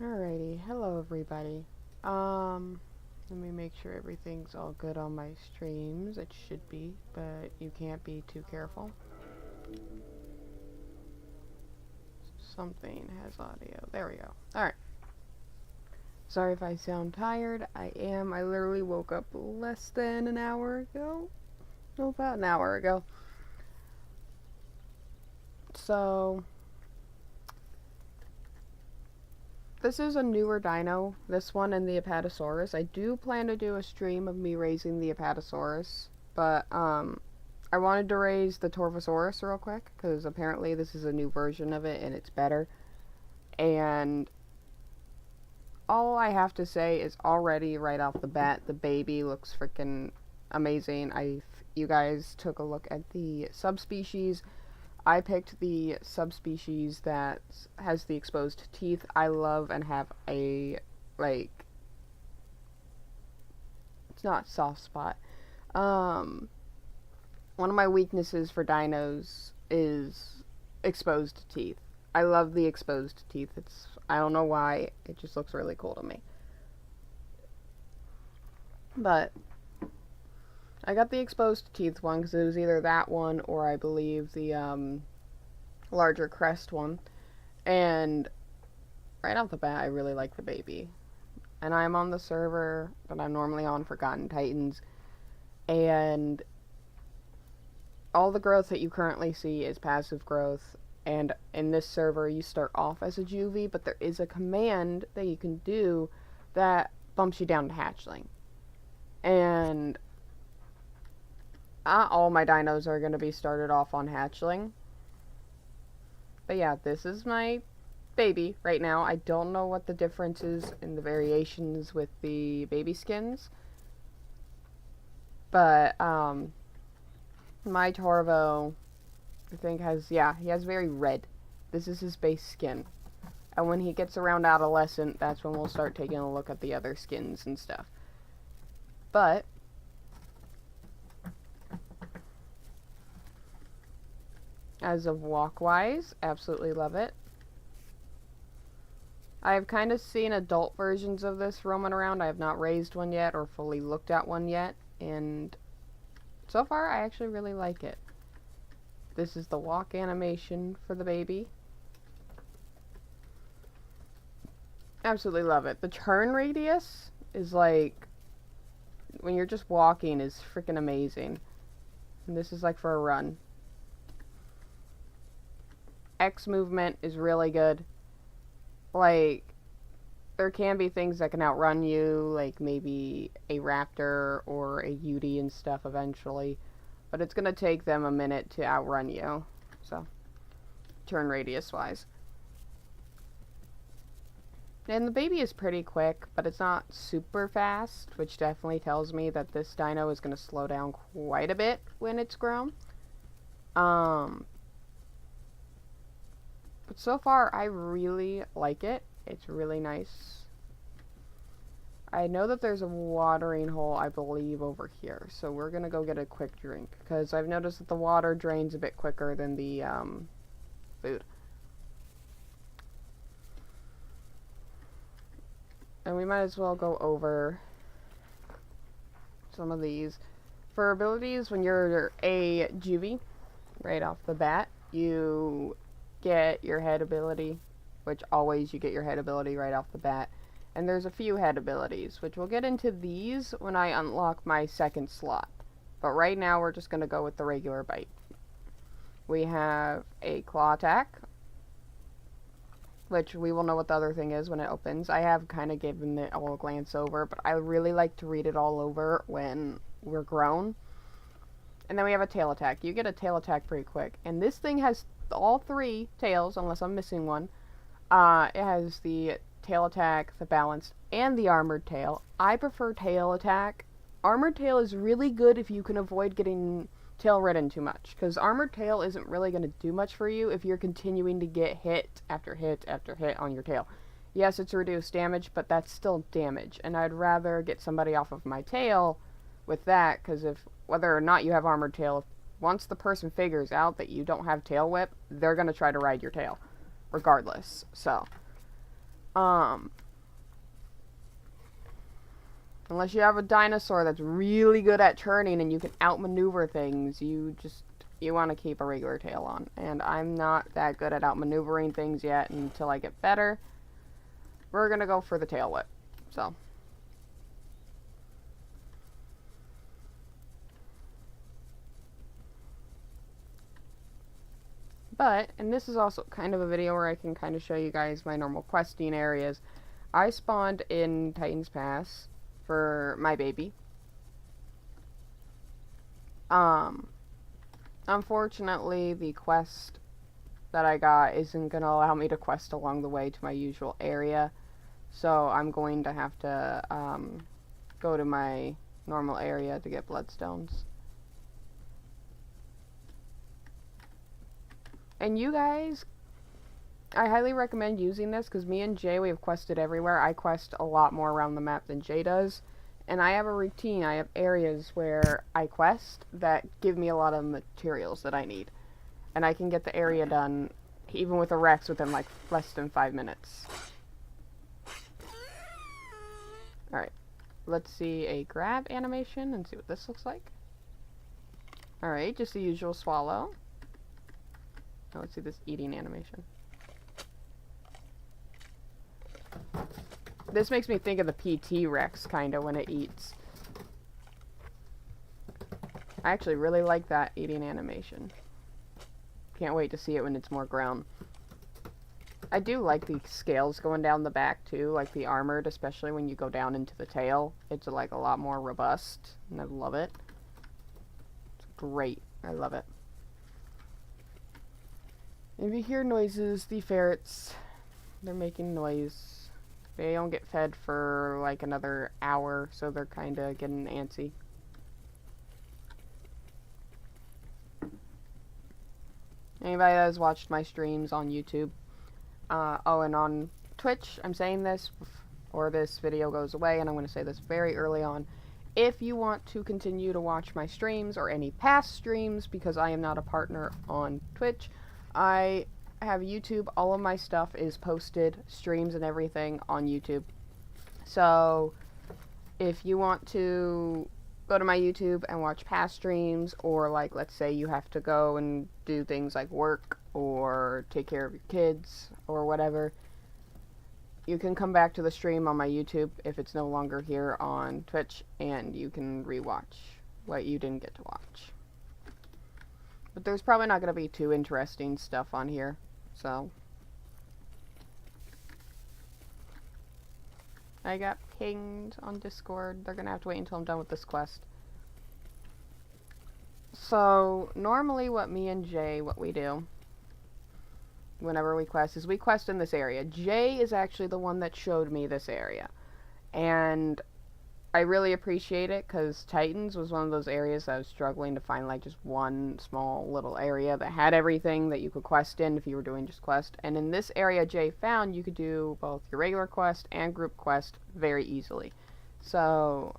Alrighty, hello everybody. Let me make sure everything's all good on my streams. It should be, but you can't be too careful. Something has audio. There we go. Alright. Sorry if I sound tired. I am. I literally woke up less than an hour ago. No, about an hour ago. So, this is a newer dino, this one and the Apatosaurus. I do plan to do a stream of me raising the Apatosaurus, but I wanted to raise the Torvosaurus real quick, because apparently this is a new version of it and it's better. And all I have to say is already right off the bat, the baby looks freaking amazing. You guys took a look at the subspecies. I picked the subspecies that has the exposed teeth. I love and have a, like, it's not soft spot. One of my weaknesses for dinos is exposed teeth. I love the exposed teeth. I don't know why, it just looks really cool to me. But I got the exposed teeth one because it was either that one or I believe the larger crest one. And right off the bat, I really like the baby. And I'm on the server that I'm normally on, Forgotten Titans. And all the growth that you currently see is passive growth. And in this server, you start off as a juvie, but there is a command that you can do that bumps you down to hatchling. And all my dinos are going to be started off on hatchling. But yeah, this is my baby right now. I don't know what the difference is in the variations with the baby skins. But, my Torvo, I think he has very red. This is his base skin. And when he gets around adolescent, that's when we'll start taking a look at the other skins and stuff. But as of walk-wise, absolutely love it. I've kind of seen adult versions of this roaming around. I have not raised one yet or fully looked at one yet, and so far I actually really like it. This is the walk animation for the baby. Absolutely love it. The turn radius is like, when you're just walking, is freaking amazing. And this is like for a run. X movement is really good. Like, there can be things that can outrun you, like maybe a raptor or a Yeti and stuff eventually. But it's going to take them a minute to outrun you. So, turn radius wise. And the baby is pretty quick, but it's not super fast, which definitely tells me that this dino is going to slow down quite a bit when it's grown. But so far, I really like it. It's really nice. I know that there's a watering hole, I believe, over here. So we're going to go get a quick drink. Because I've noticed that the water drains a bit quicker than the food. And we might as well go over some of these. For abilities, when you're a juvie, right off the bat, you get your head ability, which always you get your head ability right off the bat. And there's a few head abilities, which we'll get into these when I unlock my second slot. But right now we're just going to go with the regular bite. We have a claw attack, which we will know what the other thing is when it opens. I have kind of given it all a glance over, but I really like to read it all over when we're grown. And then we have a tail attack. You get a tail attack pretty quick. And this thing has all three tails, unless I'm missing one. It has the tail attack, the balanced, and the armored tail. I prefer tail attack. Armored tail is really good if you can avoid getting tail ridden too much, because armored tail isn't really going to do much for you if you're continuing to get hit after hit after hit on your tail. Yes, it's reduced damage, but that's still damage, and I'd rather get somebody off of my tail with that, because if whether or not you have armored tail, once the person figures out that you don't have tail whip, they're going to try to ride your tail regardless. So Unless you have a dinosaur that's really good at turning and you can outmaneuver things, you want to keep a regular tail on. And I'm not that good at outmaneuvering things yet until I get better. We're gonna go for the tail whip. So. But, and this is also kind of a video where I can kind of show you guys my normal questing areas. I spawned in Titan's Pass for my baby. Unfortunately, the quest that I got isn't going to allow me to quest along the way to my usual area. So I'm going to have to go to my normal area to get bloodstones. And you guys, I highly recommend using this because me and Jay, we have quested everywhere. I quest a lot more around the map than Jay does. And I have a routine. I have areas where I quest that give me a lot of materials that I need. And I can get the area done, even with a Rex, within like less than 5 minutes. Alright, let's see a grab animation and see what this looks like. Alright, just the usual swallow. Now let's see this eating animation. This makes me think of the PT Rex, kinda, when it eats. I actually really like that eating animation. Can't wait to see it when it's more grown. I do like the scales going down the back, too, like the armored, especially when you go down into the tail. It's, like, a lot more robust, and I love it. It's great. I love it. If you hear noises, the ferrets, they're making noise. They don't get fed for like another hour, so they're kind of getting antsy. Anybody that has watched my streams on YouTube, oh, and on Twitch, I'm saying this before this video goes away, and I'm going to say this very early on. If you want to continue to watch my streams or any past streams, because I am not a partner on Twitch, I have YouTube. All of my stuff is posted, streams and everything, on YouTube. So if you want to go to my YouTube and watch past streams, or like, let's say you have to go and do things like work or take care of your kids or whatever, you can come back to the stream on my YouTube if it's no longer here on Twitch, and you can rewatch what you didn't get to watch. But there's probably not going to be too interesting stuff on here, so. I got pinged on Discord. They're going to have to wait until I'm done with this quest. So, normally what me and Jay, what we do whenever we quest is we quest in this area. Jay is actually the one that showed me this area. And I really appreciate it, because Titans was one of those areas that I was struggling to find, like, just one small little area that had everything that you could quest in if you were doing just quest. And in this area Jay found, you could do both your regular quest and group quest very easily. So,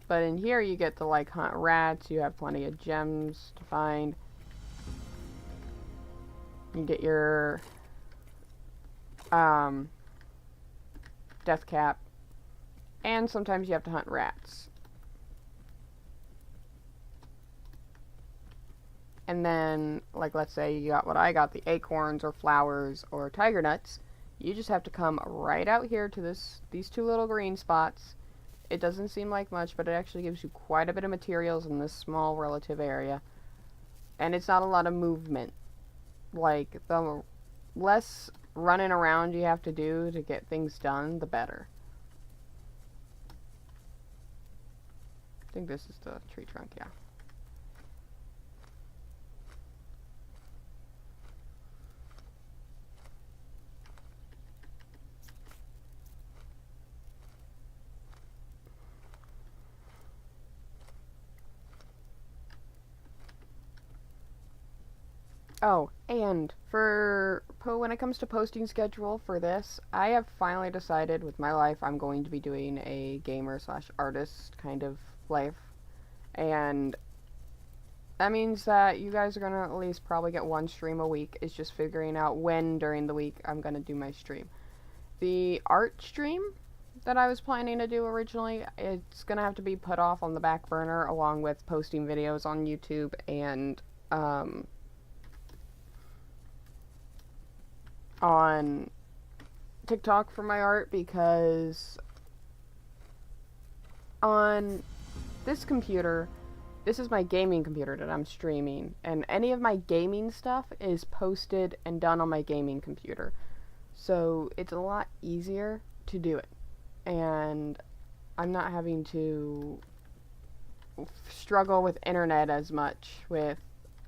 but in here you get to, like, hunt rats, you have plenty of gems to find. You get your, death cap, and sometimes you have to hunt rats. And then, like, let's say you got what I got, the acorns or flowers or tiger nuts. You just have to come right out here to these two little green spots. It doesn't seem like much, but it actually gives you quite a bit of materials in this small relative area. And it's not a lot of movement. Like, the less running around you have to do to get things done, the better. I think this is the tree trunk, yeah. Oh, and when it comes to posting schedule for this, I have finally decided with my life I'm going to be doing a gamer/artist kind of life. And that means that you guys are gonna at least probably get one stream a week. It's just figuring out when during the week I'm gonna do my stream. The art stream that I was planning to do originally, it's gonna have to be put off on the back burner along with posting videos on YouTube and on TikTok for my art, because on this computer, this is my gaming computer that I'm streaming, and any of my gaming stuff is posted and done on my gaming computer. So it's a lot easier to do it, and I'm not having to struggle with internet as much with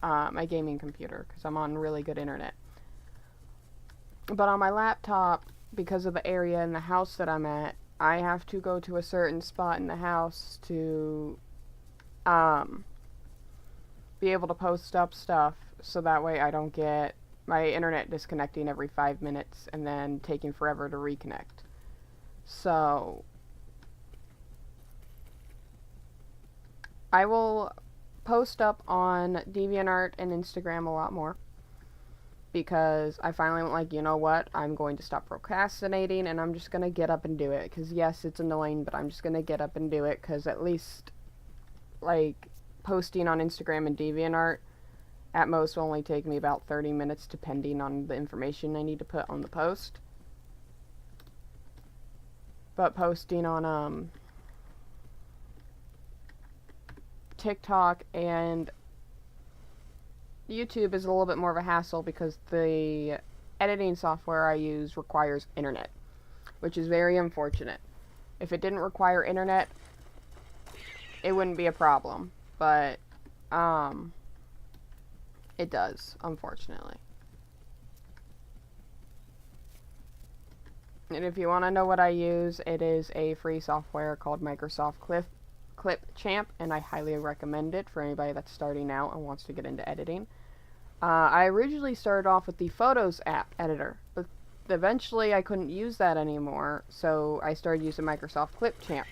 my gaming computer, because I'm on really good internet. But on my laptop, because of the area in the house that I'm at, I have to go to a certain spot in the house to be able to post up stuff, so that way I don't get my internet disconnecting every 5 minutes and then taking forever to reconnect. So I will post up on DeviantArt and Instagram a lot more, because I finally went like, you know what, I'm going to stop procrastinating and I'm just going to get up and do it. Because yes, it's annoying, but I'm just going to get up and do it, because at least, like, posting on Instagram and DeviantArt at most will only take me about 30 minutes, depending on the information I need to put on the post. But posting on TikTok and YouTube is a little bit more of a hassle, because the editing software I use requires internet, which is very unfortunate. If it didn't require internet, it wouldn't be a problem, but it does, unfortunately. And if you want to know what I use, it is a free software called Microsoft Clipchamp, and I highly recommend it for anybody that's starting out and wants to get into editing. I originally started off with the Photos app editor, but eventually I couldn't use that anymore, so I started using Microsoft Clipchamp,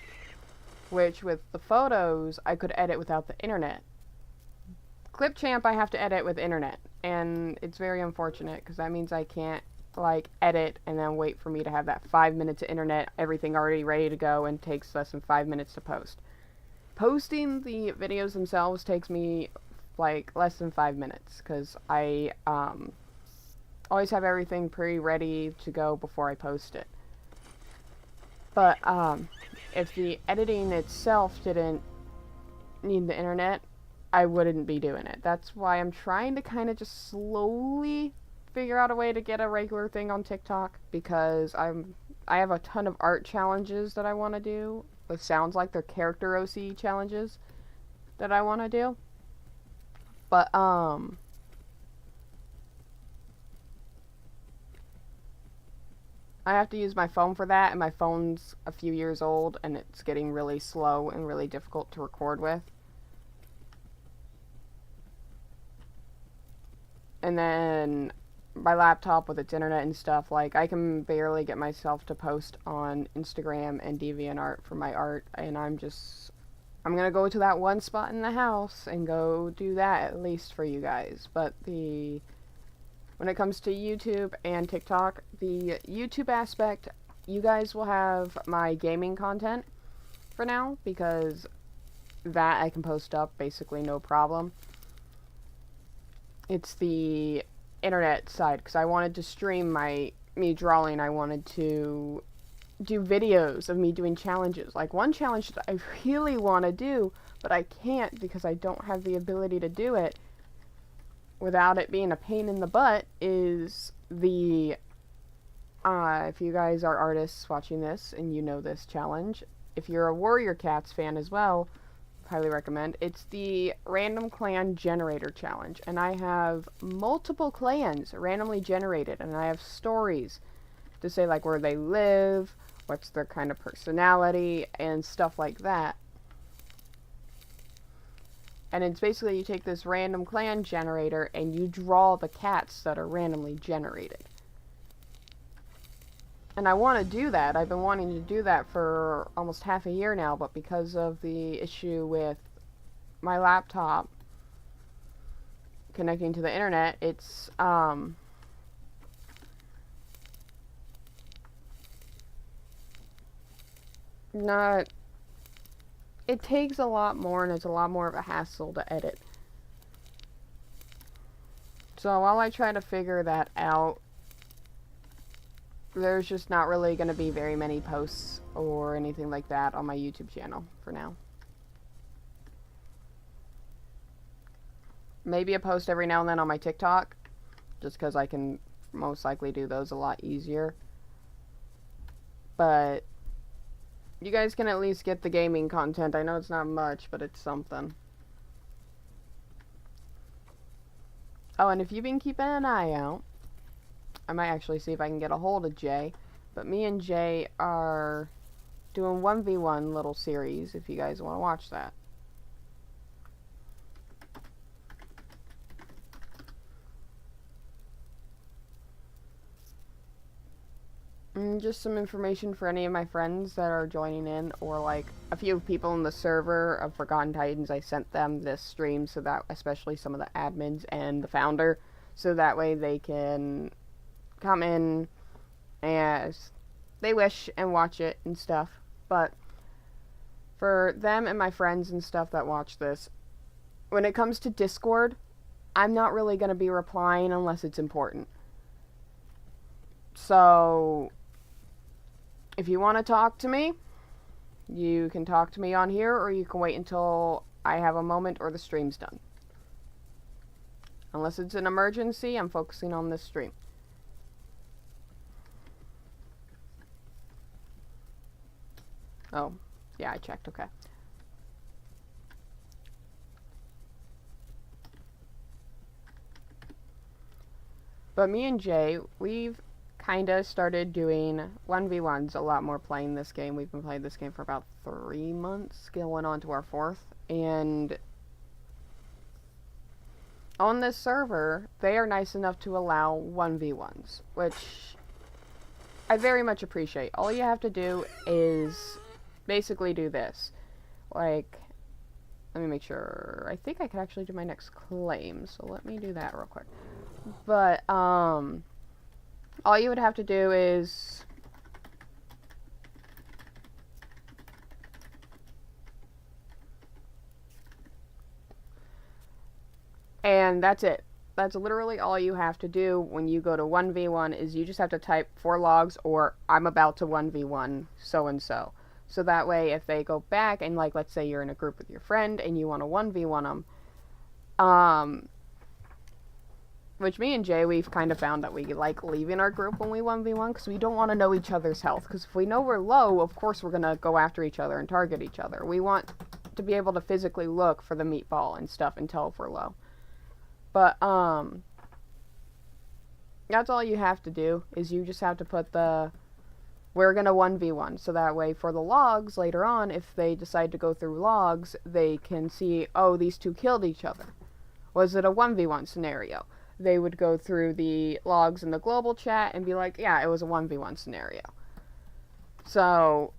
which with the photos I could edit without the internet. Clipchamp I have to edit with internet, and it's very unfortunate, because that means I can't, like, edit and then wait for me to have that 5 minutes of internet, everything already ready to go, and takes less than 5 minutes to post. Posting the videos themselves takes me like less than 5 minutes, because I always have everything pre-ready to go before I post it. But if the editing itself didn't need the internet, I wouldn't be doing it. That's why I'm trying to kind of just slowly figure out a way to get a regular thing on TikTok, because I have a ton of art challenges that I want to do. It sounds like they're character OC challenges that I want to do. But I have to use my phone for that, and my phone's a few years old, and it's getting really slow and really difficult to record with. And then my laptop with its internet and stuff, like, I can barely get myself to post on Instagram and DeviantArt for my art, and I'm gonna go to that one spot in the house and go do that at least for you guys. But when it comes to YouTube and TikTok, the YouTube aspect, you guys will have my gaming content for now, because that I can post up basically no problem. It's the internet side, because I wanted to stream me drawing. I wanted to do videos of me doing challenges. Like, one challenge that I really want to do, but I can't because I don't have the ability to do it without it being a pain in the butt, is the if you guys are artists watching this and you know this challenge, if you're a Warrior Cats fan as well, highly recommend. It's the random clan generator challenge, and I have multiple clans randomly generated, and I have stories to say, like, where they live, what's their kind of personality, and stuff like that. And it's basically, you take this random clan generator and you draw the cats that are randomly generated. And I want to do that. I've been wanting to do that for almost half a year now, but because of the issue with my laptop connecting to the internet, it's not, it takes a lot more and it's a lot more of a hassle to edit. So while I try to figure that out, there's just not really going to be very many posts or anything like that on my YouTube channel for now. Maybe a post every now and then on my TikTok, just because I can most likely do those a lot easier. But you guys can at least get the gaming content. I know it's not much, but it's something. Oh, and if you've been keeping an eye out, I might actually see if I can get a hold of Jay. But me and Jay are doing 1v1 little series, if you guys want to watch that. And just some information for any of my friends that are joining in, or like a few people in the server of Forgotten Titans. I sent them this stream so that, especially some of the admins and the founder, so that way they can come in as they wish and watch it and stuff. But for them and my friends and stuff that watch this, when it comes to Discord, I'm not really going to be replying unless it's important. So if you want to talk to me, you can talk to me on here, or you can wait until I have a moment or the stream's done. Unless it's an emergency, I'm focusing on this stream. Oh, yeah, I checked, okay. But me and Jay, we've kinda started doing 1v1s a lot more playing this game. We've been playing this game for about 3 months, going on to our 4th, and on this server, they are nice enough to allow 1v1s, which I very much appreciate. All you have to do is basically do this. Like, let me make sure. I think I can actually do my next claim, so let me do that real quick. But, all you would have to do is and that's it. That's literally all you have to do when you go to 1v1 is you just have to type 4 logs or I'm about to 1v1 so and so. So that way if they go back and, like, let's say you're in a group with your friend and you want to 1v1 them, which me and Jay, we've kind of found that we like leaving our group when we 1v1 because we don't want to know each other's health. Because if we know we're low, of course we're going to go after each other and target each other. We want to be able to physically look for the meatball and stuff and tell if we're low. But, that's all you have to do, is you just have to put the, we're going to 1v1. So that way for the logs later on, if they decide to go through logs, they can see, oh, these two killed each other. Was it a 1v1 scenario? They would go through the logs in the global chat and be like, yeah, it was a 1v1 scenario. So,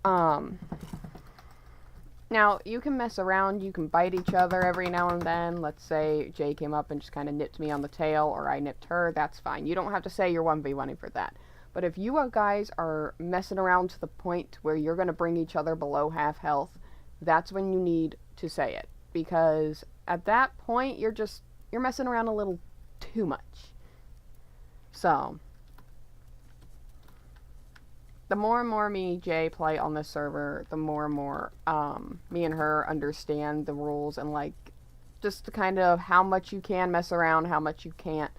now, you can mess around, you can bite each other every now and then. Let's say Jay came up and just kind of nipped me on the tail, or I nipped her, that's fine. You don't have to say you're 1v1ing for that. But if you guys are messing around to the point where you're going to bring each other below half health, that's when you need to say it. Because at that point, you're messing around a little too much. So, the more and more me and Jay play on this server, the more and more me and her understand the rules and, like, just kind of how much you can mess around, how much you can't.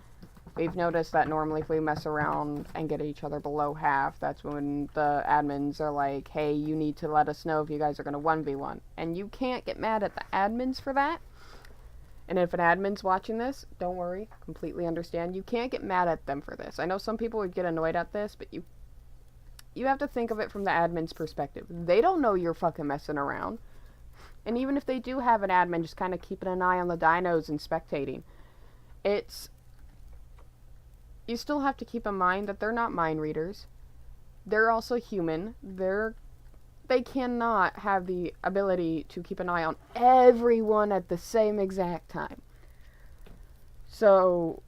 We've noticed that normally if we mess around and get each other below half, that's when the admins are like, hey, you need to let us know if you guys are going to 1v1. And you can't get mad at the admins for that. And if an admin's watching this, don't worry, completely understand. You can't get mad at them for this. I know some people would get annoyed at this, but you have to think of it from the admin's perspective. They don't know you're fucking messing around. And even if they do have an admin just kind of keeping an eye on the dinos and spectating, you still have to keep in mind that they're not mind readers. They're also human. They cannot have the ability to keep an eye on everyone at the same exact time. So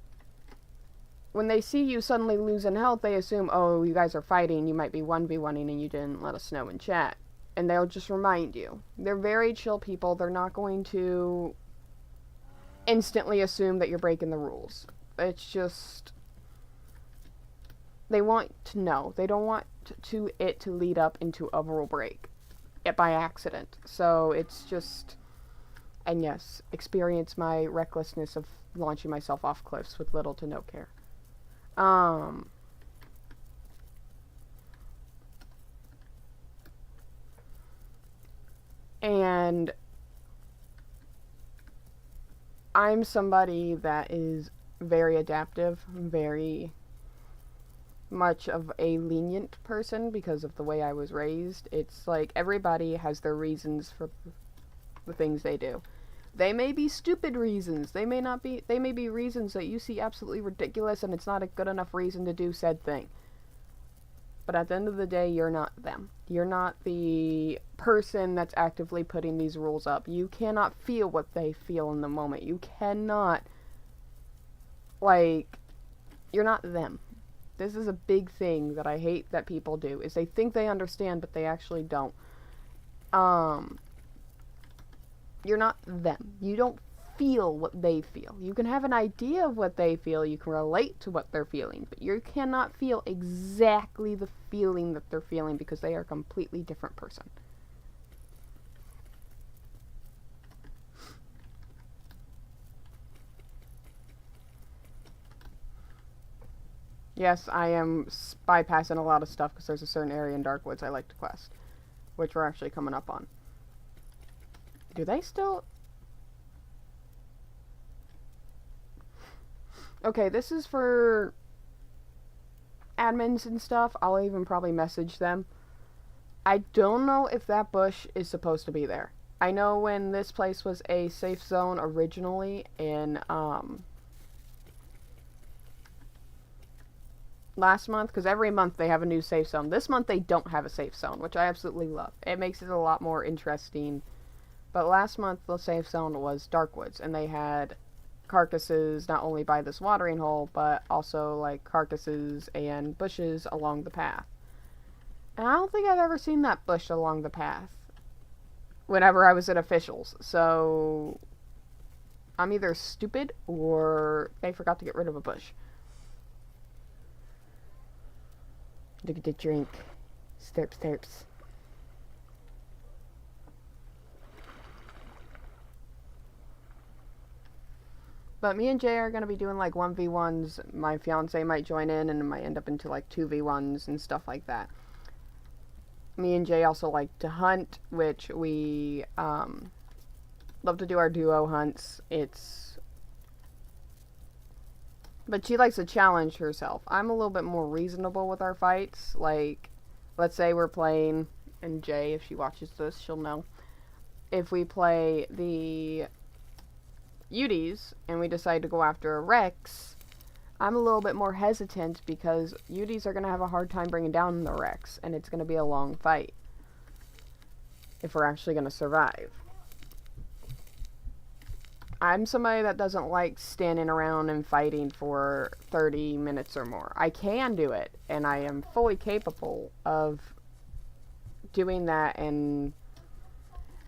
when they see you suddenly losing health, they assume, oh, you guys are fighting, you might be 1v1ing and you didn't let us know in chat. And they'll just remind you. They're very chill people. They're not going to instantly assume that you're breaking the rules. It's just, they want to know. They don't want it to lead up into a rule break by accident. So it's just, and yes, experience my recklessness of launching myself off cliffs with little to no care. And I'm somebody that is very adaptive, very much of a lenient person because of the way I was raised. It's like everybody has their reasons for the things they do. They may be stupid reasons. They may not be. They may be reasons that you see absolutely ridiculous and it's not a good enough reason to do said thing. But at the end of the day, you're not them. You're not the person that's actively putting these rules up. You cannot feel what they feel in the moment. You cannot, like, you're not them. This is a big thing that I hate that people do, is they think they understand, but they actually don't. You're not them. You don't feel what they feel. You can have an idea of what they feel, you can relate to what they're feeling, but you cannot feel exactly the feeling that they're feeling because they are a completely different person. Yes, I am bypassing a lot of stuff because there's a certain area in Darkwoods I like to quest, which we're actually coming up on. Do they still... Okay, this is for admins and stuff. I'll even probably message them. I don't know if that bush is supposed to be there. I know when this place was a safe zone originally in, last month, because every month they have a new safe zone. This month they don't have a safe zone, which I absolutely love. It makes it a lot more interesting. But last month the safe zone was Darkwoods, and they had carcasses not only by this watering hole, but also like carcasses and bushes along the path. And I don't think I've ever seen that bush along the path whenever I was at officials. So I'm either stupid or they forgot to get rid of a bush. Look at the drink. Stirps, stirps. But me and Jay are going to be doing like 1v1s. My fiance might join in and it might end up into like 2v1s and stuff like that. Me and Jay also like to hunt, which we love to do our duo hunts. But she likes to challenge herself. I'm a little bit more reasonable with our fights. Like, let's say we're playing, and Jay, if she watches this, she'll know. If we play the Uties and we decide to go after a Rex, I'm a little bit more hesitant because Uties are going to have a hard time bringing down the Rex, and it's going to be a long fight if we're actually going to survive. I'm somebody that doesn't like standing around and fighting for 30 minutes or more. I can do it, and I am fully capable of doing that and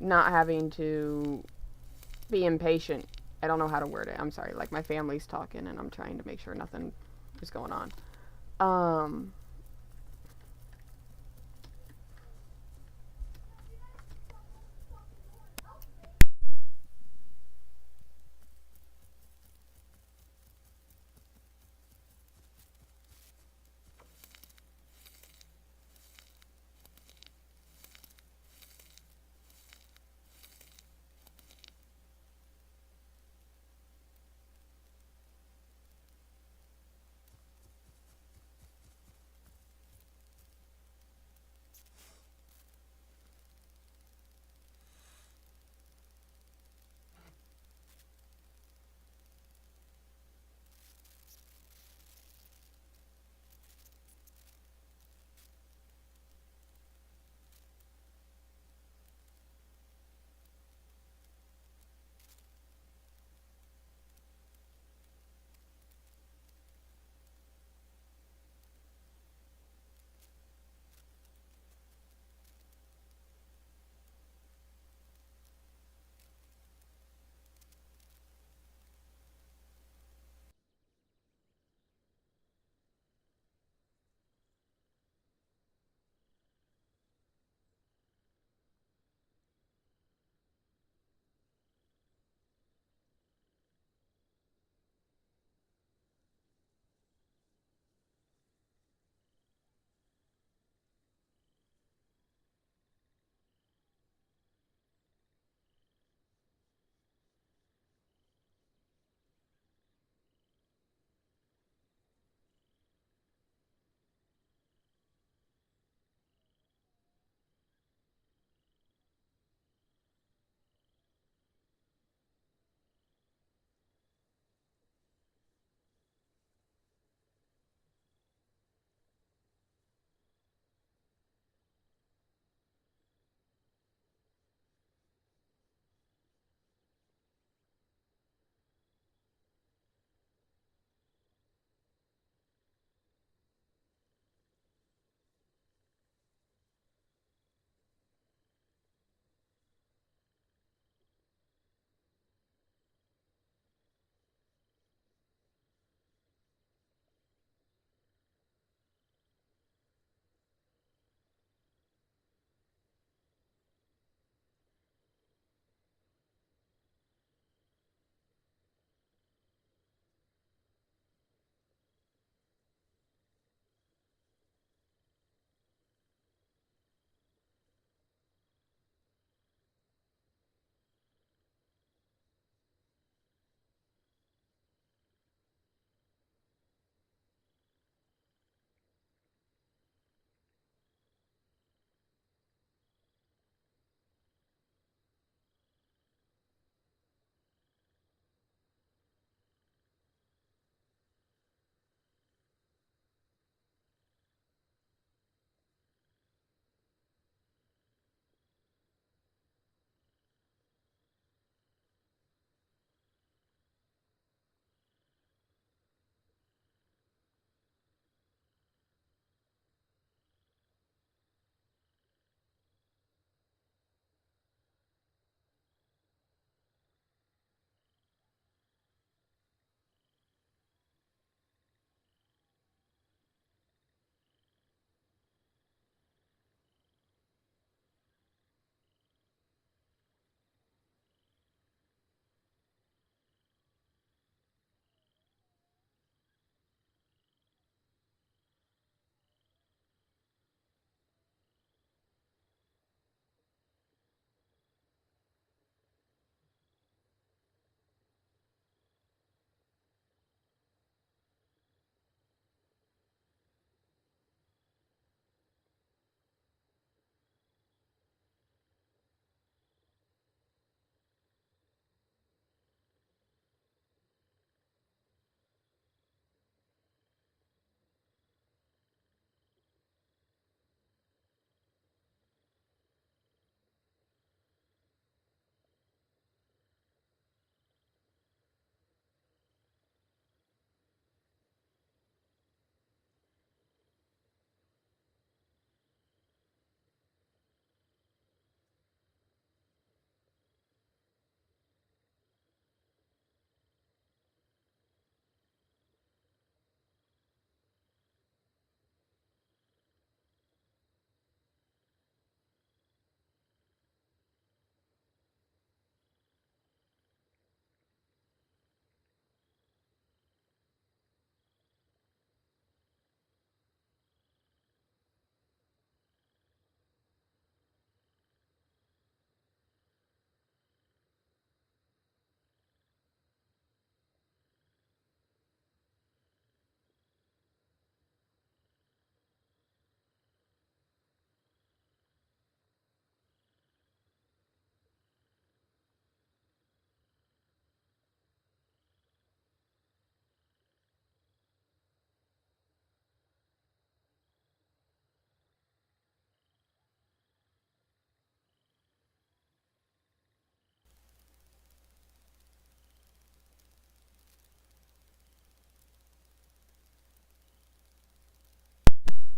not having to be impatient. I don't know how to word it. I'm sorry. Like, my family's talking, and I'm trying to make sure nothing is going on.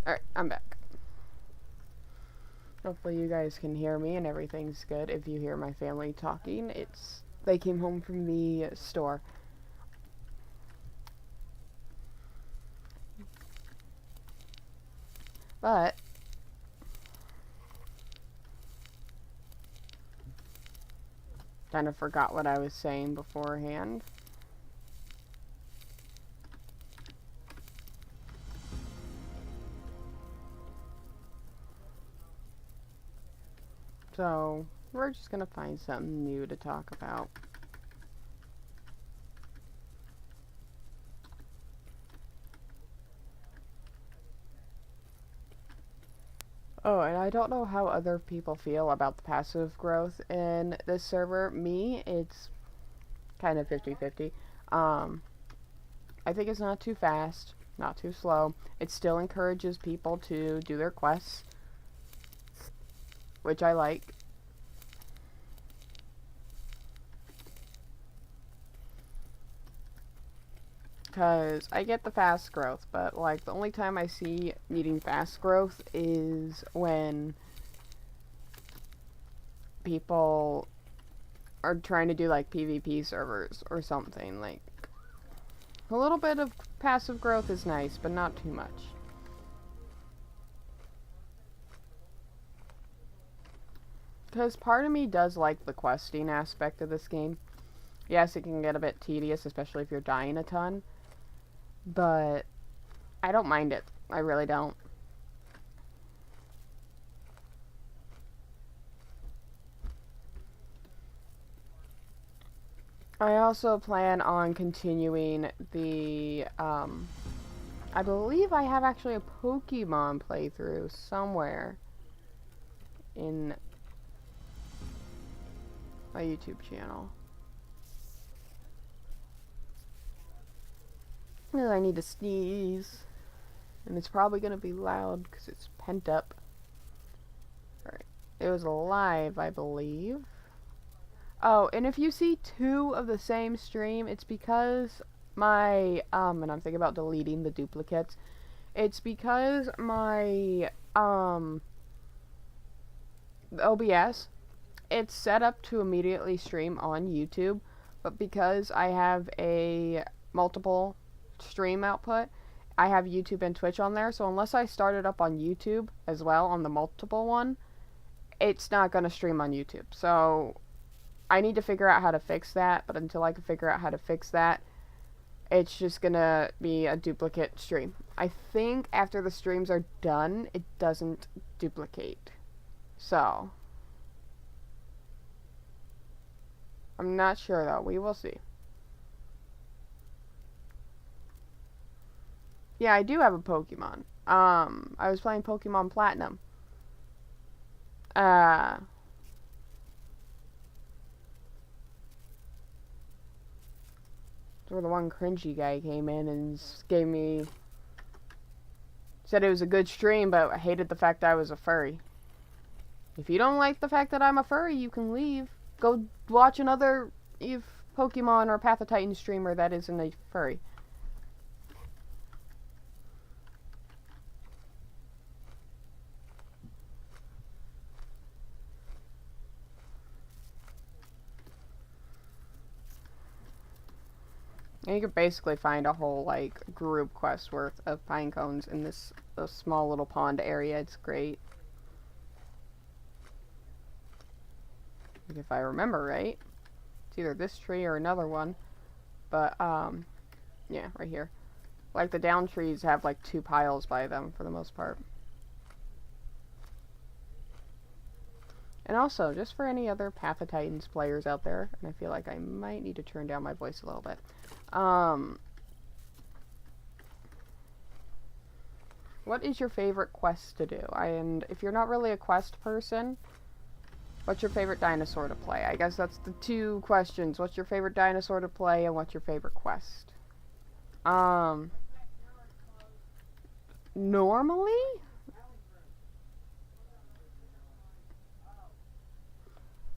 Alright, I'm back. Hopefully you guys can hear me and everything's good. If you hear my family talking, they came home from the store. But kind of forgot what I was saying beforehand. So, we're just gonna find something new to talk about. Oh, and I don't know how other people feel about the passive growth in this server. Me, it's kind of 50-50. I think it's not too fast, not too slow. It still encourages people to do their quests, which I like. Because I get the fast growth, but like the only time I see needing fast growth is when people are trying to do like PvP servers or something. Like a little bit of passive growth is nice, but not too much. Because part of me does like the questing aspect of this game. Yes, it can get a bit tedious, especially if you're dying a ton. But I don't mind it. I really don't. I also plan on continuing the, I believe I have actually a Pokemon playthrough somewhere in my YouTube channel. I need to sneeze. And it's probably going to be loud because it's pent up. Alright. It was live, I believe. Oh, and if you see two of the same stream, it's because my, and I'm thinking about deleting the duplicates. It's because my, OBS, it's set up to immediately stream on YouTube, but because I have a multiple stream output, I have YouTube and Twitch on there, so unless I start it up on YouTube as well on the multiple one, it's not going to stream on YouTube. So I need to figure out how to fix that, but until I can figure out how to fix that, it's just going to be a duplicate stream. I think after the streams are done, it doesn't duplicate. So I'm not sure though. We will see. Yeah, I do have a Pokemon. I was playing Pokemon Platinum. Where the one cringy guy came in and gave me, said it was a good stream, but I hated the fact that I was a furry. If you don't like the fact that I'm a furry, you can leave. Go watch another Pokemon or Path of Titan streamer that isn't a furry. And you could basically find a whole, like, group quest worth of pine cones in this small little pond area. It's great. If I remember right. It's either this tree or another one. But, yeah, right here. Like, the down trees have, like, 2 piles by them, for the most part. And also, just for any other Path of Titans players out there, and I feel like I might need to turn down my voice a little bit. What is your favorite quest to do? And if you're not really a quest person, what's your favorite dinosaur to play? I guess that's the 2 questions. What's your favorite dinosaur to play, and what's your favorite quest? Normally?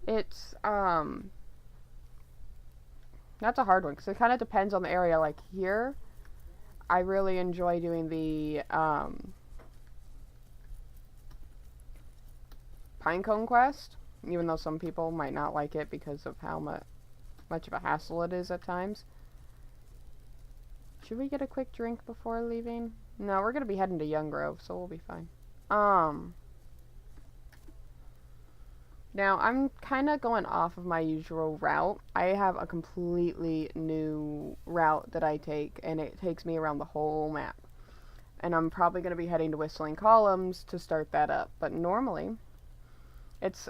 It's, that's a hard one, because it kind of depends on the area. Like, here, I really enjoy doing the, Pinecone quest, even though some people might not like it because of how much of a hassle it is at times. Should we get a quick drink before leaving? No, we're gonna be heading to Young Grove, so we'll be fine. Now, I'm kind of going off of my usual route. I have a completely new route that I take, and it takes me around the whole map. And I'm probably going to be heading to Whistling Columns to start that up. But normally, it's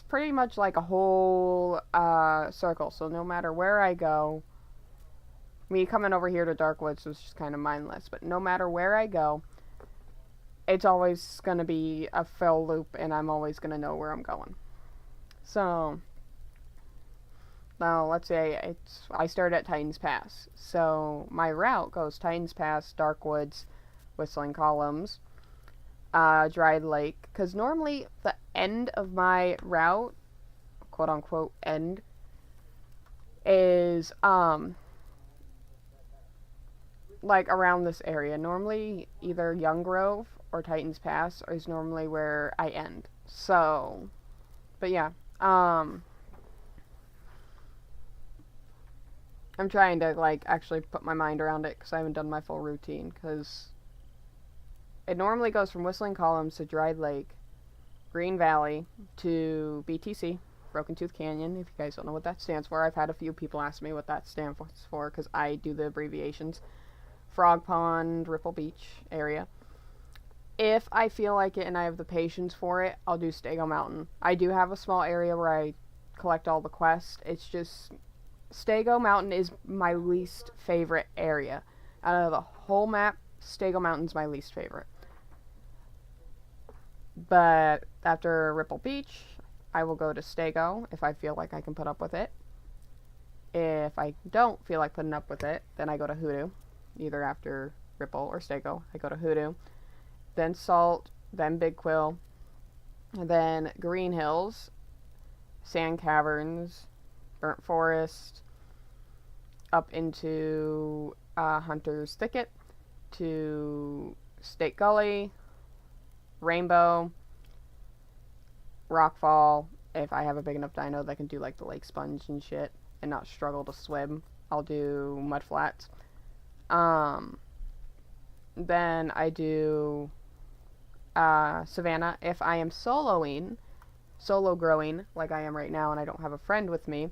pretty much like a whole circle. So no matter where I go, me coming over here to Darkwoods was just kind of mindless. But no matter where I go, it's always going to be a fill loop, and I'm always going to know where I'm going. So, now let's say I start at Titan's Pass. So my route goes Titan's Pass, Darkwoods, Whistling Columns, Dried Lake. Because normally the end of my route, quote unquote end, is like around this area. Normally either Young Grove or Titan's Pass is normally where I end. So, but yeah. I'm trying to, like, actually put my mind around it because I haven't done my full routine, because it normally goes from Whistling Columns to Dried Lake, Green Valley, to BTC, Broken Tooth Canyon. If you guys don't know what that stands for, I've had a few people ask me what that stands for, because I do the abbreviations. Frog Pond, Ripple Beach area. If I feel like it and I have the patience for it, I'll do Stego Mountain. I do have a small area where I collect all the quests. It's just, Stego Mountain is my least favorite area. Out of the whole map, Stego Mountain's my least favorite. But after Ripple Beach, I will go to Stego if I feel like I can put up with it. If I don't feel like putting up with it, then I go to Hoodoo. Either after Ripple or Stego, I go to Hoodoo. Then Salt, then Big Quill, then Green Hills, Sand Caverns, Burnt Forest, up into Hunter's Thicket, to State Gully, Rainbow, Rockfall. If I have a big enough dino that can do like the lake sponge and shit and not struggle to swim, I'll do Mud Flats. Then I do Savannah. If I am solo growing, like I am right now, and I don't have a friend with me,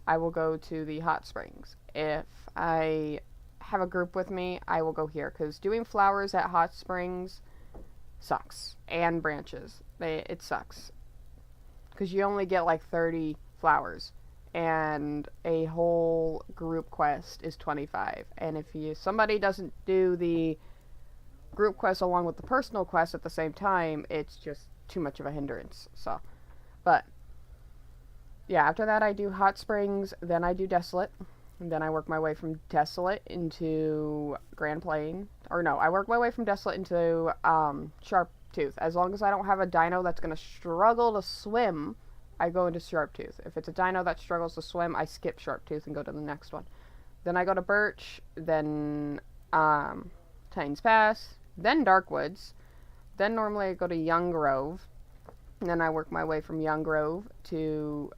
I will go to the Hot Springs. If I have a group with me, I will go here, because doing flowers at Hot Springs sucks. And branches. It sucks. Because you only get like 30 flowers, and a whole group quest is 25. And if somebody doesn't do the group quest along with the personal quest at the same time, it's just too much of a hindrance. So, but yeah, after that I do Hot Springs, then I do Desolate, and then I work my way from Desolate into Grand Plain. Or no, I work my way from Desolate into Sharp Tooth. As long as I don't have a dino that's going to struggle to swim, I go into Sharp Tooth. If it's a dino that struggles to swim, I skip Sharp Tooth and go to the next one. Then I go to Birch, then Titan's Pass, then Darkwoods, then normally I go to Young Grove, and then I work my way from Young Grove to,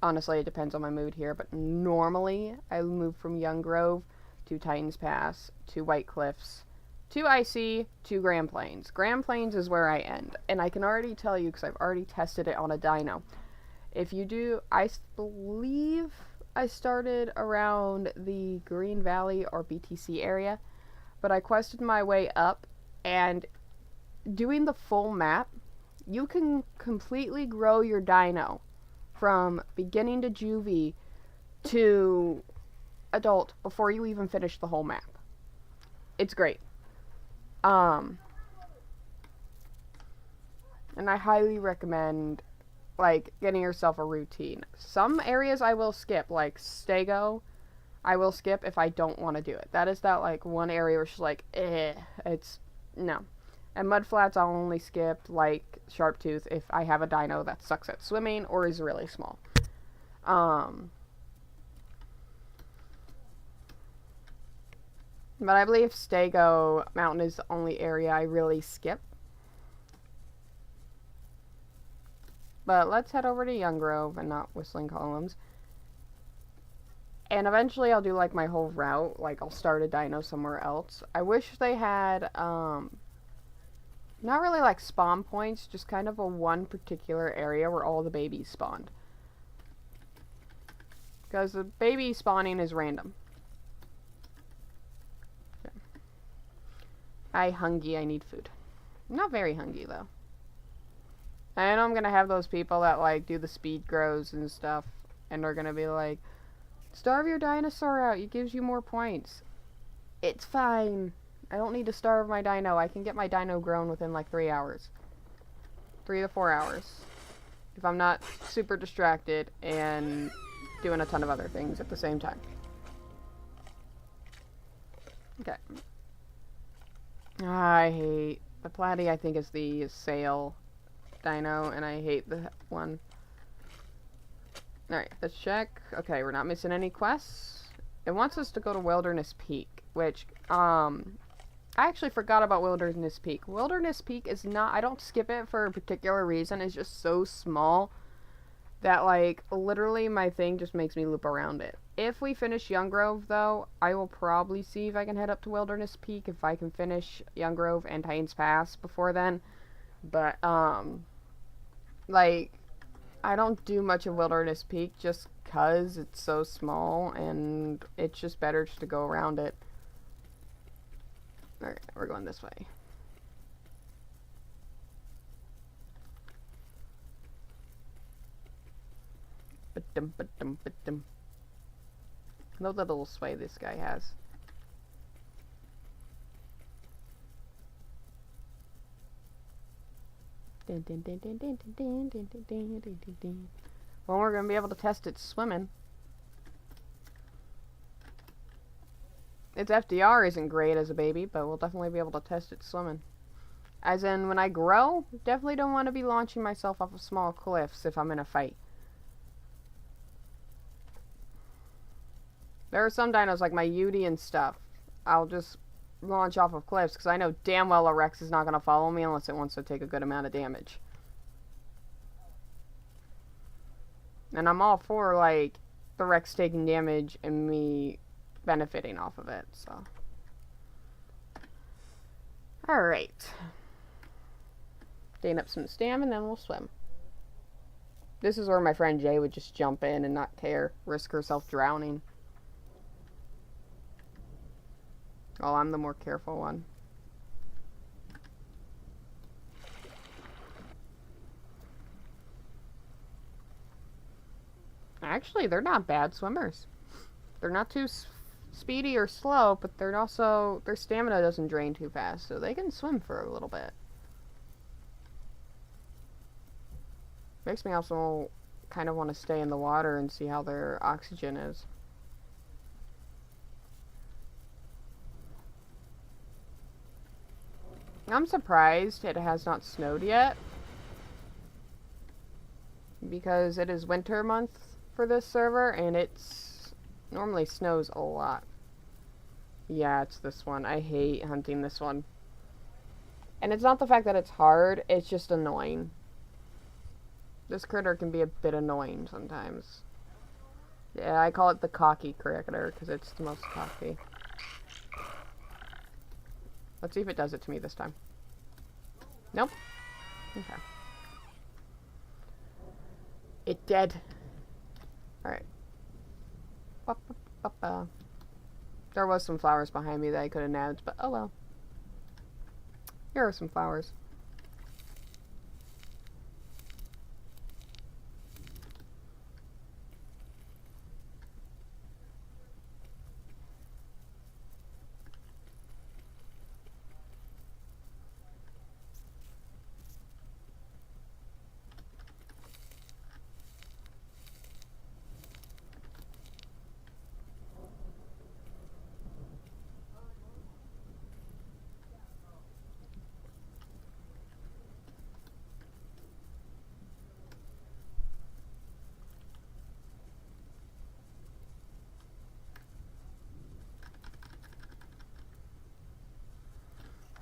honestly, it depends on my mood here, but normally I move from Young Grove to Titan's Pass, to White Cliffs, to IC, to Grand Plains. Grand Plains is where I end, and I can already tell you, because I've already tested it on a dino. If you do, I believe I started around the Green Valley or BTC area, but I quested my way up, and doing the full map, you can completely grow your dino from beginning to juvie to adult before you even finish the whole map. It's great. And I highly recommend, like, getting yourself a routine. Some areas I will skip, like Stego, I will skip if I don't want to do it. That is that, like, one area where it's like, it's, no. And Mud Flats I'll only skip, like, Sharp Tooth, if I have a dino that sucks at swimming or is really small. But I believe Stego Mountain is the only area I really skip. But let's head over to Young Grove and not Whistling Columns. And eventually I'll do like my whole route. Like I'll start a dino somewhere else. I wish they had, not really like spawn points, just kind of a one particular area where all the babies spawned. Because the baby spawning is random. Okay. I hungry, I need food. I'm not very hungry though. I know I'm gonna have those people that like do the speed grows and stuff, and they're gonna be like, starve your dinosaur out, it gives you more points. It's fine. I don't need to starve my dino. I can get my dino grown within like 3 hours. 3 to 4 hours. If I'm not super distracted and doing a ton of other things at the same time. Okay. I hate the Platy. I think is the sail dino, and I hate the one. Alright, let's check. Okay, we're not missing any quests. It wants us to go to Wilderness Peak, which, I actually forgot about Wilderness Peak. Wilderness Peak is not, I don't skip it for a particular reason. It's just so small that, like, literally my thing just makes me loop around it. If we finish Young Grove, though, I will probably see if I can head up to Wilderness Peak, if I can finish Young Grove and Titans Pass before then. But, like, I don't do much of Wilderness Peak just because it's so small, and it's just better just to go around it. Alright, we're going this way. Look at the little sway this guy has. Well, we're gonna be able to test its swimming. Its FDR isn't great as a baby, but we'll definitely be able to test its swimming. As in, when I grow, definitely don't want to be launching myself off of small cliffs if I'm in a fight. There are some dinos, like my Yudi and stuff, I'll just launch off of cliffs, because I know damn well a Rex is not going to follow me unless it wants to take a good amount of damage. And I'm all for, like, the Rex taking damage and me benefiting off of it, so. Alright. Gain up some stamina, and then we'll swim. This is where my friend Jay would just jump in and not care, risk herself drowning. Oh, I'm the more careful one. Actually, they're not bad swimmers. They're not too speedy or slow, but they're also, their stamina doesn't drain too fast, so they can swim for a little bit. Makes me also kind of want to stay in the water and see how their oxygen is. I'm surprised it has not snowed yet, because it is winter month for this server, and it's normally snows a lot. Yeah, it's this one. I hate hunting this one. And it's not the fact that it's hard, it's just annoying. This critter can be a bit annoying sometimes. Yeah, I call it the cocky critter, because it's the most cocky. Let's see if it does it to me this time. Nope. Okay. It dead. Alright. There was some flowers behind me that I could have nabbed, but oh well. Here are some flowers.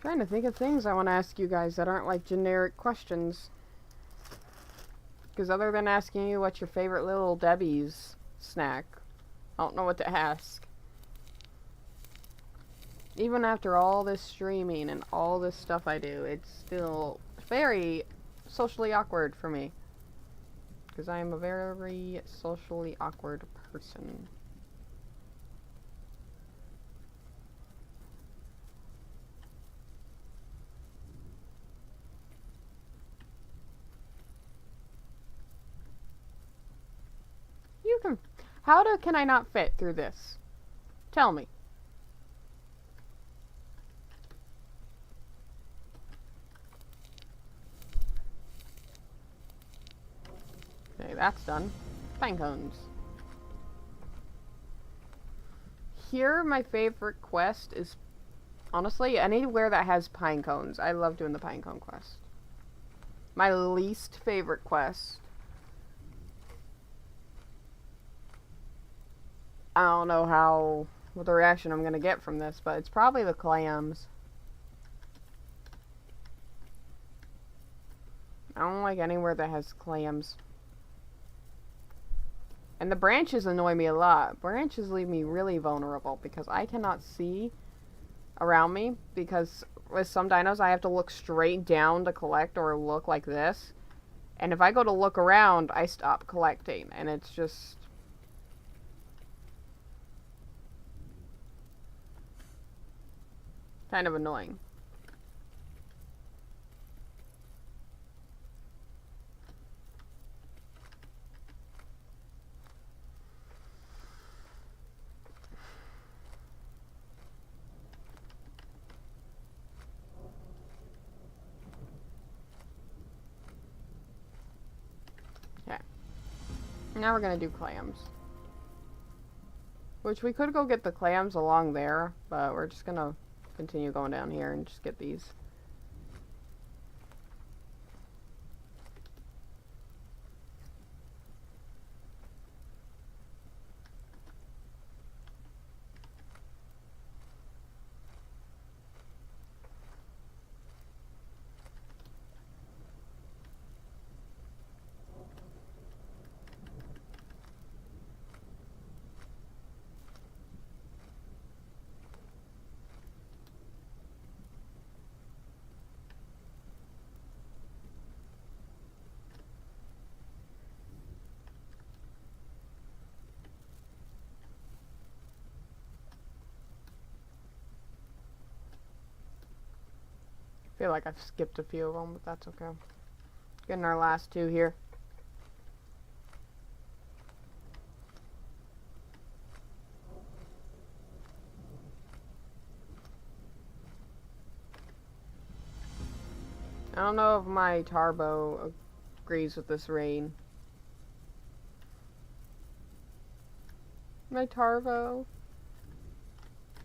Trying to think of things I want to ask you guys that aren't like generic questions. Because other than asking you what's your favorite Little Debbie's snack, I don't know what to ask. Even after all this streaming and all this stuff I do, it's still very socially awkward for me. Because I am a very socially awkward person. Can I not fit through this? Tell me. Okay, that's done. Pine cones. Here, my favorite quest is, honestly, anywhere that has pine cones. I love doing the pine cone quest. My least favorite quest, I don't know what the reaction I'm gonna get from this, but it's probably the clams. I don't like anywhere that has clams. And the branches annoy me a lot. Branches leave me really vulnerable because I cannot see around me, because with some dinos I have to look straight down to collect, or look like this. And if I go to look around, I stop collecting, and it's just kind of annoying. Okay. Now we're gonna do clams. Which we could go get the clams along there, but we're just gonna continue going down here and just get these. I feel like I've skipped a few of them, but that's okay. Getting our last two here. I don't know if my Torvo agrees with this rain. My Torvo,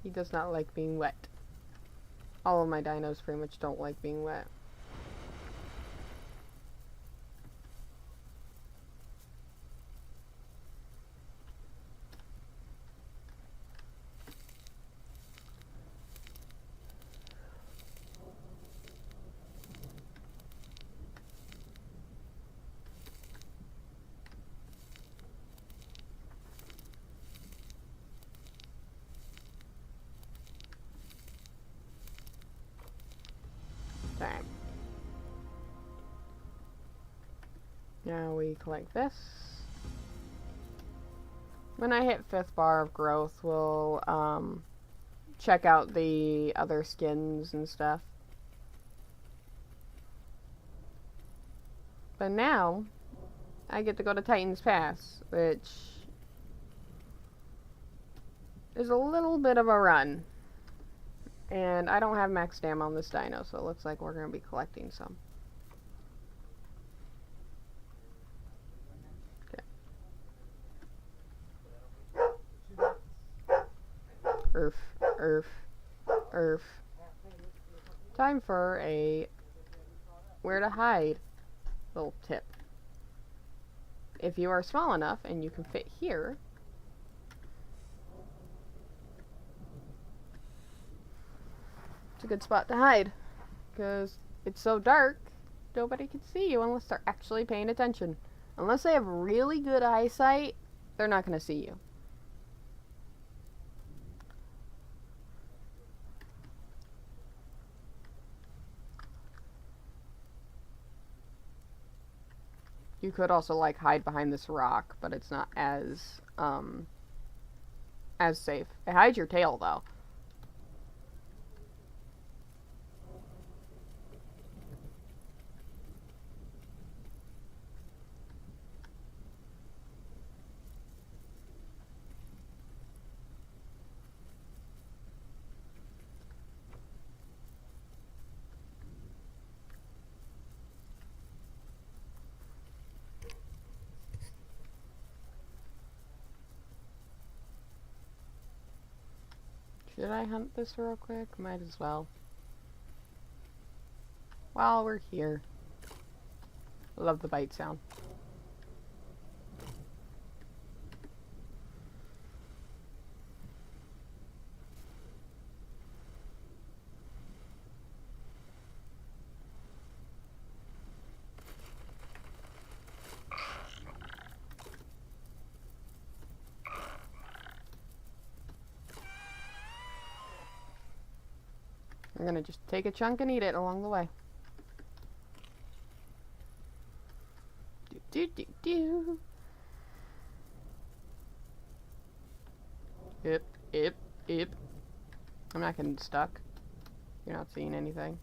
he does not like being wet. All of my dinos pretty much don't like being wet. Okay. Now we collect this. When I hit 5th bar of growth, we'll check out the other skins and stuff. But now, I get to go to Titan's Pass, which is a little bit of a run. And I don't have max stamina on this dino, so it looks like we're going to be collecting some. Okay. Earth. Time for a where to hide little tip. If you are small enough and you can fit here, it's a good spot to hide, because it's so dark, nobody can see you unless they're actually paying attention. Unless they have really good eyesight, they're not going to see you. You could also, like, hide behind this rock, but it's not as safe. It hides your tail, though. Should I hunt this real quick? Might as well. While we're here. Love the bite sound. I'm gonna just take a chunk and eat it along the way. Do do do do. Yep. I'm not getting stuck. You're not seeing anything.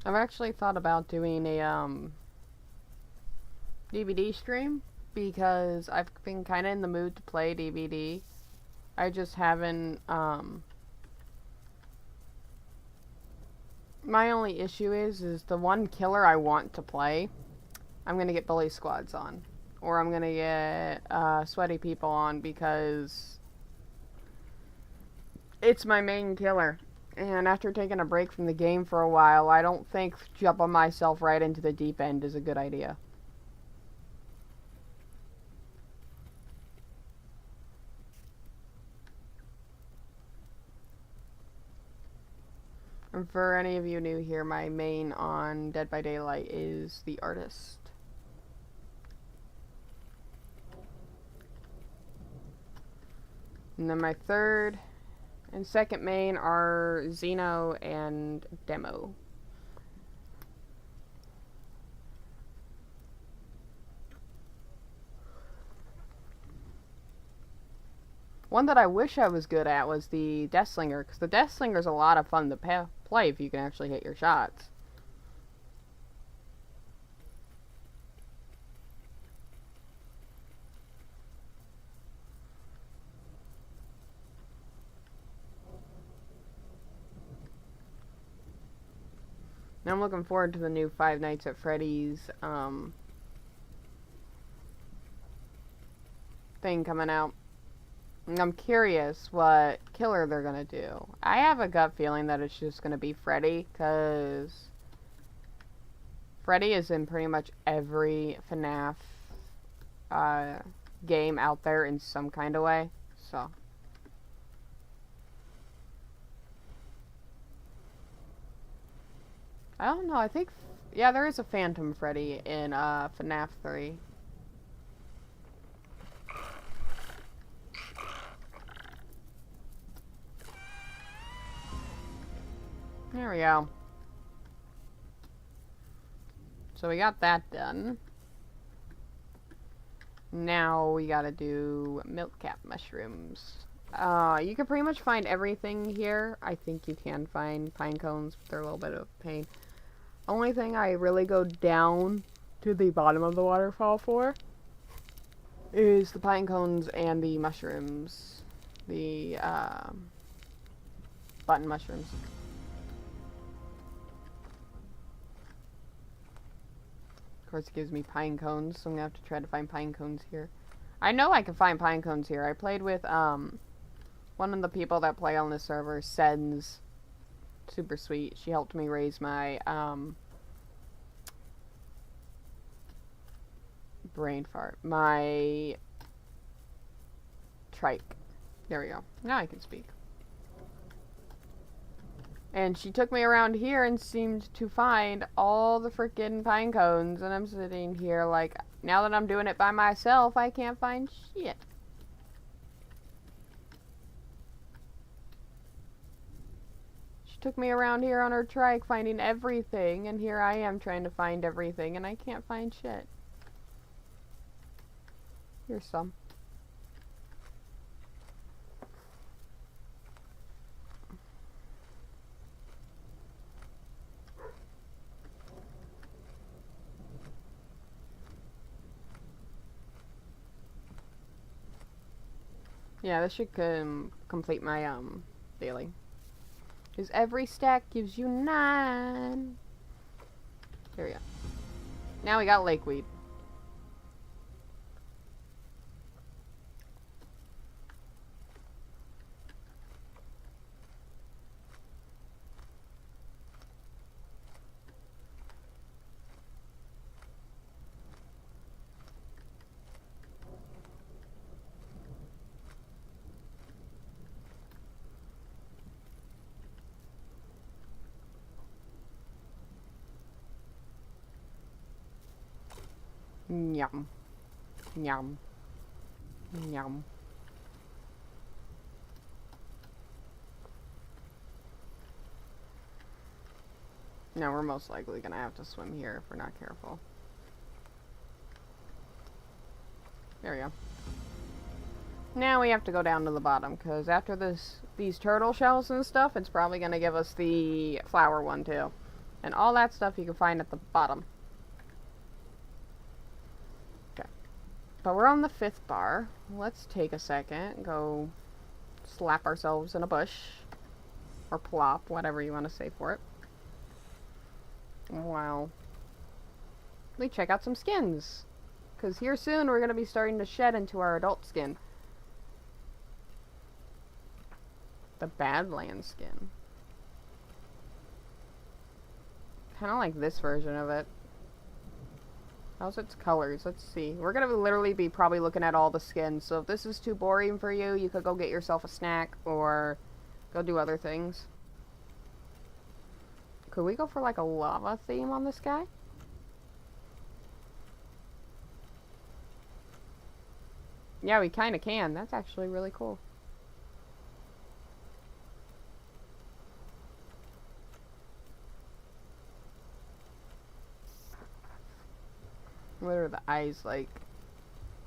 I've actually thought about doing a DVD stream because I've been kind of in the mood to play DVD. I just haven't. My only issue is the one killer I want to play. I'm gonna get bully squads on, or I'm gonna get sweaty people on because it's my main killer. And after taking a break from the game for a while, I don't think jumping myself right into the deep end is a good idea. And for any of you new here, my main on Dead by Daylight is the artist. And then my third and second main are Xeno and Demo. One that I wish I was good at was the Deathslinger, because the Deathslinger is a lot of fun to play if you can actually hit your shots. And I'm looking forward to the new Five Nights at Freddy's thing coming out. And I'm curious what killer they're gonna do. I have a gut feeling that it's just gonna be Freddy, because Freddy is in pretty much every FNAF game out there in some kind of way. So I don't know, I think, yeah, there is a Phantom Freddy in FNAF 3. There we go. So we got that done. Now we gotta do milk cap mushrooms. You can pretty much find everything here. I think you can find pine cones, but they're a little bit of a pain. Only thing I really go down to the bottom of the waterfall for is the pine cones and the mushrooms. The button mushrooms. Of course, it gives me pine cones, so I'm gonna have to try to find pine cones here. I know I can find pine cones here. I played with one of the people that play on this server, Sens. Super sweet. She helped me raise my brain fart. My trike. There we go. Now I can speak. And she took me around here and seemed to find all the freaking pine cones. And I'm sitting here like, now that I'm doing it by myself, I can't find shit. She took me around here on her trike finding everything. And here I am trying to find everything. And I can't find shit. Here's some. Yeah, this should complete my daily. Because every stack gives you 9. There we go. Now we got lakeweed. Yum. Yum. Yum. Now we're most likely gonna have to swim here if we're not careful. There we go. Now we have to go down to the bottom, because after these turtle shells and stuff, it's probably gonna give us the flower one too. And all that stuff you can find at the bottom. But we're on the 5th bar. Let's take a second, go slap ourselves in a bush. Or plop, whatever you want to say for it. Wow. We check out some skins. Because here soon we're going to be starting to shed into our adult skin. The Badlands skin. Kind of like this version of it. How's its colors? Let's see. We're gonna literally be probably looking at all the skins, so if this is too boring for you, you could go get yourself a snack, or go do other things. Could we go for like a lava theme on this guy? Yeah, we kinda can. That's actually really cool. What are the eyes like?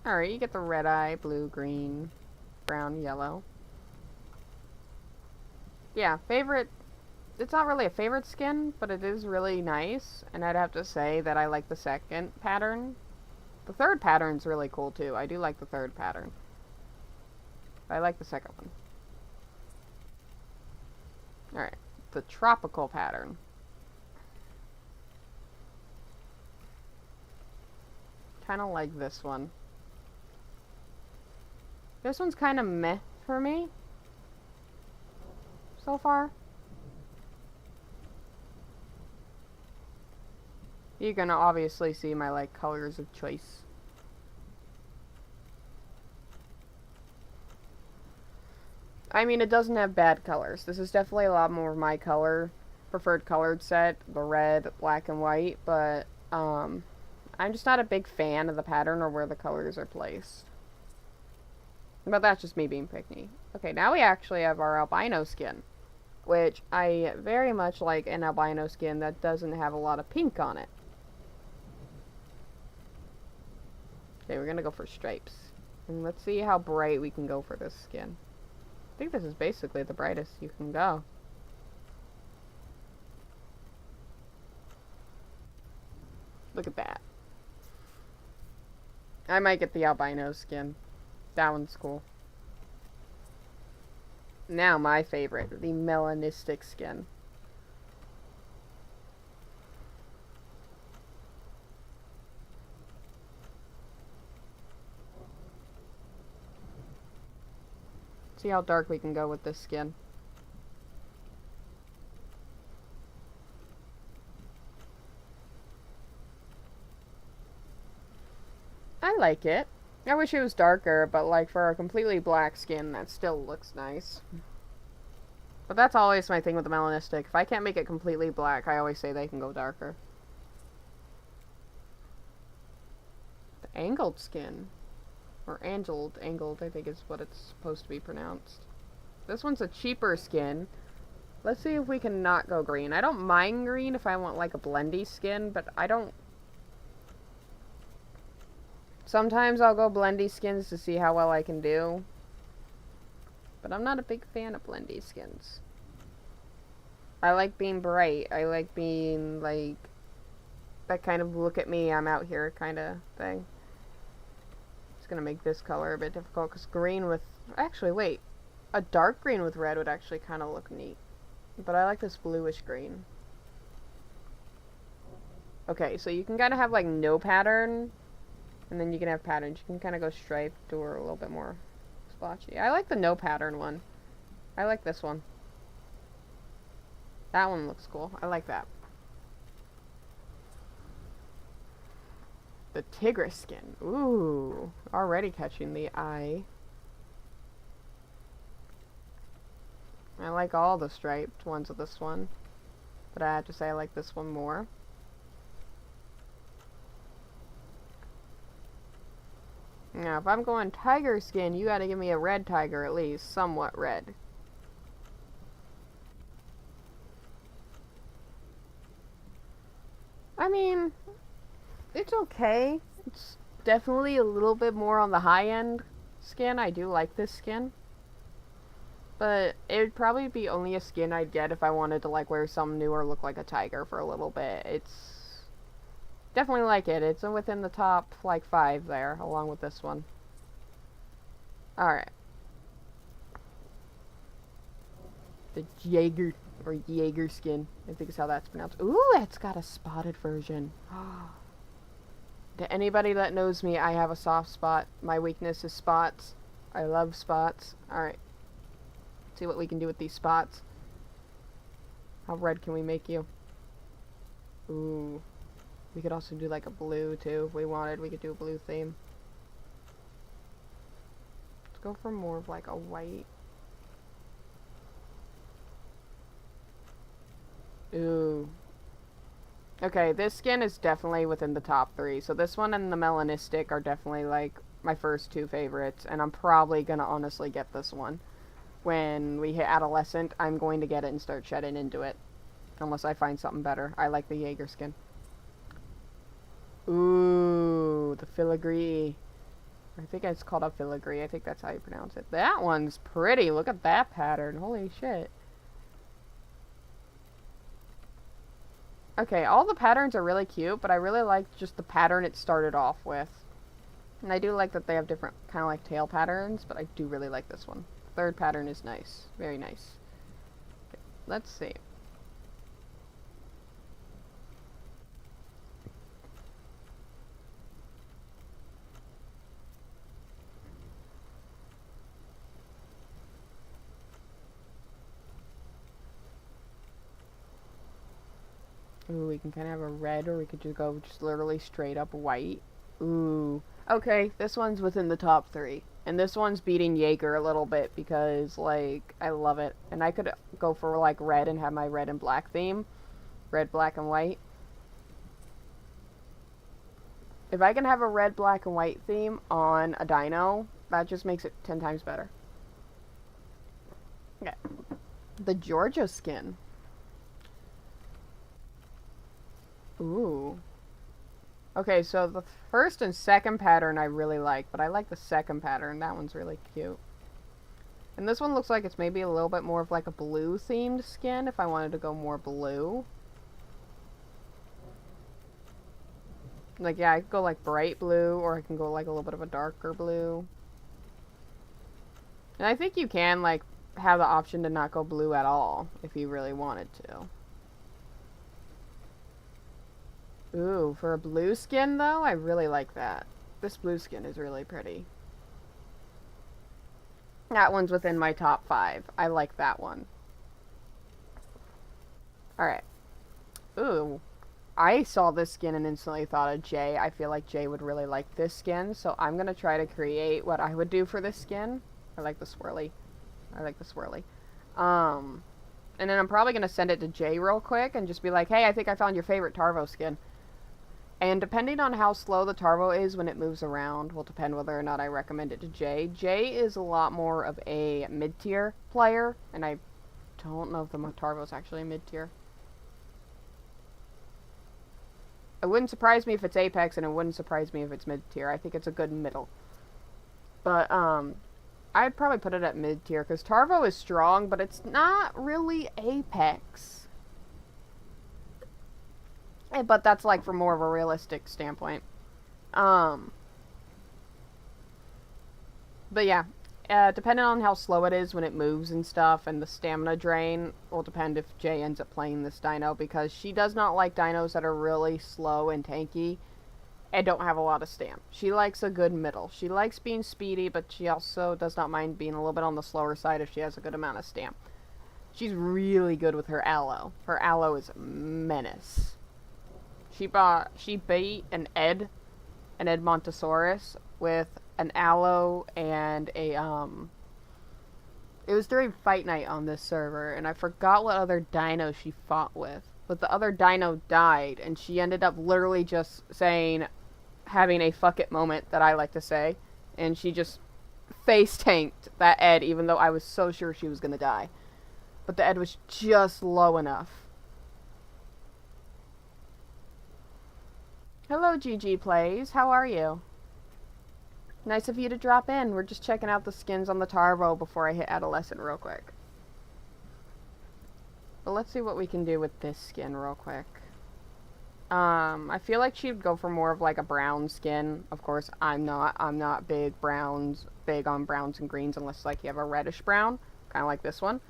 Alright, you get the red eye, blue, green, brown, yellow. Yeah, favorite. It's not really a favorite skin, but it is really nice. And I'd have to say that I like the second pattern. The third pattern's really cool too. I do like the third pattern. But I like the second one. Alright, the tropical pattern. Kind of like this one. This one's kind of meh for me so far. You're gonna obviously see my like colors of choice. I mean, it doesn't have bad colors. This is definitely a lot more of my preferred colored set, the red, black, and white, but I'm just not a big fan of the pattern or where the colors are placed. But that's just me being picky. Okay, now we actually have our albino skin, which I very much like an albino skin that doesn't have a lot of pink on it. Okay, we're gonna go for stripes. And let's see how bright we can go for this skin. I think this is basically the brightest you can go. Look at that. I might get the albino skin. That one's cool. Now my favorite, the melanistic skin. See how dark we can go with this skin. I like it. I wish it was darker, but like for a completely black skin, that still looks nice. But that's always my thing with the melanistic. If I can't make it completely black, I always say they can go darker. The angled skin. Or angled, I think is what it's supposed to be pronounced. This one's a cheaper skin. Let's see if we can not go green. I don't mind green if I want like a blendy skin, but I don't... Sometimes I'll go blendy skins to see how well I can do. But I'm not a big fan of blendy skins. I like being bright. I like being like... that kind of look at me, I'm out here kind of thing. It's gonna make this color a bit difficult because green with... Actually, wait. A dark green with red would actually kind of look neat. But I like this bluish green. Okay, so you can kind of have like no pattern. And then you can have patterns. You can kind of go striped or a little bit more splotchy. I like the no pattern one. I like this one. That one looks cool. I like that. The tigress skin. Ooh. Already catching the eye. I like all the striped ones of this one. But I have to say I like this one more. Now, if I'm going tiger skin, you gotta give me a red tiger at least. Somewhat red. I mean, it's okay. It's definitely a little bit more on the high-end skin. I do like this skin. But it would probably be only a skin I'd get if I wanted to like wear something new or look like a tiger for a little bit. It's definitely like it. It's within the top like 5 there, along with this one. Alright. The Jaeger, or Jaeger skin, I think is how that's pronounced. Ooh, it's got a spotted version. To anybody that knows me, I have a soft spot. My weakness is spots. I love spots. Alright. See what we can do with these spots. How red can we make you? Ooh. We could also do like a blue too if we wanted. We could do a blue theme. Let's go for more of like a white. Ooh. Okay, this skin is definitely within the top 3. So this one and the melanistic are definitely like my first 2 favorites. And I'm probably gonna honestly get this one. When we hit adolescent, I'm going to get it and start shedding into it. Unless I find something better. I like the Jaeger skin. Ooh, the filigree. I think it's called a filigree. I think that's how you pronounce it. That one's pretty. Look at that pattern. Holy shit. Okay, all the patterns are really cute, but I really like just the pattern it started off with. And I do like that they have different kind of like tail patterns, but I do really like this one. Third pattern is nice. Very nice. Okay, let's see. Ooh, we can kind of have a red, or we could just go just literally straight up white. Ooh. Okay, this one's within the top 3. And this one's beating Jaeger a little bit because, like, I love it. And I could go for, like, red and have my red and black theme. Red, black, and white. If I can have a red, black, and white theme on a dino, that just makes it 10 times better. Okay. The Georgia skin. Ooh. Okay, so the first and second pattern I really like, but I like the second pattern. That one's really cute. And this one looks like it's maybe a little bit more of like a blue themed skin if I wanted to go more blue. Like, yeah, I could go like bright blue, or I can go like a little bit of a darker blue. And I think you can like have the option to not go blue at all if you really wanted to. Ooh, for a blue skin, though, I really like that. This blue skin is really pretty. That one's within my top 5. I like that one. Alright. Ooh. I saw this skin and instantly thought of Jay. I feel like Jay would really like this skin, so I'm gonna try to create what I would do for this skin. I like the swirly. I like the swirly. And then I'm probably gonna send it to Jay real quick and just be like, hey, I think I found your favorite Torvo skin. And depending on how slow the Torvo is when it moves around will depend whether or not I recommend it to Jay. Jay is a lot more of a mid-tier player, and I don't know if the Torvo is actually a mid-tier. It wouldn't surprise me if it's Apex, and it wouldn't surprise me if it's mid-tier. I think it's a good middle. But, I'd probably put it at mid-tier, because Torvo is strong, but it's not really Apex. But that's, like, from more of a realistic standpoint. But yeah, depending on how slow it is when it moves and stuff, and the stamina drain, will depend if Jay ends up playing this dino, because she does not like dinos that are really slow and tanky, and don't have a lot of stamp. She likes a good middle. She likes being speedy, but she also does not mind being a little bit on the slower side if she has a good amount of stamp. She's really good with her aloe. Her aloe is a menace. She beat an Ed Montosaurus with an aloe and a, it was during fight night on this server, and I forgot what other dino she fought with. But the other dino died, and she ended up literally just saying, having a fuck it moment that I like to say, and she just face tanked that Ed, even though I was so sure she was gonna die. But the Ed was just low enough. Hello, GG Plays. How are you? Nice of you to drop in. We're just checking out the skins on the Torvo before I hit Adolescent real quick. But let's see what we can do with this skin real quick. I feel like she'd go for more of like a brown skin. Of course, I'm not big on browns and greens unless like you have a reddish brown, kind of like this one.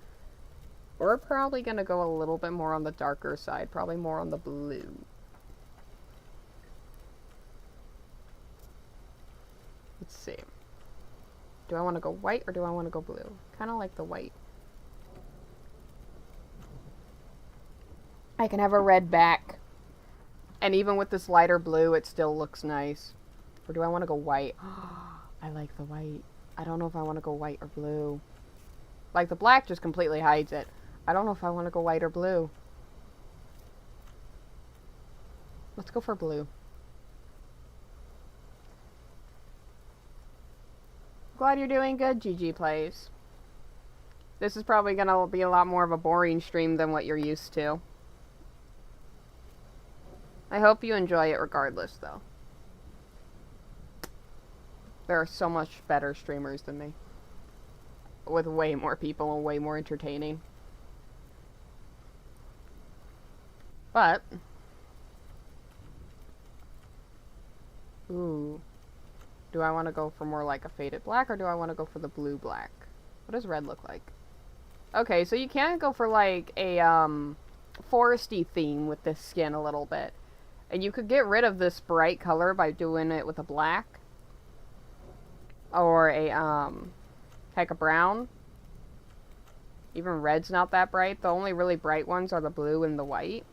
We're probably gonna go a little bit more on the darker side, probably more on the blue. Let's see. Do I want to go white or do I want to go blue? Kind of like the white. I can have a red back. And even with this lighter blue, it still looks nice. Or do I want to go white? I like the white. I don't know if I want to go white or blue. Like, the black just completely hides it. I don't know if I want to go white or blue. Let's go for blue. Glad you're doing good, GG Plays. This is probably gonna be a lot more of a boring stream than what you're used to. I hope you enjoy it regardless, though. There are so much better streamers than me. With way more people and way more entertaining. But... ooh. Do I want to go for more like a faded black, or do I want to go for the blue black? What does red look like? Okay, so you can go for like a, foresty theme with this skin a little bit. And you could get rid of this bright color by doing it with a black. Or a, heck, a brown. Even red's not that bright. The only really bright ones are the blue and the white.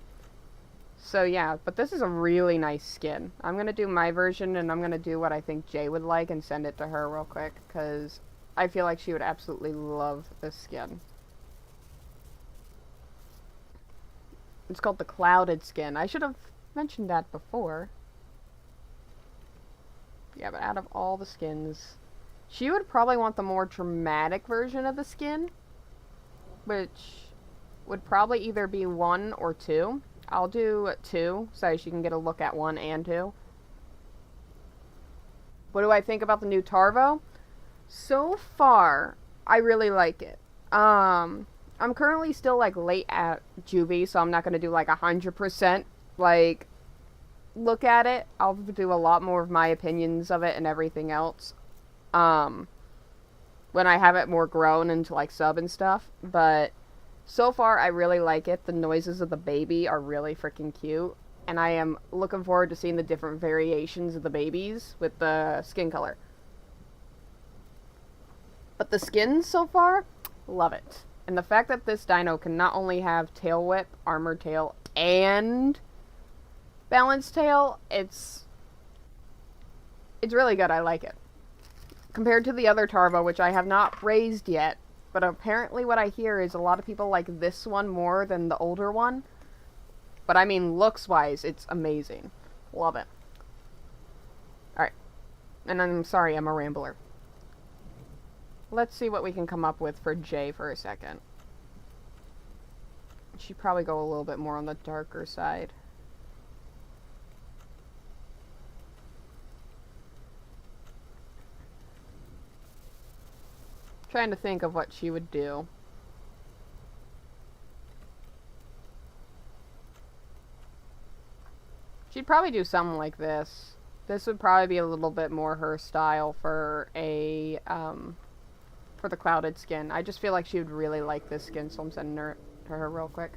So yeah, but this is a really nice skin. I'm going to do my version, and I'm going to do what I think Jay would like and send it to her real quick, because I feel like she would absolutely love this skin. It's called the Clouded skin. I should have mentioned that before. Yeah, but out of all the skins, she would probably want the more dramatic version of the skin, which would probably either be 1 or 2. I'll do 2, so she can get a look at 1 and 2. What do I think about the new Torvo? So far, I really like it. I'm currently still, like, late at juvie, so I'm not going to do, like, 100%, like, look at it. I'll do a lot more of my opinions of it and everything else, when I have it more grown into, like, sub and stuff, but... so far, I really like it. The noises of the baby are really freaking cute. And I am looking forward to seeing the different variations of the babies with the skin color. But the skins so far, love it. And the fact that this dino can not only have tail whip, armored tail, and Balanced tail, it's really good. I like it. Compared to the other Torvo, which I have not raised yet, but apparently what I hear is a lot of people like this one more than the older one. But I mean, looks-wise, it's amazing. Love it. Alright. And I'm sorry, I'm a rambler. Let's see what we can come up with for Jay for a second. She'd probably go a little bit more on the darker side. Trying to think of what she would do. She'd probably do something like this. This would probably be a little bit more her style for a, for the clouded skin. I just feel like she would really like this skin, so I'm sending her to her real quick.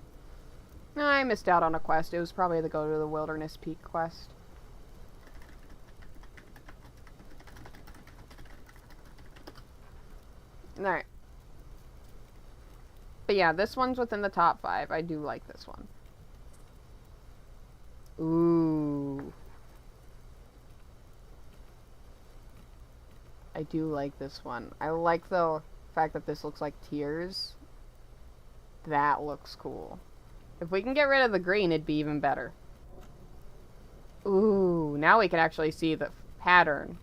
I missed out on a quest. It was probably the go to the Wilderness Peak quest. Alright. But yeah, this one's within the top 5. I do like this one. Ooh. I do like this one. I like the fact that this looks like tears. That looks cool. If we can get rid of the green, it'd be even better. Ooh, now we can actually see the pattern.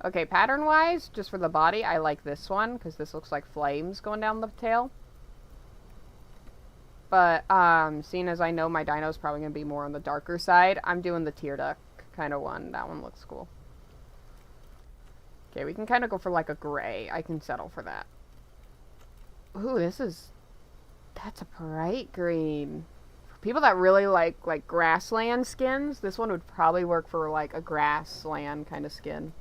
Okay, pattern-wise, just for the body, I like this one, because this looks like flames going down the tail. But, seeing as I know my dino's probably going to be more on the darker side, I'm doing the tear duct kind of one. That one looks cool. Okay, we can kind of go for like a gray. I can settle for that. Ooh, that's a bright green. For people that really like grassland skins, this one would probably work for like a grassland kind of skin.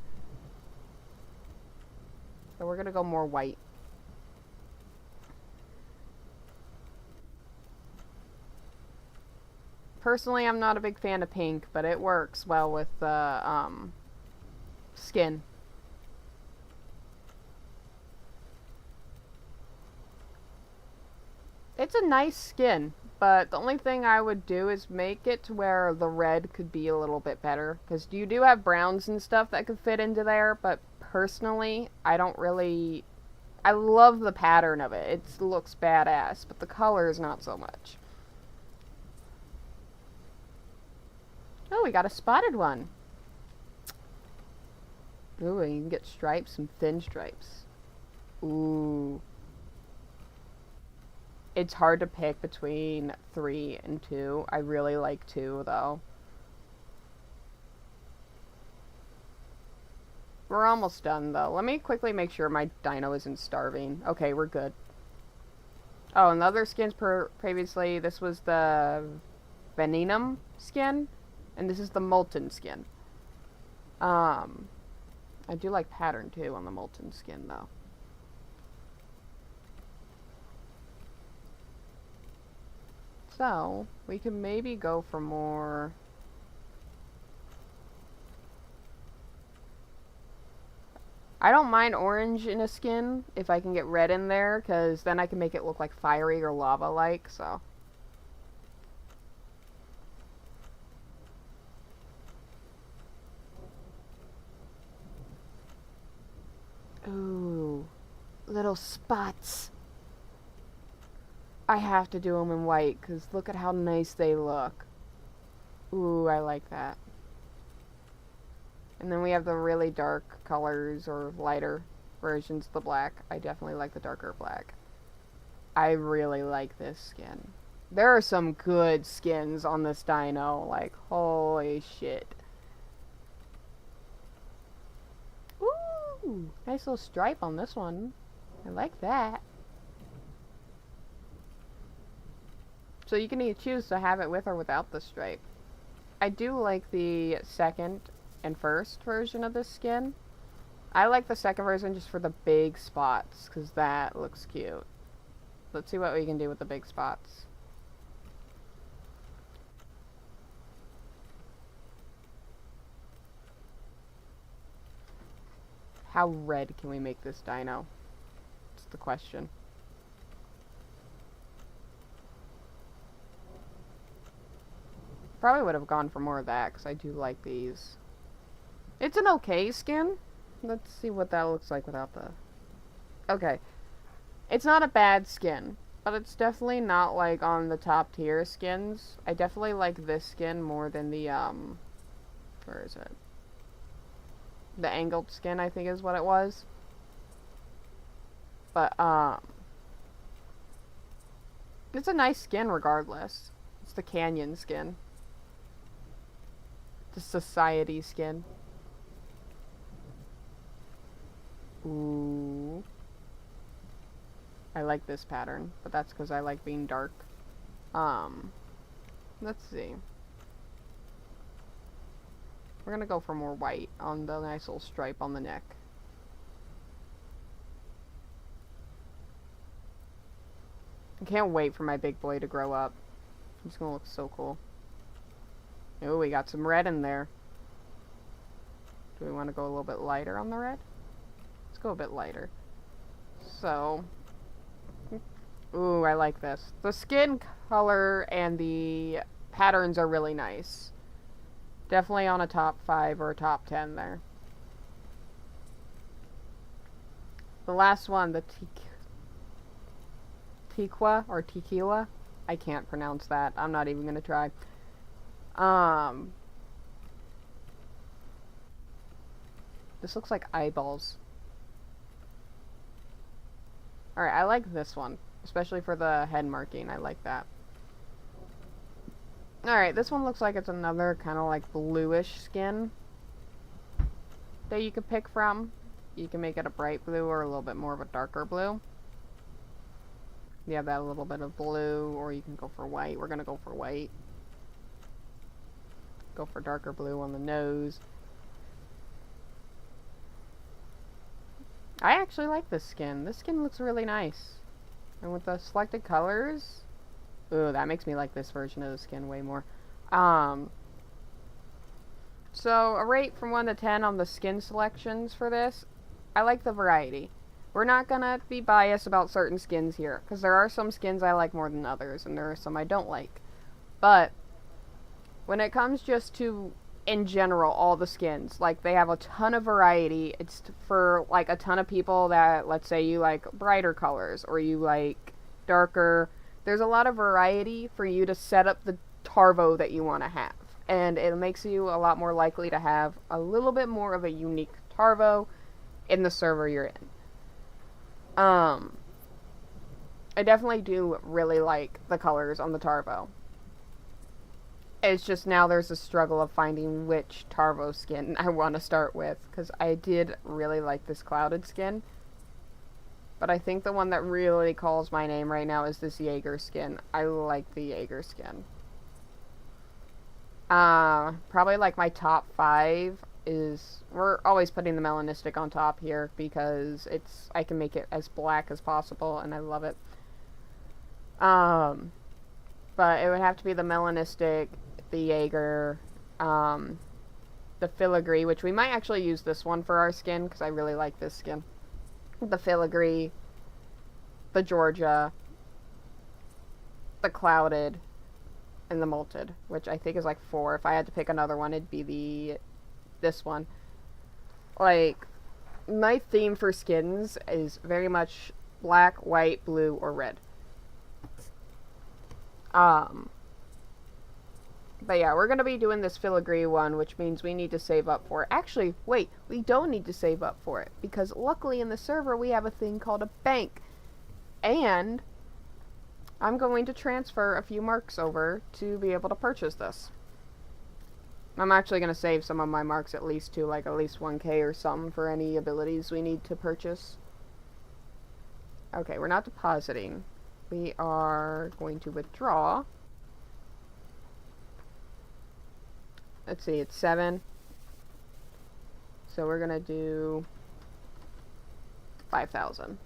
So we're gonna go more white. Personally, I'm not a big fan of pink, but it works well with the skin. It's a nice skin, but the only thing I would do is make it to where the red could be a little bit better. Because you do have browns and stuff that could fit into there, but personally, I don't really... I love the pattern of it. It looks badass, but the color is not so much. Oh, we got a spotted one. Ooh, you can get stripes and thin stripes. Ooh. It's hard to pick between 3 and 2. I really like 2, though. We're almost done, though. Let me quickly make sure my dino isn't starving. Okay, we're good. Oh, and the other skins previously, this was the Venenum skin, and this is the Molten skin. I do like pattern, too, on the Molten skin, though. So, we can maybe go for more... I don't mind orange in a skin if I can get red in there, because then I can make it look like fiery or lava-like, so... Ooh, little spots. I have to do them in white, because look at how nice they look. Ooh, I like that. And then we have the really dark colors, or lighter versions of the black. I definitely like the darker black. I really like this skin. There are some good skins on this dino, like, holy shit. Ooh, nice little stripe on this one. I like that. So you can either choose to have it with or without the stripe. I do like the second and first version of this skin. I like the second version just for the big spots, because that looks cute. Let's see what we can do with the big spots. How red can we make this dino? That's the question. Probably would have gone for more of that, because I do like these. It's an okay skin. Let's see what that looks like without the... Okay. It's not a bad skin, but it's definitely not, like, on the top tier skins. I definitely like this skin more than the, where is it? The angled skin, I think is what it was. But, it's a nice skin regardless. It's the Canyon skin. The Society skin. Ooh. I like this pattern, but that's because I like being dark. Let's see. We're gonna go for more white on the nice little stripe on the neck. I can't wait for my big boy to grow up. It's gonna look so cool. Oh, we got some red in there. Do we want to go a little bit lighter on the red? Let's go a bit lighter. So... Ooh, I like this. The skin color and the patterns are really nice. Definitely on a top 5 or a top 10 there. The last one, the Tequila or Tequila. I can't pronounce that. I'm not even gonna try. This looks like eyeballs. Alright, I like this one. Especially for the head marking. I like that. Alright, this one looks like it's another kind of like bluish skin that you could pick from. You can make it a bright blue or a little bit more of a darker blue. You have that little bit of blue, or you can go for white. We're gonna go for white. Go for darker blue on the nose. I actually like this skin. This skin looks really nice. And with the selected colors... Ooh, that makes me like this version of the skin way more. So, a rate from 1 to 10 on the skin selections for this. I like the variety. We're not gonna be biased about certain skins here, because there are some skins I like more than others, and there are some I don't like. But, when it comes just to, in general, all the skins, like, they have a ton of variety. It's for, like, a ton of people that, let's say you like brighter colors, or you like darker. There's a lot of variety for you to set up the Torvo that you want to have. And it makes you a lot more likely to have a little bit more of a unique Torvo in the server you're in. I definitely do really like the colors on the Torvo. It's just now there's a struggle of finding which Torvo skin I want to start with, because I did really like this clouded skin. But I think the one that really calls my name right now is this Jaeger skin. I like the Jaeger skin. Probably like my top 5 is... We're always putting the melanistic on top here because it's... I can make it as black as possible and I love it. But it would have to be the melanistic, the Jaeger, the filigree, which we might actually use this one for our skin because I really like this skin. The filigree, the Georgia, the clouded, and the molted, which I think is like 4. If I had to pick another one, it'd be this one. Like, my theme for skins is very much black, white, blue, or red. But yeah, we're gonna be doing this filigree one, which means we need to save up for it. Actually, wait, we don't need to save up for it, because luckily in the server we have a thing called a bank. And I'm going to transfer a few marks over to be able to purchase this. I'm actually going to save some of my marks at least to like at least 1k or something for any abilities we need to purchase. Okay, we're not depositing. We are going to withdraw. Let's see, it's 7. So we're going to do 5,000.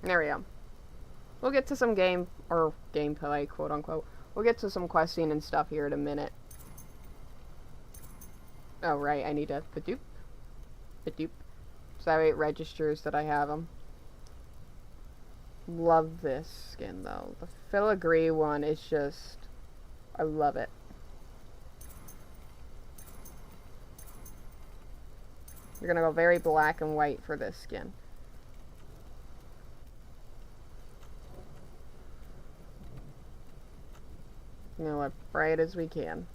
There we go. We'll get to some gameplay, quote unquote. We'll get to some questing and stuff here in a minute. Oh, right, I need a Hadoop. So that way it registers that I have them. Love this skin though. The filigree one is just, I love it. You're gonna go very black and white for this skin. You know, as bright as we can.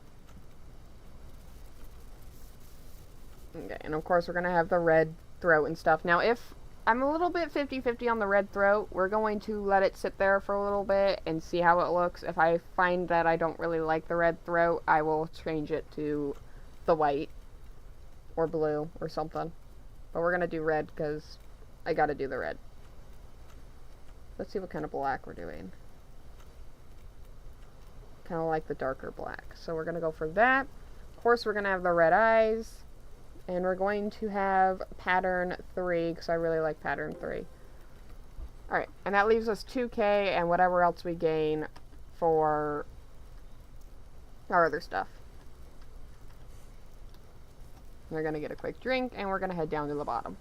Okay, and of course we're gonna have the red throat and stuff. Now if I'm a little bit 50-50 on the red throat, we're going to let it sit there for a little bit and see how it looks. If I find that I don't really like the red throat, I will change it to the white or blue or something. But we're gonna do red because I gotta do the red. Let's see what kind of black we're doing. Kind of like the darker black. So we're gonna go for that. Of course we're gonna have the red eyes. And we're going to have pattern 3, because I really like pattern 3. Alright, and that leaves us 2K and whatever else we gain for our other stuff. We're going to get a quick drink, and we're going to head down to the bottom.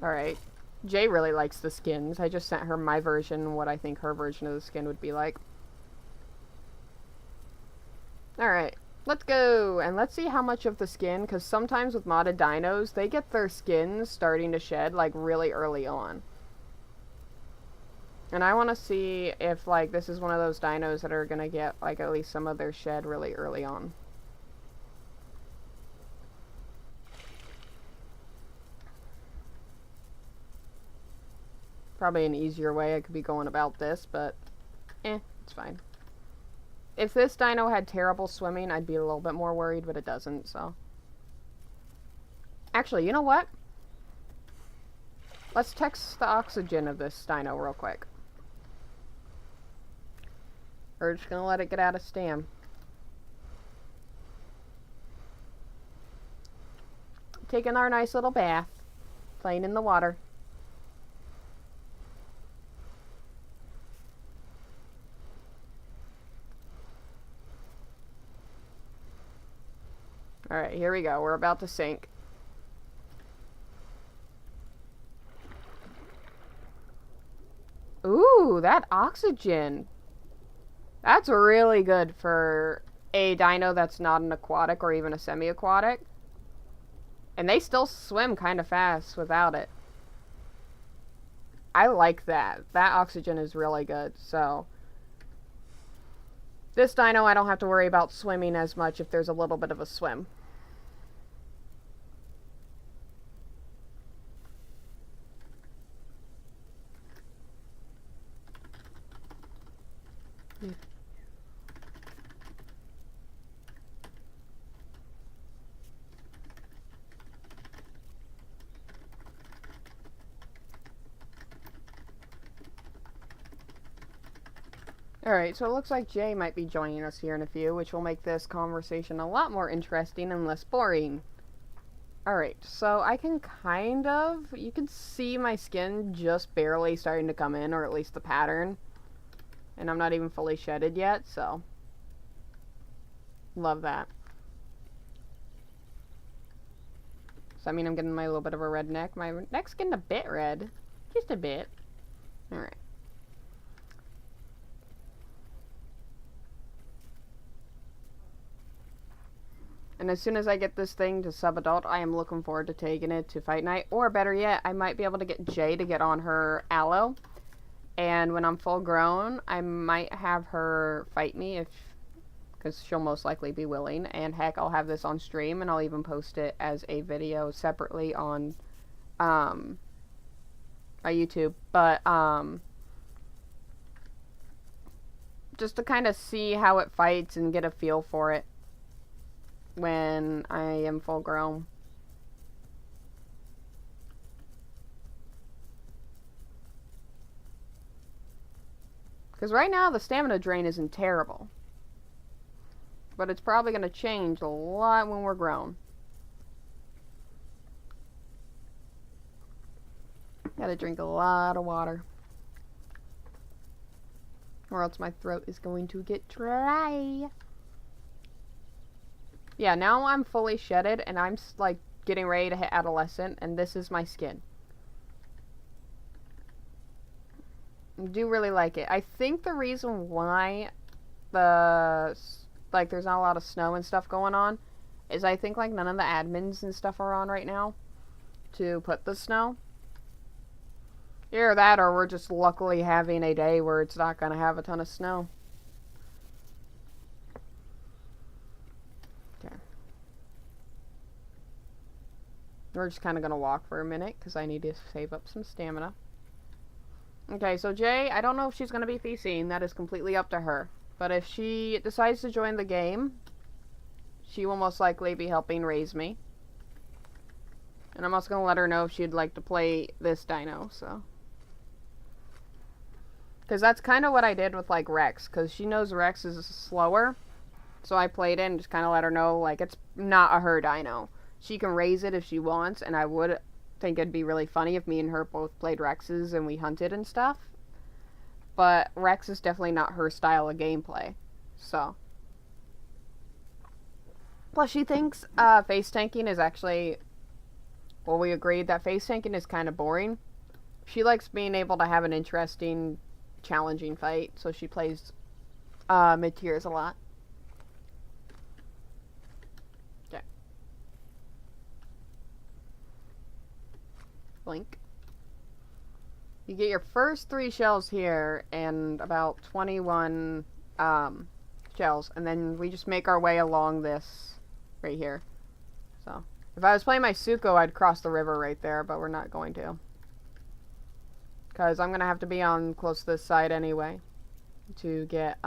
Alright. Jay really likes the skins. I just sent her my version, what I think her version of the skin would be like. Alright. Let's go! And let's see how much of the skin, because sometimes with modded dinos, they get their skins starting to shed, like, really early on. And I want to see if, like, this is one of those dinos that are going to get, like, at least some of their shed really early on. Probably an easier way I could be going about this, but it's fine. If this dino had terrible swimming, I'd be a little bit more worried, but it doesn't, so. Actually, you know what? Let's text the oxygen of this dino real quick. We're just gonna let it get out of stam. Taking our nice little bath. Playing in the water. Alright, here we go. We're about to sink. Ooh, that oxygen. That's really good for a dino that's not an aquatic or even a semi-aquatic. And they still swim kind of fast without it. I like that. That oxygen is really good, so. This dino, I don't have to worry about swimming as much if there's a little bit of a swim. Alright, so it looks like Jay might be joining us here in a few, which will make this conversation a lot more interesting and less boring. Alright, so I can kind of, you can see my skin just barely starting to come in, or at least the pattern. And I'm not even fully shedded yet, so. Love that. So I mean I'm getting my little bit of a red neck. My neck's getting a bit red. Just a bit. Alright. And as soon as I get this thing to sub-adult, I am looking forward to taking it to fight night. Or better yet, I might be able to get Jay to get on her aloe. And when I'm full grown, I might have her fight me because she'll most likely be willing. And heck, I'll have this on stream and I'll even post it as a video separately on my YouTube. But just to kind of see how it fights and get a feel for it when I am full grown. Because right now the stamina drain isn't terrible. But it's probably going to change a lot when we're grown. Gotta drink a lot of water. Or else my throat is going to get dry. Yeah, now I'm fully shedded and I'm like getting ready to hit adolescent, and this is my skin. I do really like it. I think the reason why there's not a lot of snow and stuff going on is I think like none of the admins and stuff are on right now to put the snow. Either that or we're just luckily having a day where it's not going to have a ton of snow. Okay. We're just kind of going to walk for a minute because I need to save up some stamina. Okay, so Jay, I don't know if she's going to be VCing. That is completely up to her. But if she decides to join the game, she will most likely be helping raise me. And I'm also going to let her know if she'd like to play this dino, so. Because that's kind of what I did with, like, Rex. Because she knows Rex is slower. So I played it and just kind of let her know, like, it's not a her dino. She can raise it if she wants, and I would think it'd be really funny if me and her both played Rexes and we hunted and stuff. But Rex is definitely not her style of gameplay. So. Plus, she thinks face tanking is actually... Well, we agreed that face tanking is kind of boring. She likes being able to have an interesting, challenging fight, so she plays mid-tiers a lot. Okay. Blink. You get your first 3 shells here and about 21 shells, and then we just make our way along this right here. So, if I was playing my Suko, I'd cross the river right there, but we're not going to. Because I'm going to have to be on close to this side anyway to get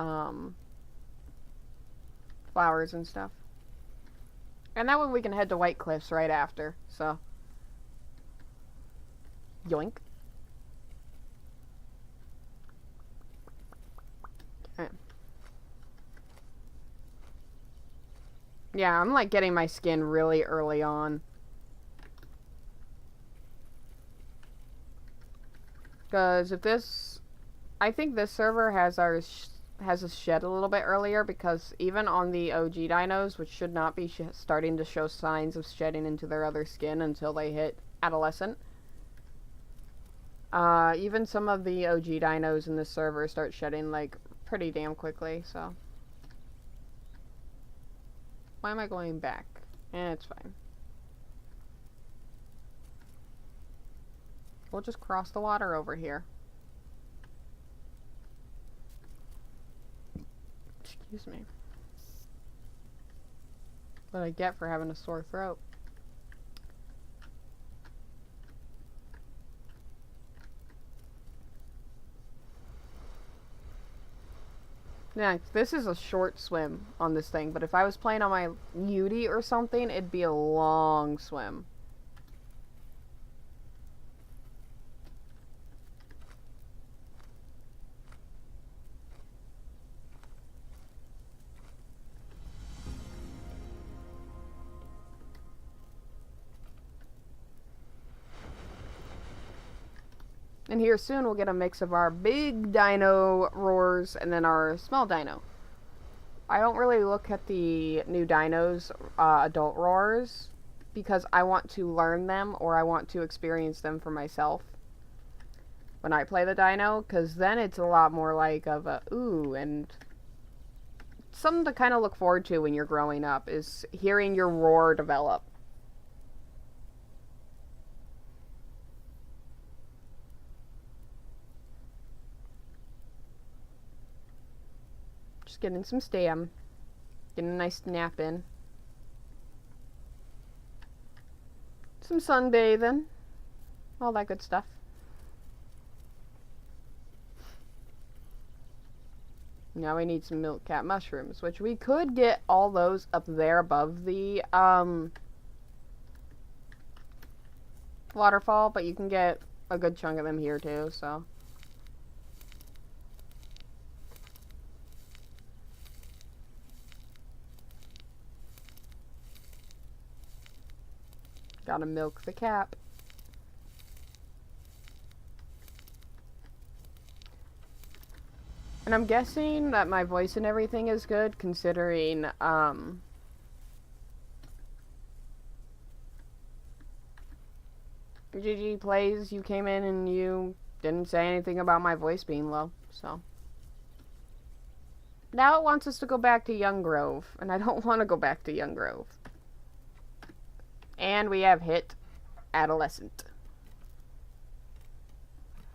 flowers and stuff. And that way we can head to White Cliffs right after, so. Yoink. Okay. Yeah, I'm like getting my skin really early on. Because if this... I think this server has us shed a little bit earlier, because even on the OG dinos, which should not be starting to show signs of shedding into their other skin until they hit adolescent. Even some of the OG dinos in this server start shedding like pretty damn quickly, so. Why am I going back? It's fine. We'll just cross the water over here. Excuse me. What I get for having a sore throat. Yeah, this is a short swim on this thing, but if I was playing on my Yudi or something, it'd be a long swim. And here soon we'll get a mix of our big dino roars and then our small dino. I don't really look at the new dinos, adult roars, because I want to learn them or I want to experience them for myself when I play the dino, because then it's a lot more like of a ooh, and something to kind of look forward to when you're growing up is hearing your roar develop. Just getting some stam. Getting a nice nap in. Some sunbathing. All that good stuff. Now we need some milk cat mushrooms, which we could get all those up there above the waterfall, but you can get a good chunk of them here too, so. Gotta milk the cap. And I'm guessing that my voice and everything is good, considering, GG Plays, you came in and you didn't say anything about my voice being low, so. Now it wants us to go back to Young Grove, and I don't want to go back to Young Grove. And we have hit Adolescent.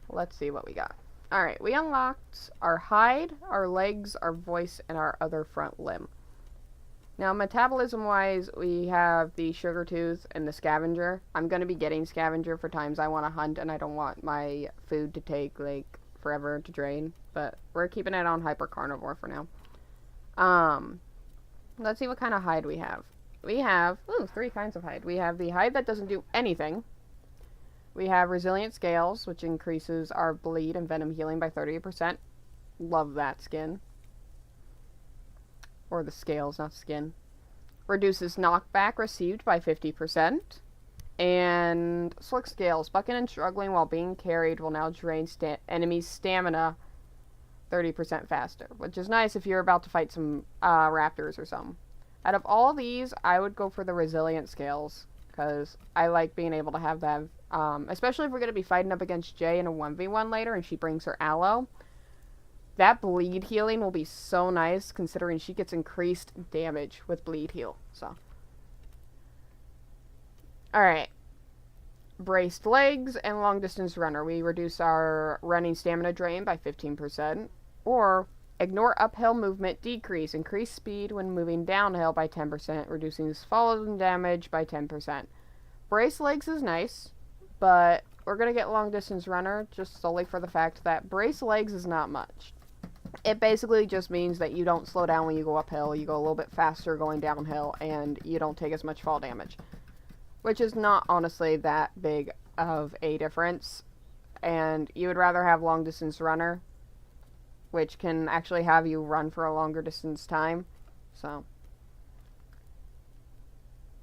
Let's see what we got. Alright, we unlocked our hide, our legs, our voice, and our other front limb. Now, metabolism-wise, we have the sugar tooth and the scavenger. I'm going to be getting scavenger for times I want to hunt and I don't want my food to take, like, forever to drain. But we're keeping it on hyper carnivore for now. Let's see what kind of hide we have. We have, 3 kinds of hide. We have the hide that doesn't do anything. We have resilient scales, which increases our bleed and venom healing by 30%. Love that skin. Or the scales, not skin. Reduces knockback received by 50%. And slick scales. Bucking and struggling while being carried will now drain enemies' stamina 30% faster. Which is nice if you're about to fight some raptors or something. Out of all these, I would go for the resilient scales. Because I like being able to have that. Especially if we're going to be fighting up against Jay in a 1v1 later and she brings her aloe. That bleed healing will be so nice considering she gets increased damage with bleed heal. So. Alright. Braced legs and long distance runner. We reduce our running stamina drain by 15%. Or ignore uphill movement decrease. Increase speed when moving downhill by 10%. Reducing fall damage by 10%. Brace legs is nice. But we're going to get long distance runner just solely for the fact that brace legs is not much. It basically just means that you don't slow down when you go uphill. You go a little bit faster going downhill and you don't take as much fall damage. Which is not honestly that big of a difference. And you would rather have long distance runner, which can actually have you run for a longer distance time. So.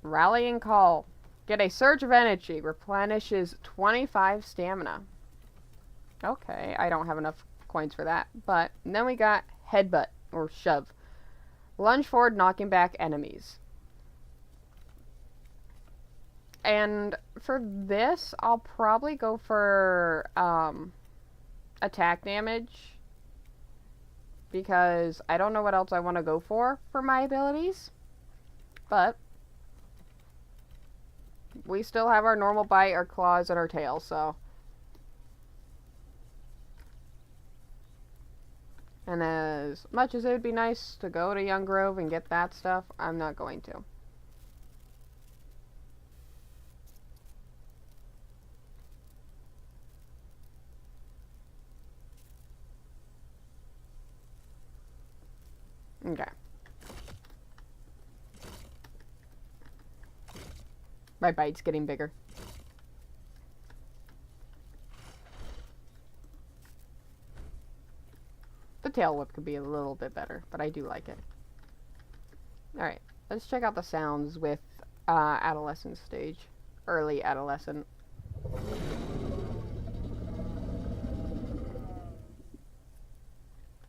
Rallying call. Get a surge of energy. Replenishes 25 stamina. Okay, I don't have enough coins for that. But then we got headbutt or shove. Lunge forward, knocking back enemies. And for this, I'll probably go for attack damage. Because I don't know what else I want to go for my abilities. But we still have our normal bite, our claws, and our tail, so. And as much as it would be nice to go to Young Grove and get that stuff, I'm not going to. Okay. My bite's getting bigger. The tail whip could be a little bit better, but I do like it. Alright, let's check out the sounds with adolescent stage. Early adolescent.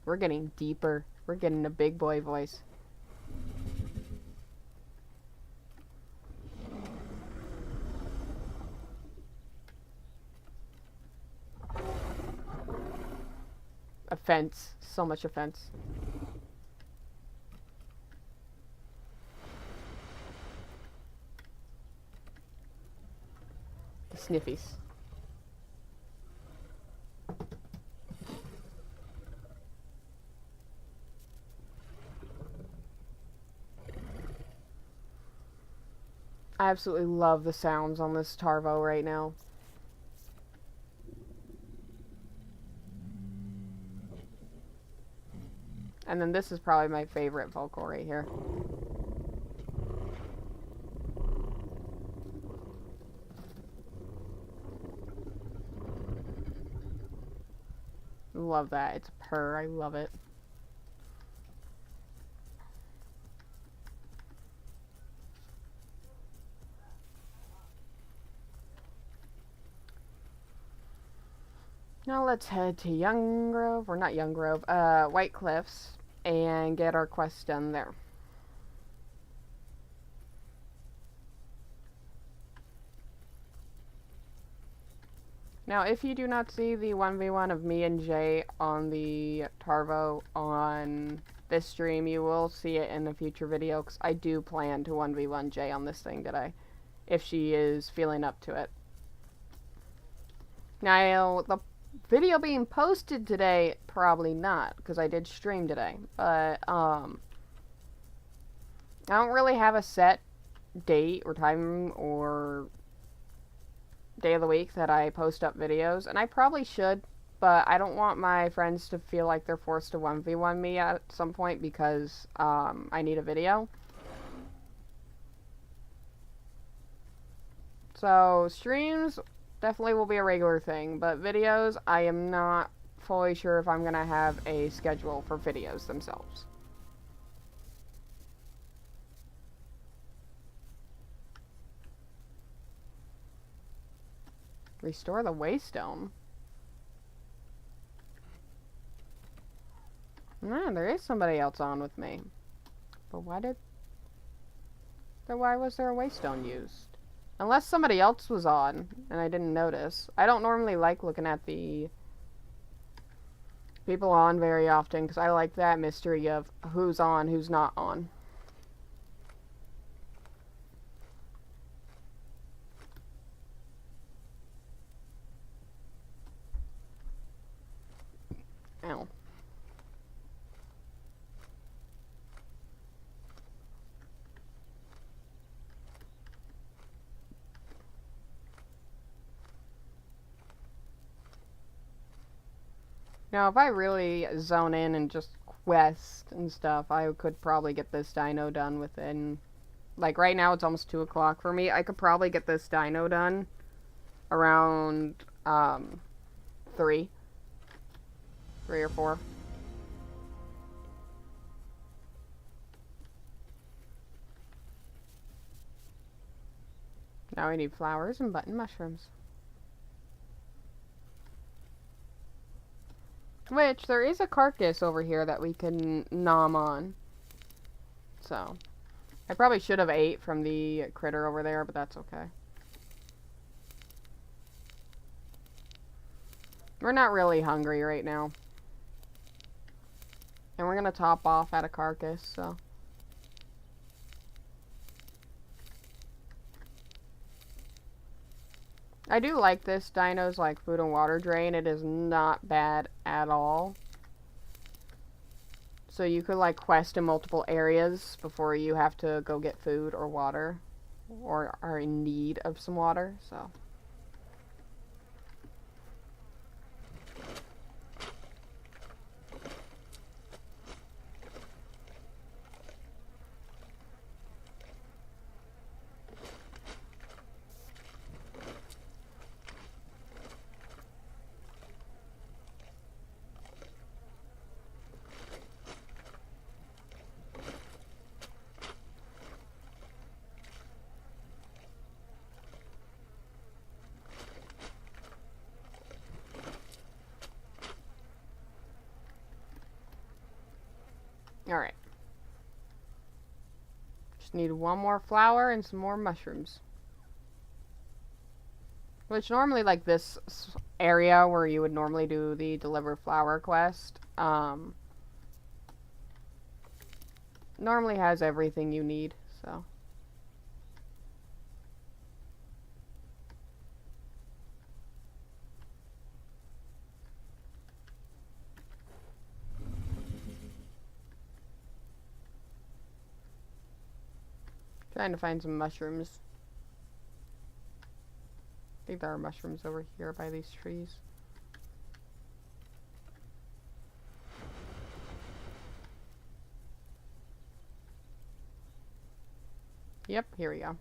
We're getting deeper. We're getting a big boy voice. Offense. So much offense. The sniffies. I absolutely love the sounds on this Torvo right now. And then this is probably my favorite vocal right here. Love that. It's a purr. I love it. Now let's head to Young Grove, or not Young Grove, White Cliffs, and get our quest done there. Now, if you do not see the 1v1 of me and Jay on the Torvo on this stream, you will see it in a future video, because I do plan to 1v1 Jay on this thing today, if she is feeling up to it. Now, the video being posted today, probably not, because I did stream today, but, I don't really have a set date or time or day of the week that I post up videos, and I probably should, but I don't want my friends to feel like they're forced to 1v1 me at some point because I need a video. So streams definitely will be a regular thing, but videos, I am not fully sure if I'm gonna have a schedule for videos themselves. Restore the waystone. Nah, there is somebody else on with me. But why was there a waystone used? Unless somebody else was on, and I didn't notice. I don't normally like looking at the people on very often, because I like that mystery of who's on, who's not on. Ow. Now, if I really zone in and just quest and stuff, I could probably get this dino done within... Like, right now it's almost 2 o'clock for me. I could probably get this dino done around, 3 or 4. Now we need flowers and button mushrooms. Which, there is a carcass over here that we can nom on. So, I probably should have ate from the critter over there, but that's okay. We're not really hungry right now. And we're gonna top off at a carcass, so. I do like this dino's like food and water drain. It is not bad at all. So you could like quest in multiple areas before you have to go get food or water, or are in need of some water, so. Alright. Just need one more flower and some more mushrooms. Which normally, like this area where you would normally do the deliver flower quest, normally has everything you need, so. Trying to find some mushrooms. I think there are mushrooms over here by these trees. Yep, here we go.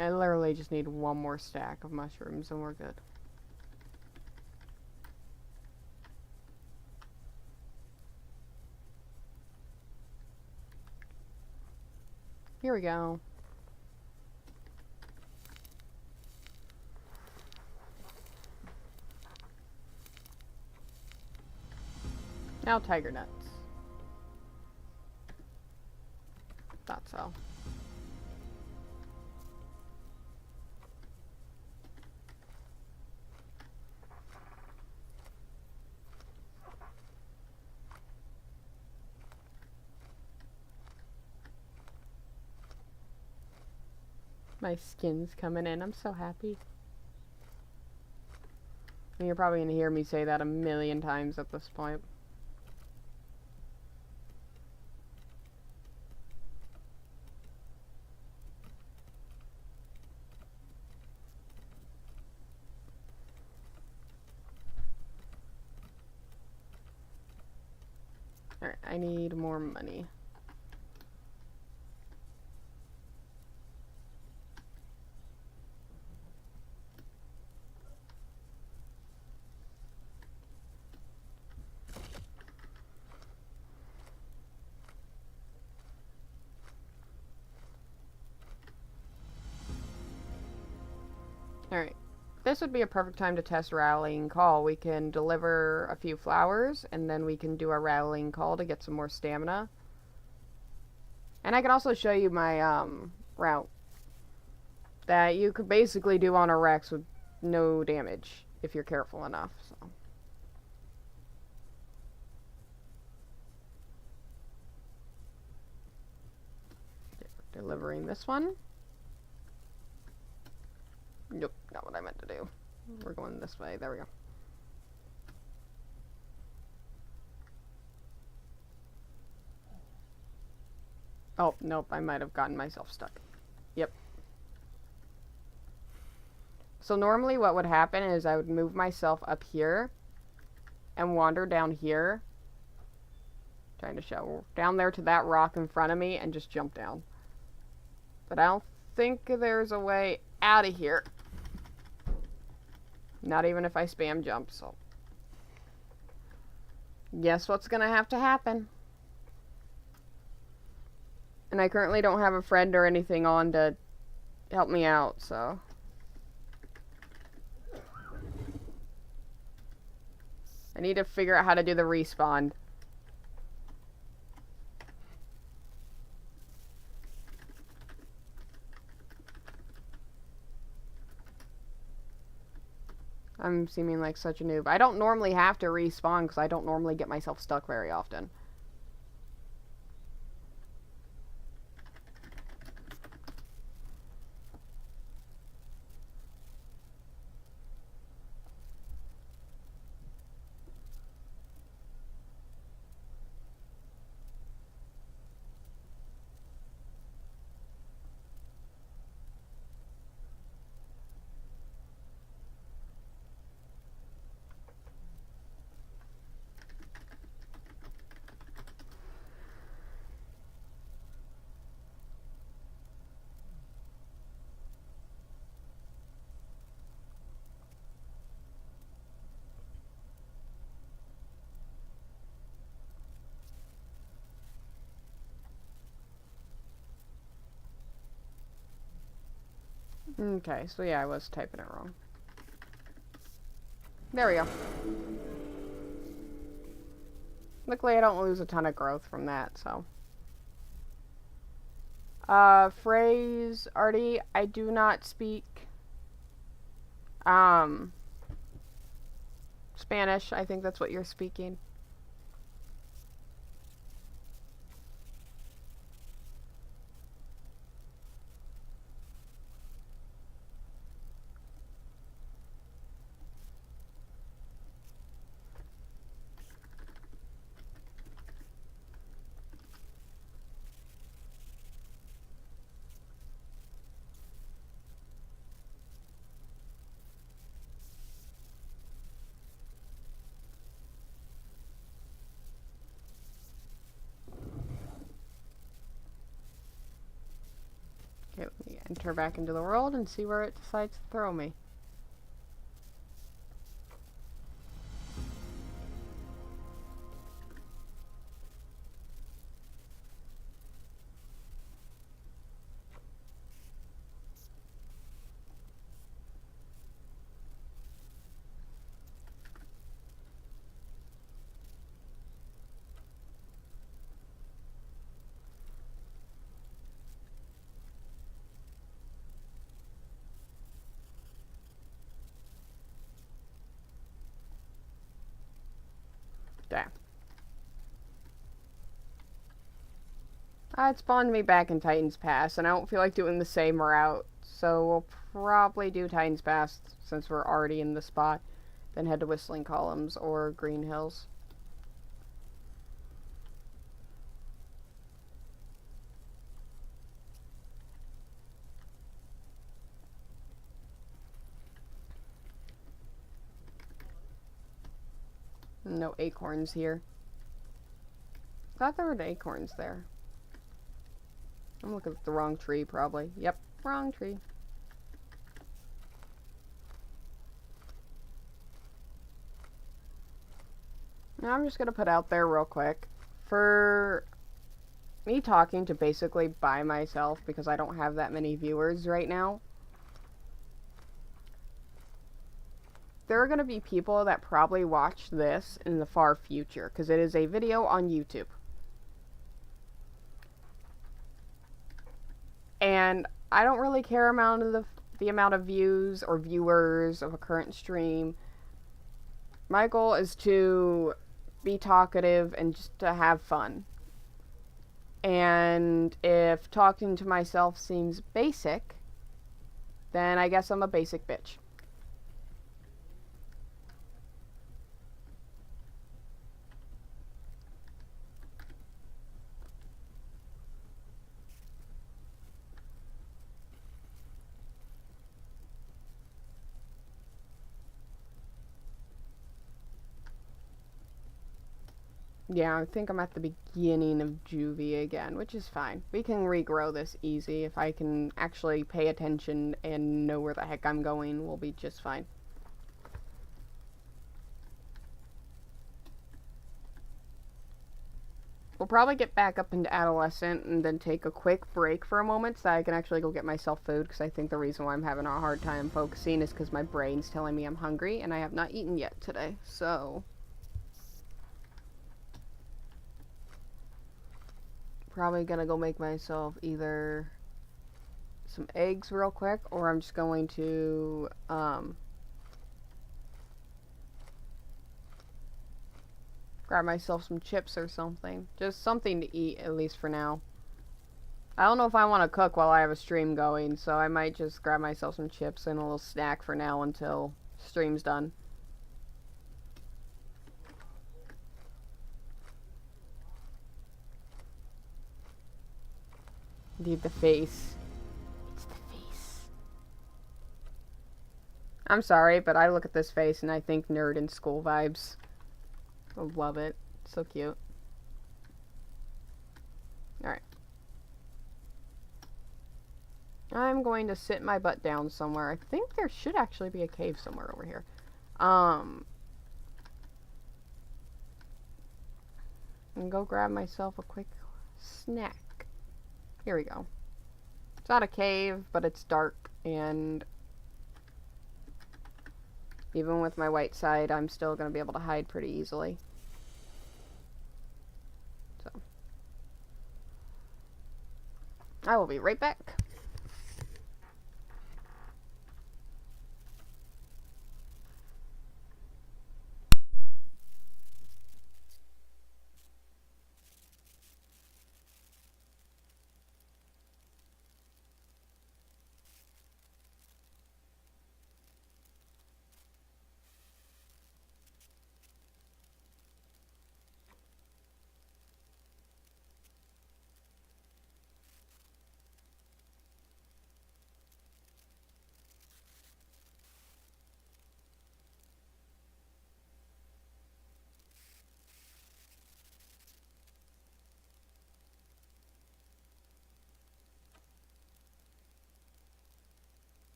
I literally just need one more stack of mushrooms and we're good. Here we go. Now tiger nuts. Thought so. My skin's coming in. I'm so happy. And you're probably going to hear me say that a million times at this point. Alright, I need more money. Alright, this would be a perfect time to test rallying call. We can deliver a few flowers, and then we can do a rallying call to get some more stamina. And I can also show you my route that you could basically do on a Rex with no damage, if you're careful enough. So. Delivering this one. Nope, not what I meant to do. We're going this way. There we go. Oh, nope, I might have gotten myself stuck. Yep. So normally what would happen is I would move myself up here and wander down here. Trying to show down there to that rock in front of me and just jump down. But I don't think there's a way out of here. Not even if I spam jump, so. Guess what's gonna have to happen. And I currently don't have a friend or anything on to help me out, so. I need to figure out how to do the respawn. I'm seeming like such a noob. I don't normally have to respawn because I don't normally get myself stuck very often. Okay, so yeah, I was typing it wrong. There we go. Luckily, I don't lose a ton of growth from that, so. Phrase, Artie, I do not speak, Spanish. I think that's what you're speaking. enter back into the world and see where it decides to throw me. Damn. It spawned me back in Titan's Pass, and I don't feel like doing the same route, so we'll probably do Titan's Pass since we're already in the spot, then head to Whistling Columns or Green Hills. No acorns here. Thought there were acorns there. I'm looking at the wrong tree, probably. Yep, wrong tree. Now I'm just gonna put out there real quick, for me talking to basically by myself because I don't have that many viewers right now, there are going to be people that probably watch this in the far future because it is a video on YouTube. And I don't really care the amount of views or viewers of a current stream. My goal is to be talkative and just to have fun. And if talking to myself seems basic, then I guess I'm a basic bitch. Yeah, I think I'm at the beginning of juvie again, which is fine. We can regrow this easy. If I can actually pay attention and know where the heck I'm going, we'll be just fine. We'll probably get back up into adolescent and then take a quick break for a moment so I can actually go get myself food, because I think the reason why I'm having a hard time focusing is because my brain's telling me I'm hungry and I have not eaten yet today, so... Probably gonna go make myself either some eggs real quick, or I'm just going to grab myself some chips or something. Just something to eat, at least for now. I don't know if I want to cook while I have a stream going, so I might just grab myself some chips and a little snack for now until stream's done. Indeed, the face. It's the face. I'm sorry, but I look at this face and I think nerd in school vibes. I love it. So cute. Alright. I'm going to sit my butt down somewhere. I think there should actually be a cave somewhere over here. And go grab myself a quick snack. Here we go. It's not a cave, but it's dark, and even with my white side, I'm still going to be able to hide pretty easily. So, I will be right back.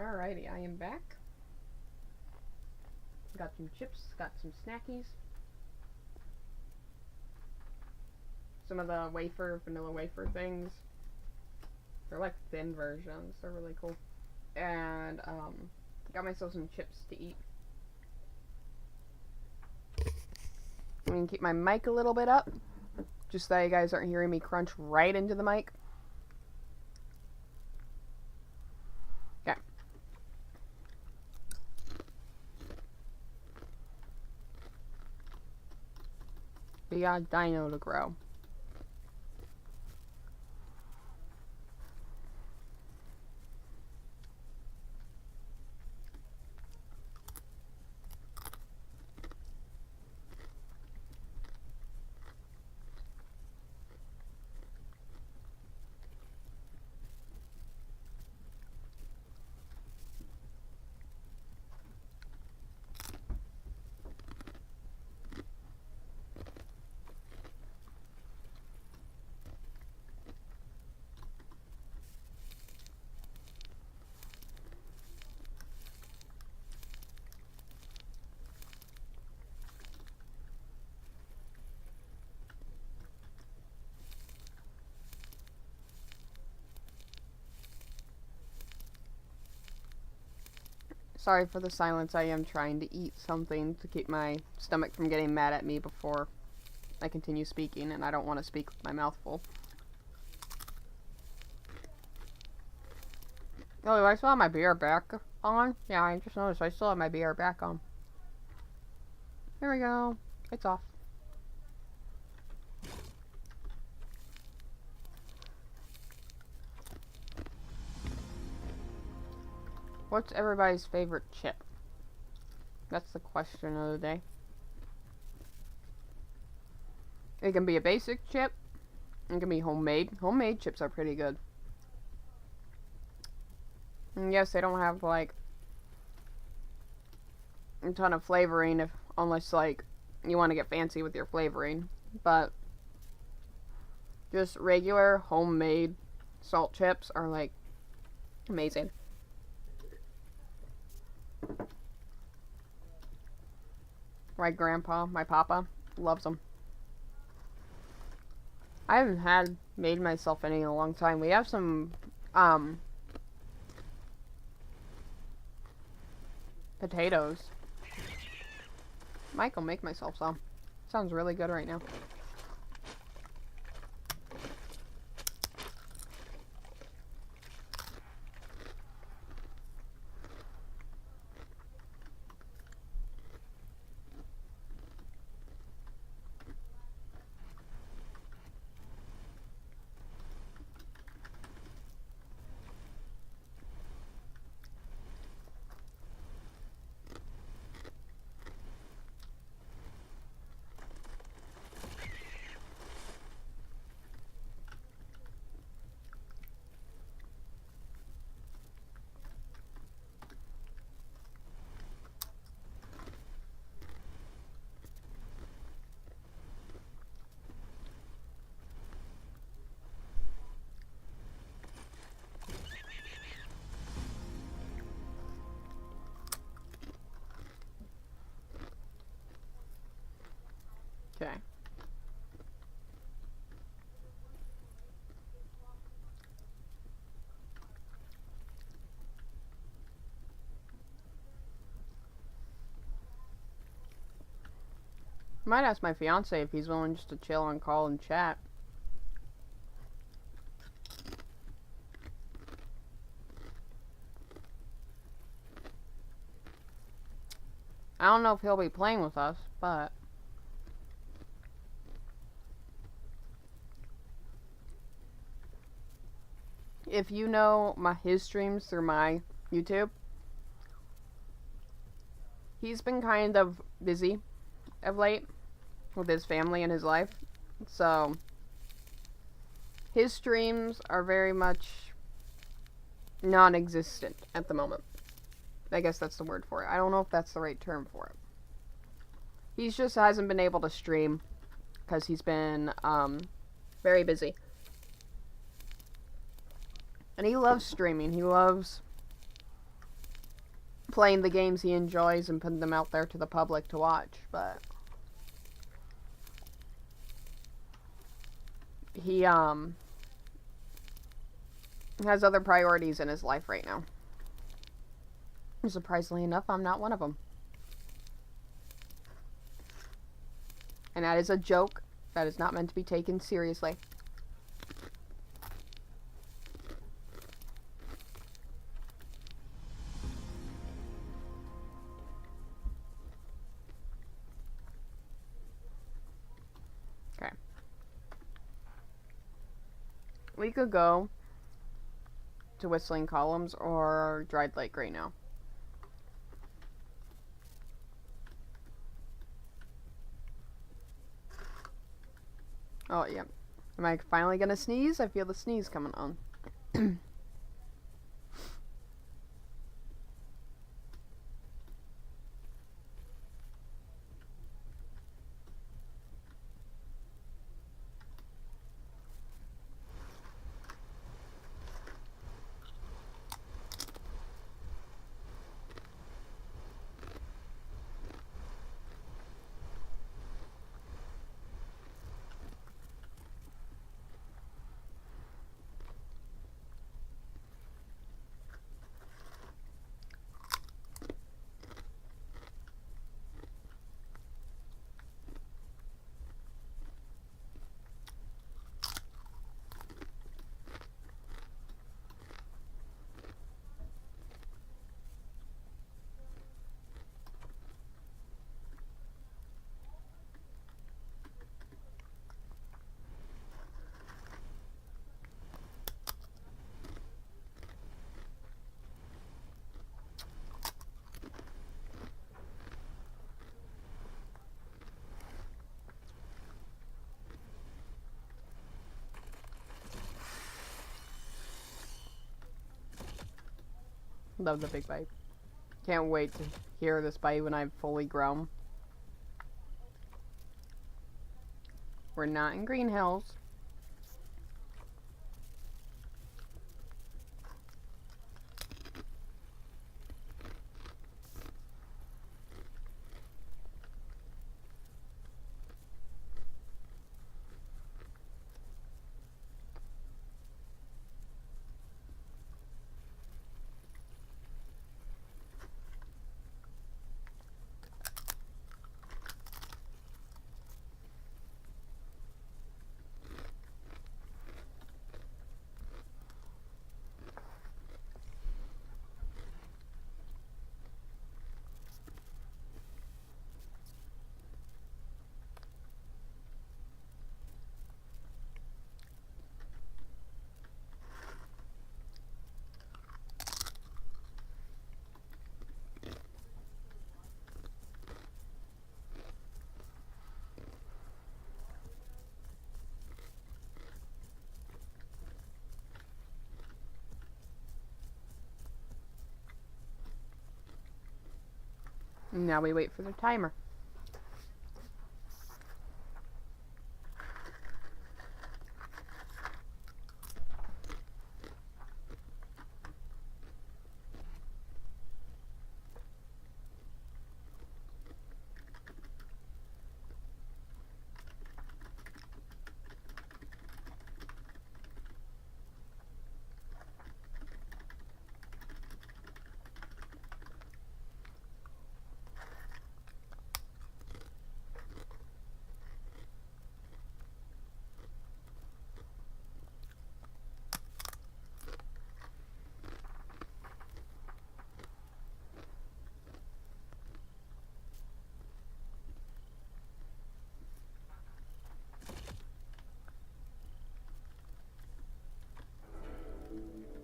Alrighty, I am back. Got some chips, got some snackies. Some of the vanilla wafer things. They're like thin versions, they're really cool. And, got myself some chips to eat. I'm gonna keep my mic a little bit up, just so you guys aren't hearing me crunch right into the mic. Okay. We got a dino to grow. Sorry for the silence, I am trying to eat something to keep my stomach from getting mad at me before I continue speaking, and I don't want to speak with my mouth full. Oh, I still have my beer back on? Yeah, I just noticed I still have my beer back on. There we go. It's off. What's everybody's favorite chip? That's the question of the day. It can be a basic chip. It can be homemade. Homemade chips are pretty good. And yes, they don't have like a ton of flavoring unless like you want to get fancy with your flavoring. But just regular homemade salt chips are like amazing. My grandpa, my papa, loves them. I haven't made myself any in a long time. We have some, potatoes. Michael, make myself some. Sounds really good right now. Okay. Might ask my fiance if he's willing just to chill on call and chat. I don't know if he'll be playing with us, but if you know his streams through my YouTube, he's been kind of busy of late with his family and his life, so his streams are very much non-existent at the moment. I guess that's the word for it. I don't know if that's the right term for it. He just hasn't been able to stream because he's been very busy. And he loves streaming. He loves playing the games he enjoys and putting them out there to the public to watch, but he has other priorities in his life right now. Surprisingly enough, I'm not one of them. And that is a joke. That is not meant to be taken seriously. Okay. We could go to Whistling Columns or Dried Lake right now. Oh, yeah. Am I finally gonna sneeze? I feel the sneeze coming on. Love the big bite. Can't wait to hear this bite when I'm fully grown. We're not in Green Hills. Now we wait for the timer.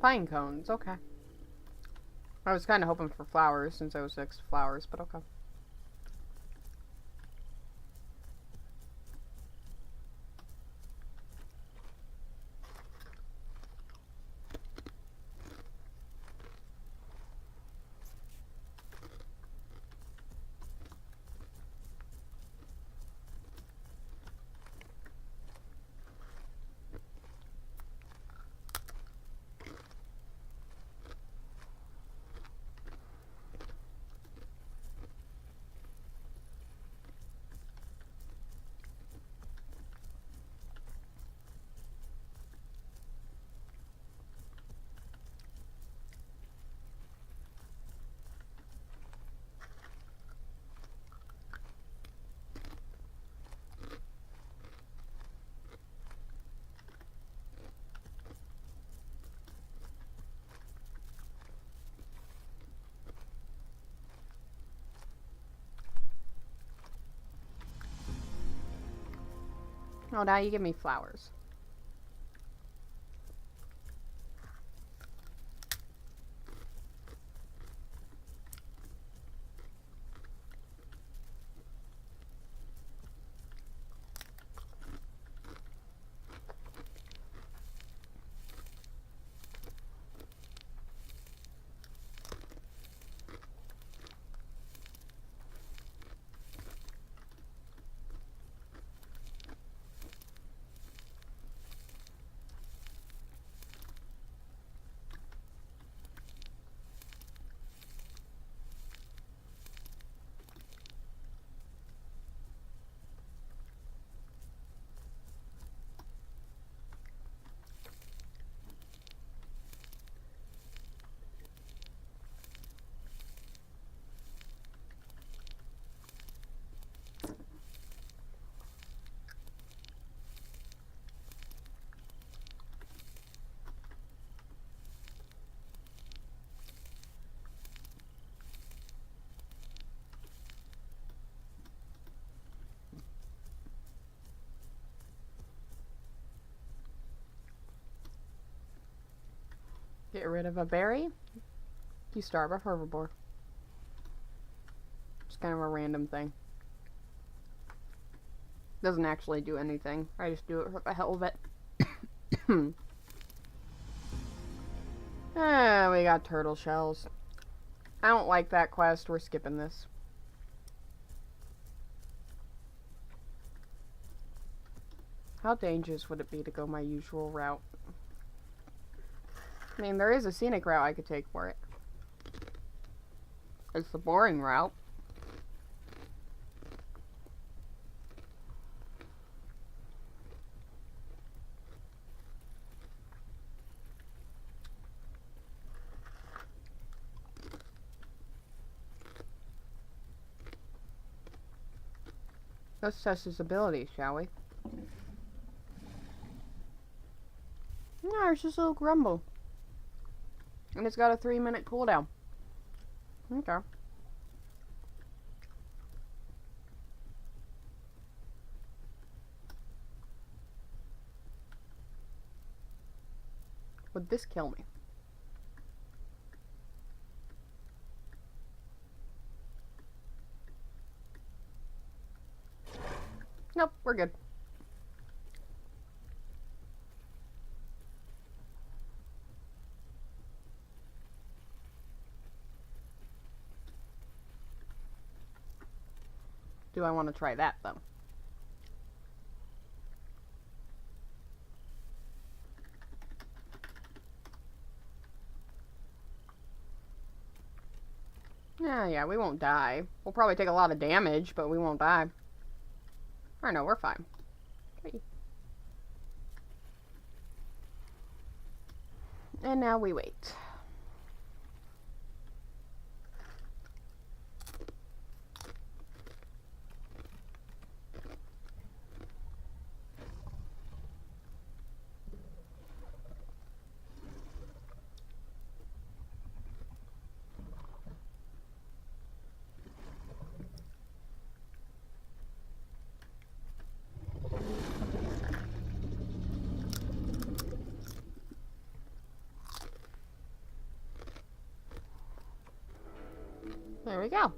Pine cones, okay. I was kind of hoping for flowers since I was next to flowers, but okay. Oh, now you give me flowers. Get rid of a berry. You starve a herbivore. It's kind of a random thing. Doesn't actually do anything. I just do it for the hell of it. Ah, we got turtle shells. I don't like that quest. We're skipping this. How dangerous would it be to go my usual route? I mean, there is a scenic route I could take for it. It's the boring route. Let's test his abilities, shall we? No, there's just a little grumble. And it's got a 3-minute cooldown. Okay. Would this kill me? Nope, we're good. Do I want to try that, though? Yeah, we won't die. We'll probably take a lot of damage, but we won't die. Or no, we're fine. Okay. And now we wait. There we go.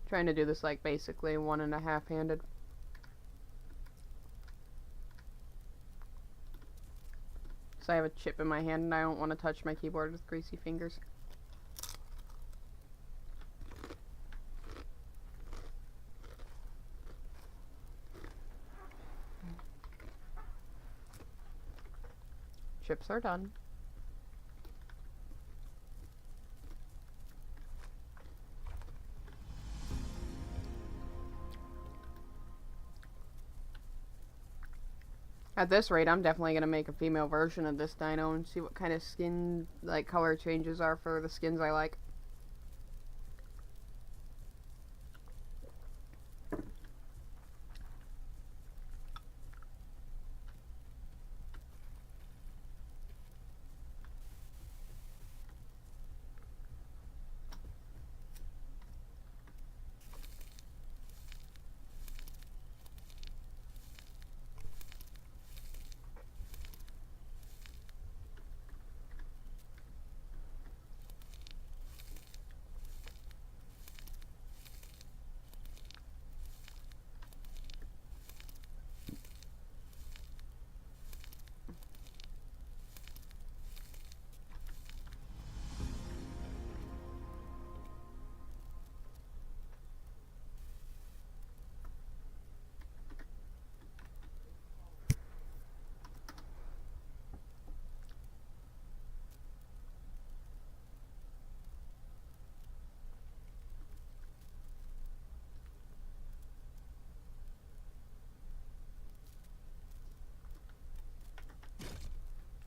Trying to do this like basically 1.5 handed. So I have a chip in my hand and I don't want to touch my keyboard with greasy fingers. Chips are done. At this rate, I'm definitely going to make a female version of this dino and see what kind of skin, like, color changes are for the skins I like.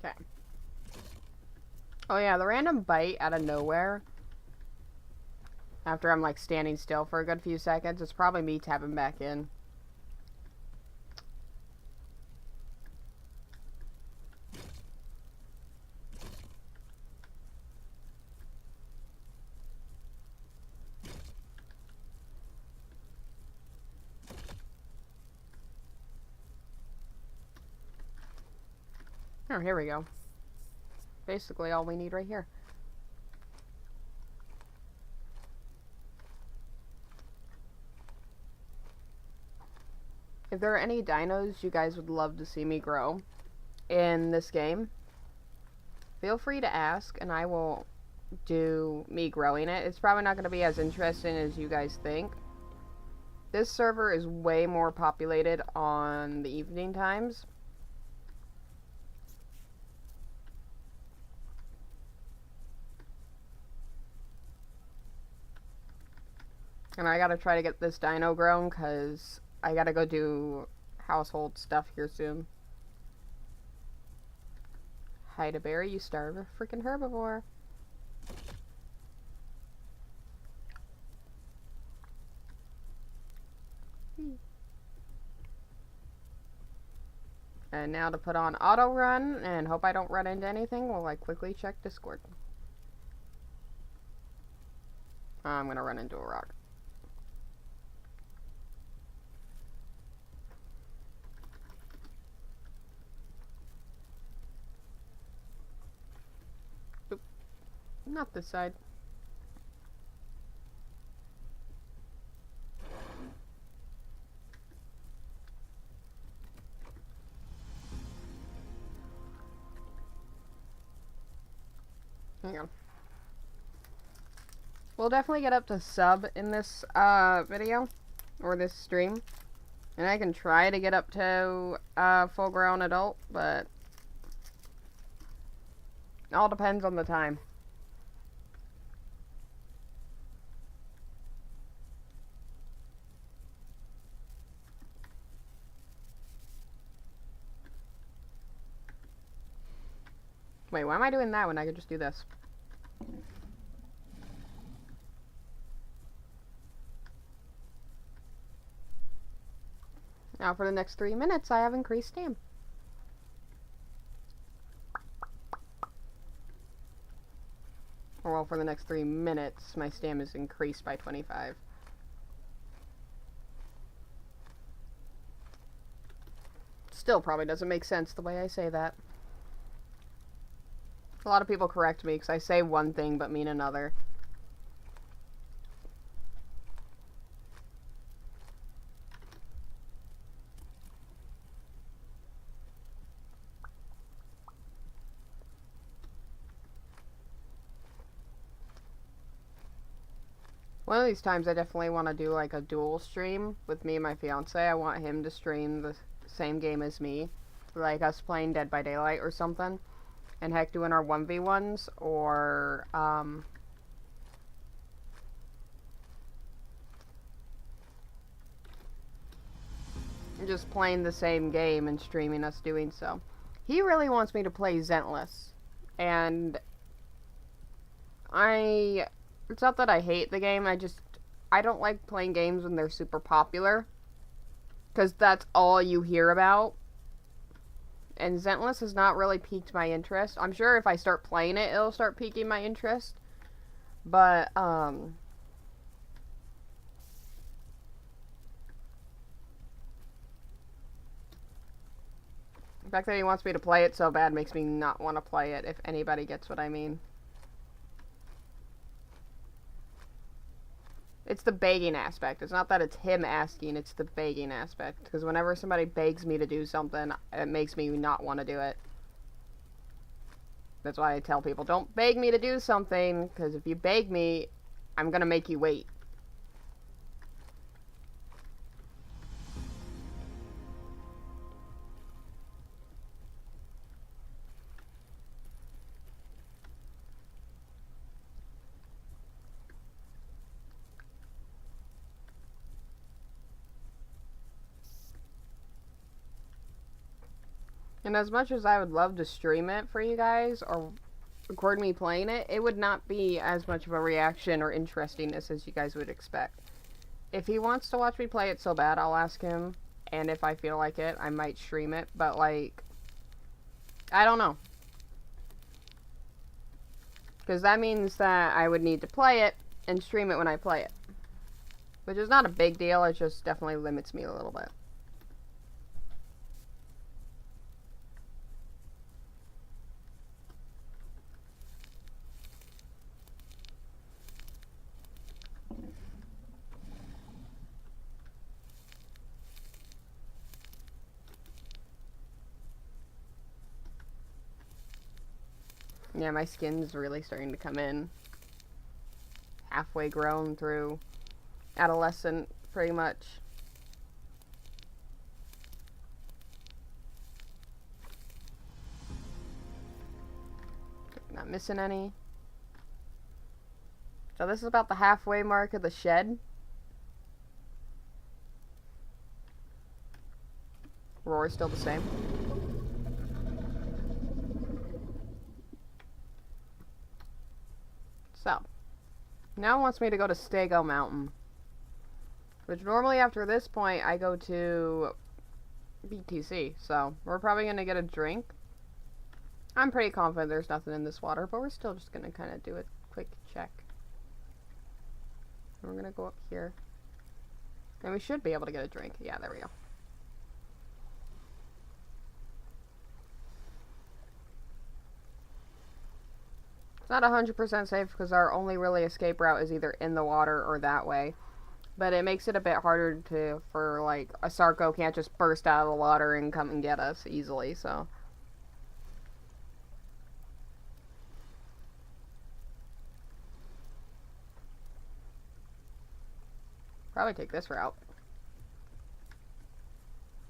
Okay. Oh yeah, the random bite out of nowhere, after I'm like standing still for a good few seconds, it's probably me tapping back in. Oh, here we go. Basically all we need right here. If there are any dinos you guys would love to see me grow in this game, feel free to ask and I will do me growing it. It's probably not going to be as interesting as you guys think. This server is way more populated on the evening times. And I gotta try to get this dino grown, because I gotta go do household stuff here soon. Hide a berry, you starve a freaking herbivore. And now to put on auto run and hope I don't run into anything while I quickly check Discord. I'm gonna run into a rock. Oop. Not this side. Hang on. We'll definitely get up to sub in this video, or this stream. And I can try to get up to full grown adult, but it all depends on the time. Wait, why am I doing that when I could just do this? Now for the next 3 minutes, I have increased stam. Or well, for the next 3 minutes, my stam is increased by 25. Still probably doesn't make sense the way I say that. A lot of people correct me because I say one thing but mean another. One of these times I definitely want to do like a dual stream with me and my fiance. I want him to stream the same game as me. Like us playing Dead by Daylight or something. And heck, doing our 1v1s or, just playing the same game and streaming us doing so. He really wants me to play Zentless. And it's not that I hate the game, I don't like playing games when they're super popular. Because that's all you hear about. And Zentless has not really piqued my interest. I'm sure if I start playing it, it'll start piquing my interest. But, the fact that he wants me to play it so bad makes me not want to play it, if anybody gets what I mean. It's the begging aspect. It's not that it's him asking, it's the begging aspect. Because whenever somebody begs me to do something, it makes me not want to do it. That's why I tell people, don't beg me to do something, because if you beg me, I'm going to make you wait. And as much as I would love to stream it for you guys, or record me playing it, it would not be as much of a reaction or interestingness as you guys would expect. If he wants to watch me play it so bad, I'll ask him, and if I feel like it, I might stream it, but like, I don't know. Because that means that I would need to play it, and stream it when I play it. Which is not a big deal, it just definitely limits me a little bit. Yeah, my skin's really starting to come in. Halfway grown through adolescent, pretty much. Not missing any. So this is about the halfway mark of the shed. Roar is still the same. So, now it wants me to go to Stego Mountain. Which normally after this point, I go to BTC. So, we're probably going to get a drink. I'm pretty confident there's nothing in this water, but we're still just going to kind of do a quick check. And we're going to go up here. And we should be able to get a drink. Yeah, there we go. It's not 100% safe because our only really escape route is either in the water or that way. But it makes it a bit harder for like, a Sarco can't just burst out of the water and come and get us easily, so. Probably take this route.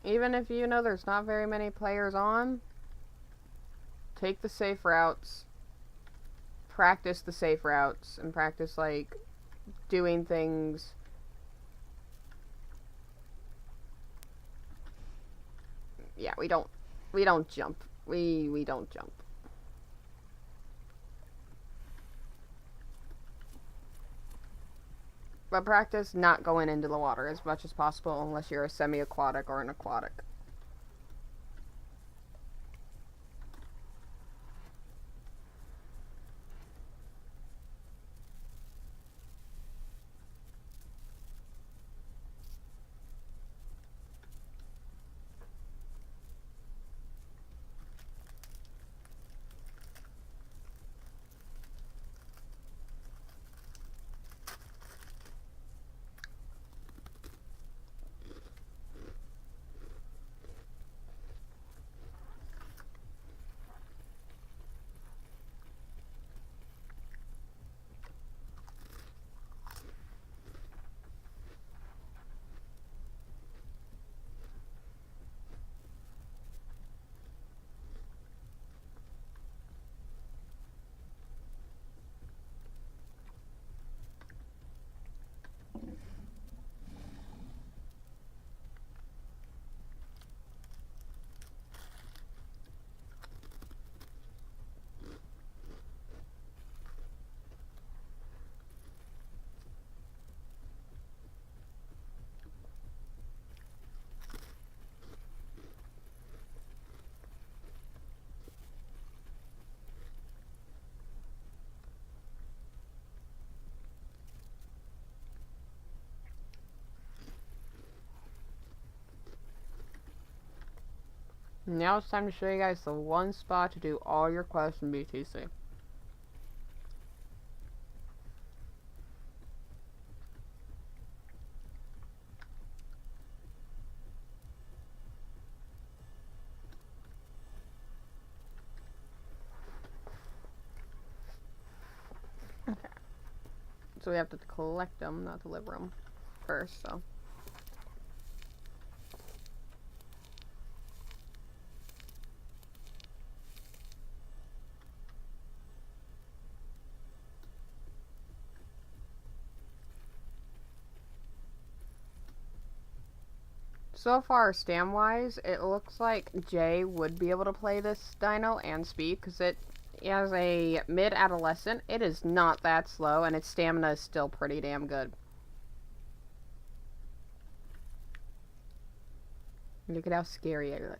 Even if you know there's not very many players on, take the safe routes. Practice the safe routes and practice like doing things. Yeah, we don't jump. We don't jump. But practice not going into the water as much as possible unless you're a semi-aquatic or an aquatic. Now it's time to show you guys the one spot to do all your quests in BTC. Okay. So we have to collect them, not deliver them first, so. So far, stam-wise, it looks like Jay would be able to play this dino and speed, because it as a mid-adolescent, it is not that slow, and its stamina is still pretty damn good. Look at how scary I look.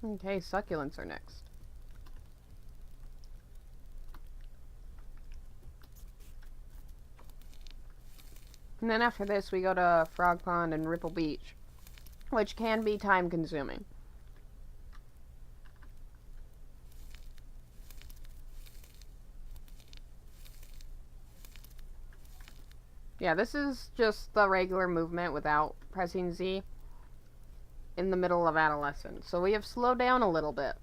Okay, succulents are next. And then after this, we go to Frog Pond and Ripple Beach, which can be time consuming. Yeah, this is just the regular movement without pressing Z in the middle of adolescence. So we have slowed down a little bit.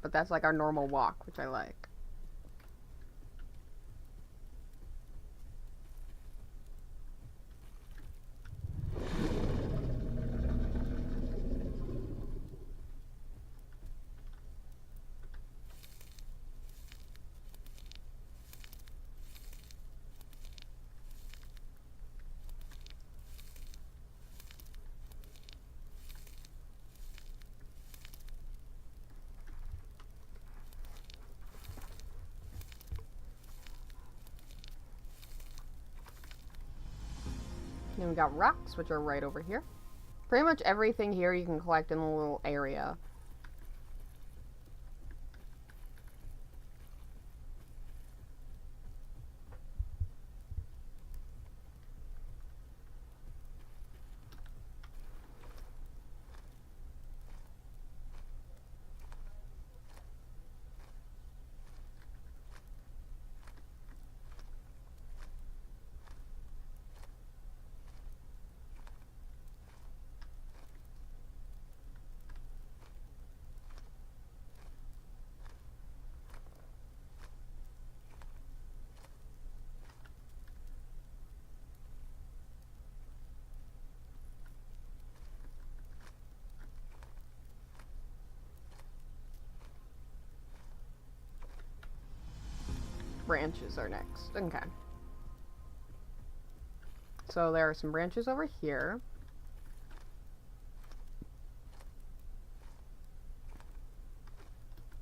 But that's like our normal walk, which I like. Then we got rocks, which are right over here. Pretty much everything here you can collect in a little area. Branches are next. Okay. So there are some branches over here.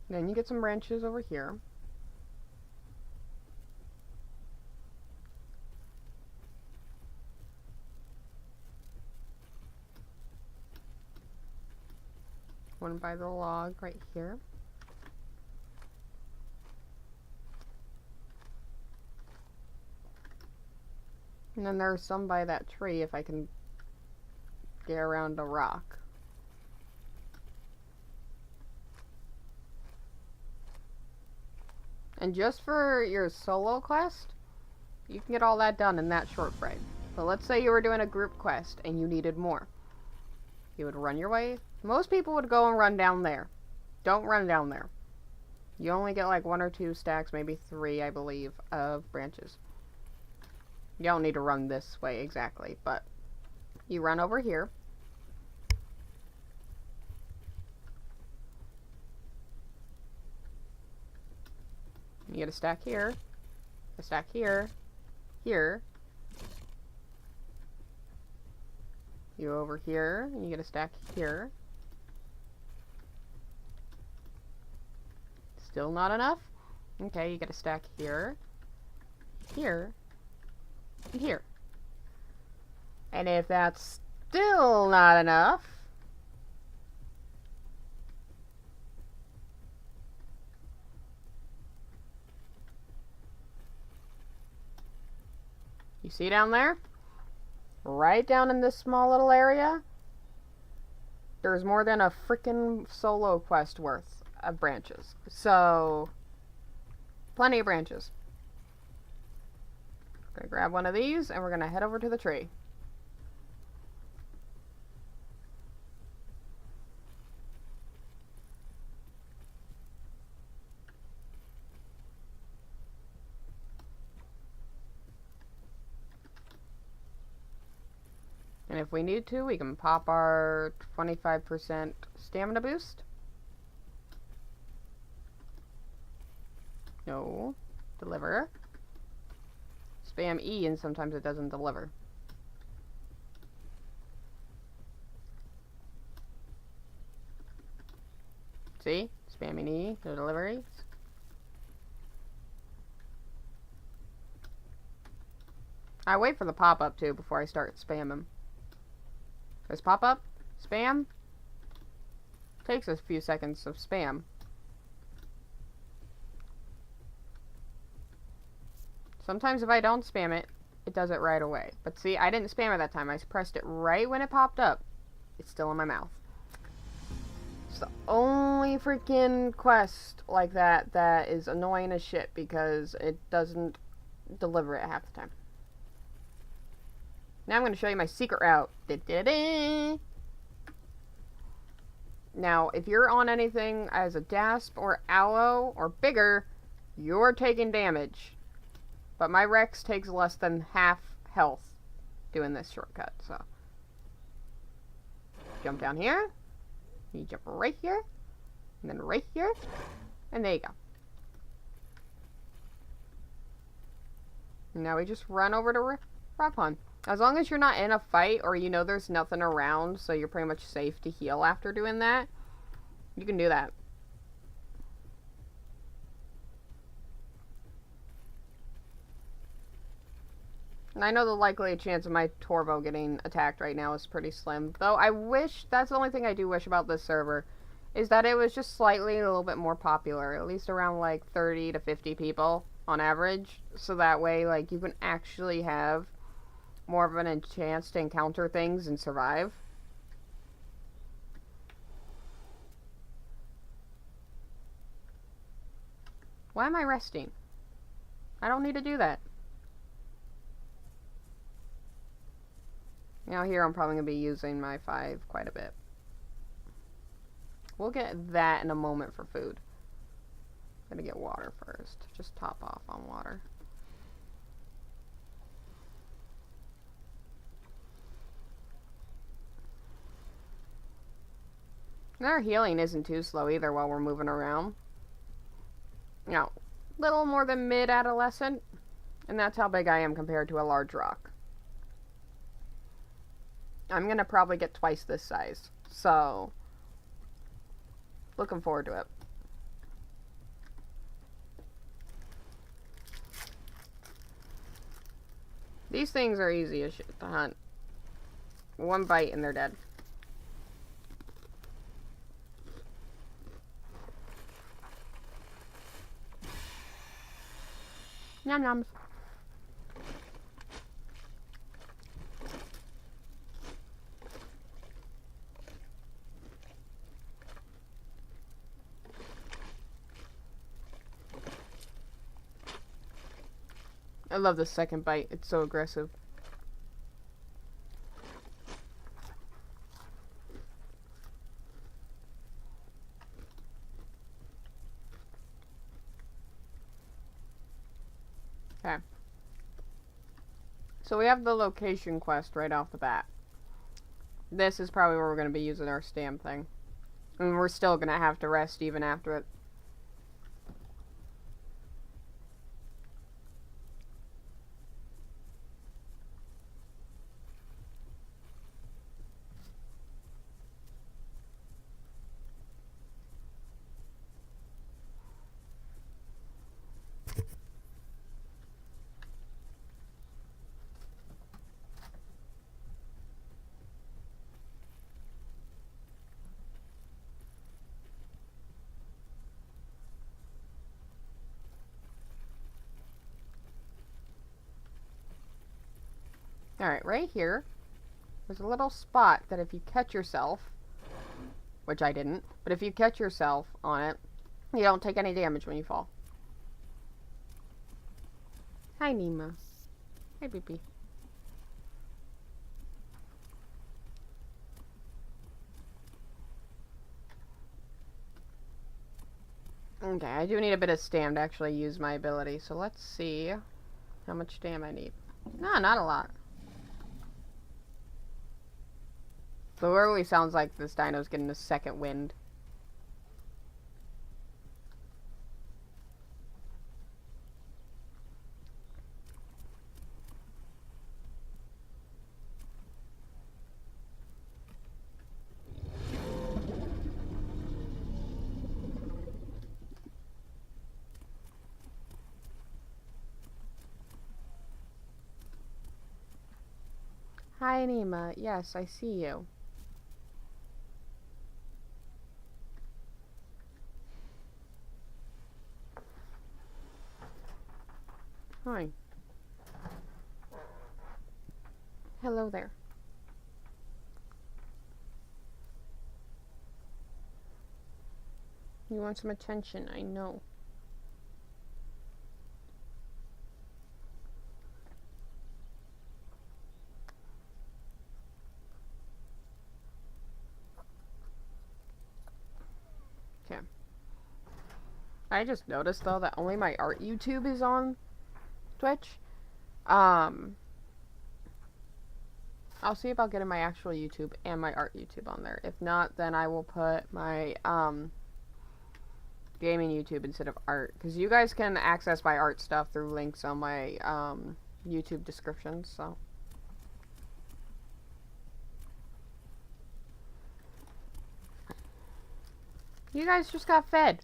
Then you get some branches over here. One by the log right here. And then there's some by that tree if I can get around a rock. And just for your solo quest, you can get all that done in that short frame. But let's say you were doing a group quest and you needed more. You would run your way. Most people would go and run down there. Don't run down there. You only get like 1 or 2 stacks, maybe 3, I believe, of branches. You don't need to run this way exactly, but you run over here. get a stack here. A stack here. Here. You over here, and you get a stack here. Still not enough? Okay, you get a stack here. Here. And here. And if that's still not enough, you see down there? Right down in this small little area, there's more than a freaking solo quest worth of branches. So, plenty of branches. Gonna grab one of these and we're gonna head over to the tree. And if we need to, we can pop our 25% stamina boost. No. Deliver. Spam E and sometimes it doesn't deliver. See? Spamming E, no deliveries. I wait for the pop-up too before I start spamming. There's pop-up, spam. Takes a few seconds of spam. Sometimes if I don't spam it, it does it right away. But see, I didn't spam it that time. I pressed it right when it popped up. It's still in my mouth. It's the only freaking quest like that that is annoying as shit because it doesn't deliver it half the time. Now I'm going to show you my secret route. Da-da-da. Now, if you're on anything as a Dasp or Aloe or bigger, you're taking damage. But my Rex takes less than half health doing this shortcut, so. Jump down here. You jump right here. And then right here. And there you go. Now we just run over to Rock Pond. As long as you're not in a fight or you know there's nothing around, so you're pretty much safe to heal after doing that, you can do that. And I know the likely chance of my Torvo getting attacked right now is pretty slim. Though I wish, that's the only thing I do wish about this server, is that it was just slightly a little bit more popular. At least around like 30 to 50 people on average. So that way, like, you can actually have more of a chance to encounter things and survive. Why am I resting? I don't need to do that. Now here I'm probably going to be using my 5 quite a bit. We'll get that in a moment for food. Gotta get water first. Just top off on water. And our healing isn't too slow either while we're moving around. You know, little more than mid-adolescent. And that's how big I am compared to a large rock. I'm gonna probably get twice this size. So, looking forward to it. These things are easy as shit to hunt. One bite and they're dead. Nom noms. I love the second bite. It's so aggressive. Okay. So we have the location quest right off the bat. This is probably where we're going to be using our stamp thing. And we're still going to have to rest even after it. Alright, right here, there's a little spot that if you catch yourself, which I didn't, but if you catch yourself on it, you don't take any damage when you fall. Hi, Nima. Hi, Beepy. Okay, I do need a bit of stam to actually use my ability, so let's see how much stam I need. No, not a lot. So it really sounds like this dino's getting a second wind. Hi, Nima. Yes, I see you. Hi. Hello there. You want some attention, I know. Okay. I just noticed, though, that only my art YouTube is on Twitch. I'll see about getting my actual YouTube and my art YouTube on there. If not, then I will put my, gaming YouTube instead of art. Because you guys can access my art stuff through links on my, YouTube descriptions, so. You guys just got fed.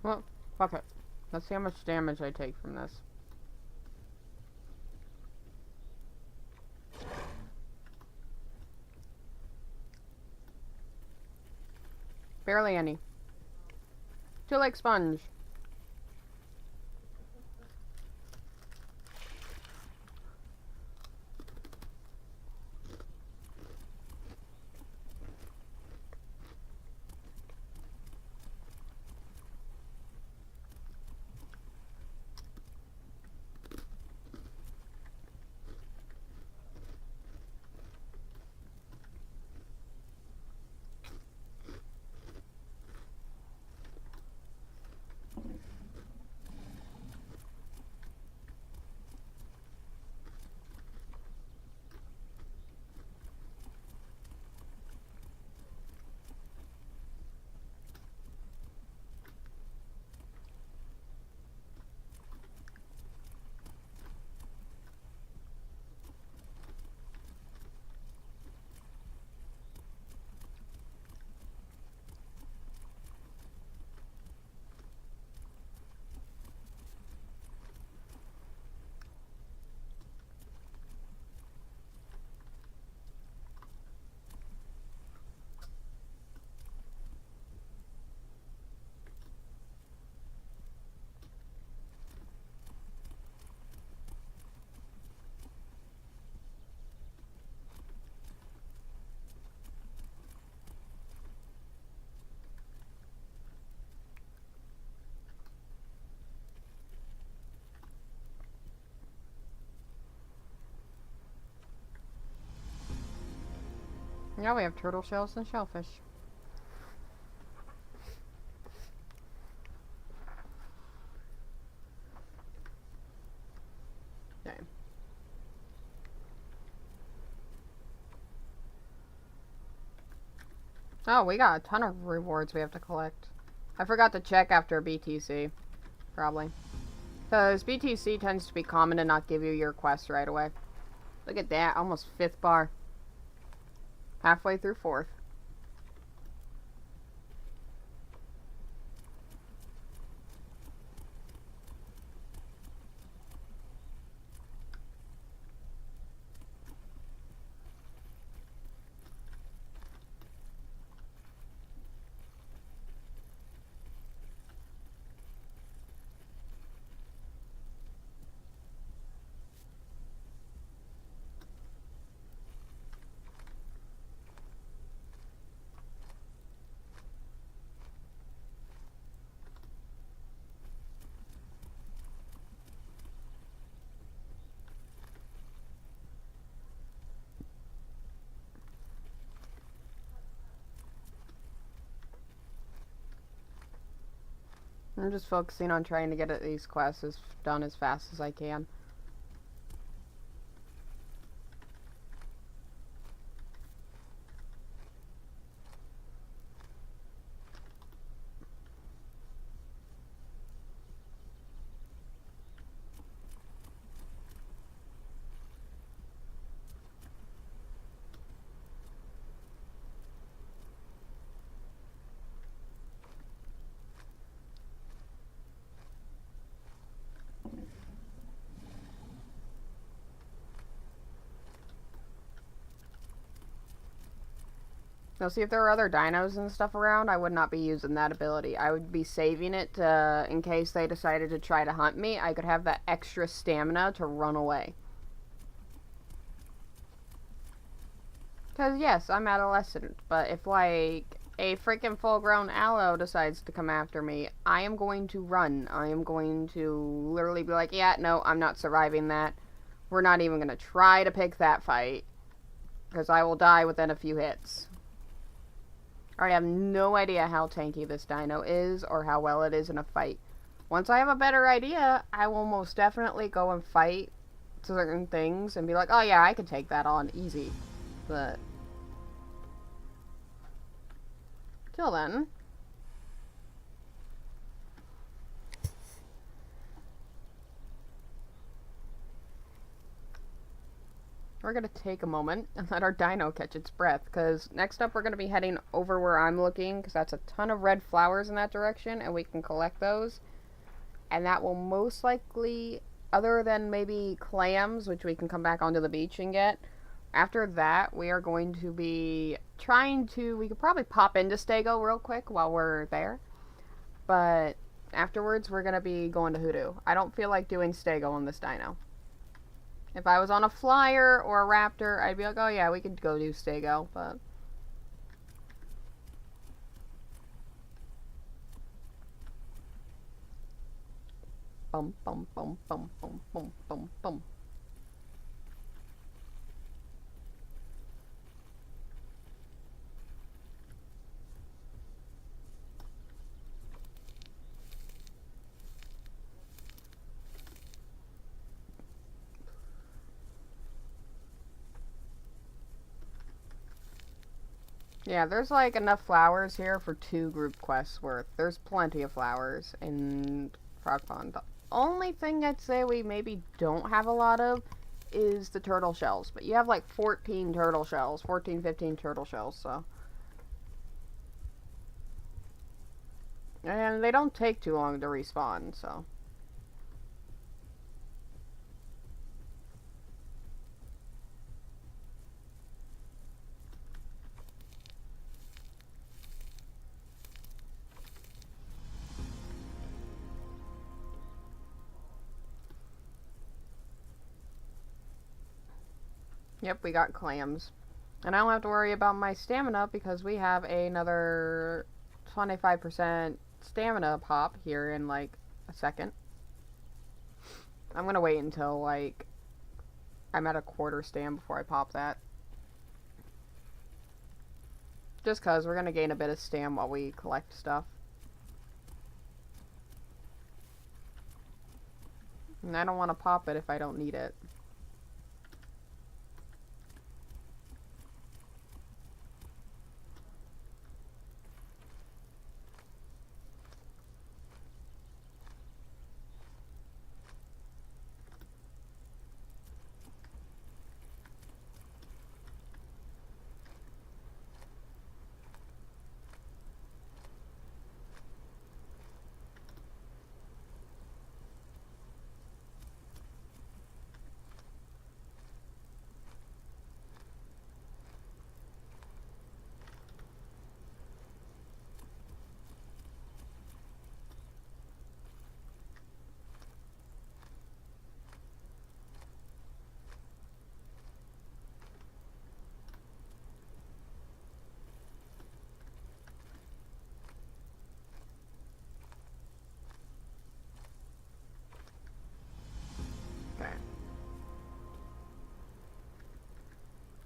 Well, fuck it. Let's see how much damage I take from this. Barely any. Feel like sponge. Now we have turtle shells and shellfish. Okay. Oh, we got a ton of rewards we have to collect. I forgot to check after BTC. Probably. Because BTC tends to be common to not give you your quest right away. Look at that. Almost 5th bar. Halfway through 4th. I'm just focusing on trying to get these quests done as fast as I can. Now, see, if there were other dinos and stuff around, I would not be using that ability. I would be saving it in case they decided to try to hunt me. I could have that extra stamina to run away. Because, yes, I'm adolescent, but if, like, a freaking full-grown aloe decides to come after me, I am going to run. I am going to literally be like, yeah, no, I'm not surviving that. We're not even going to try to pick that fight. Because I will die within a few hits. I have no idea how tanky this dino is or how well it is in a fight. Once I have a better idea, I will most definitely go and fight certain things and be like, oh yeah, I can take that on easy. But till then, we're going to take a moment and let our dino catch its breath, because next up we're going to be heading over where I'm looking, because that's a ton of red flowers in that direction, and we can collect those. And that will most likely, other than maybe clams, which we can come back onto the beach and get, after that we are going to be trying to, we could probably pop into Stego real quick while we're there, but afterwards we're going to be going to Hoodoo. I don't feel like doing Stego on this dino. If I was on a flyer or a raptor, I'd be like, oh yeah, we could go do Stego, but bum bum bum bum bum bum bum bum. Yeah, there's like enough flowers here for 2 group quests worth. There's plenty of flowers in Frog Pond. The only thing I'd say we maybe don't have a lot of is the turtle shells. But you have like 14 turtle shells, 14, 15 turtle shells, so. And they don't take too long to respawn, so. Yep, we got clams. And I don't have to worry about my stamina because we have another 25% stamina pop here in like a second. I'm gonna wait until like I'm at a quarter stam before I pop that. Just cause we're gonna gain a bit of stam while we collect stuff. And I don't want to pop it if I don't need it.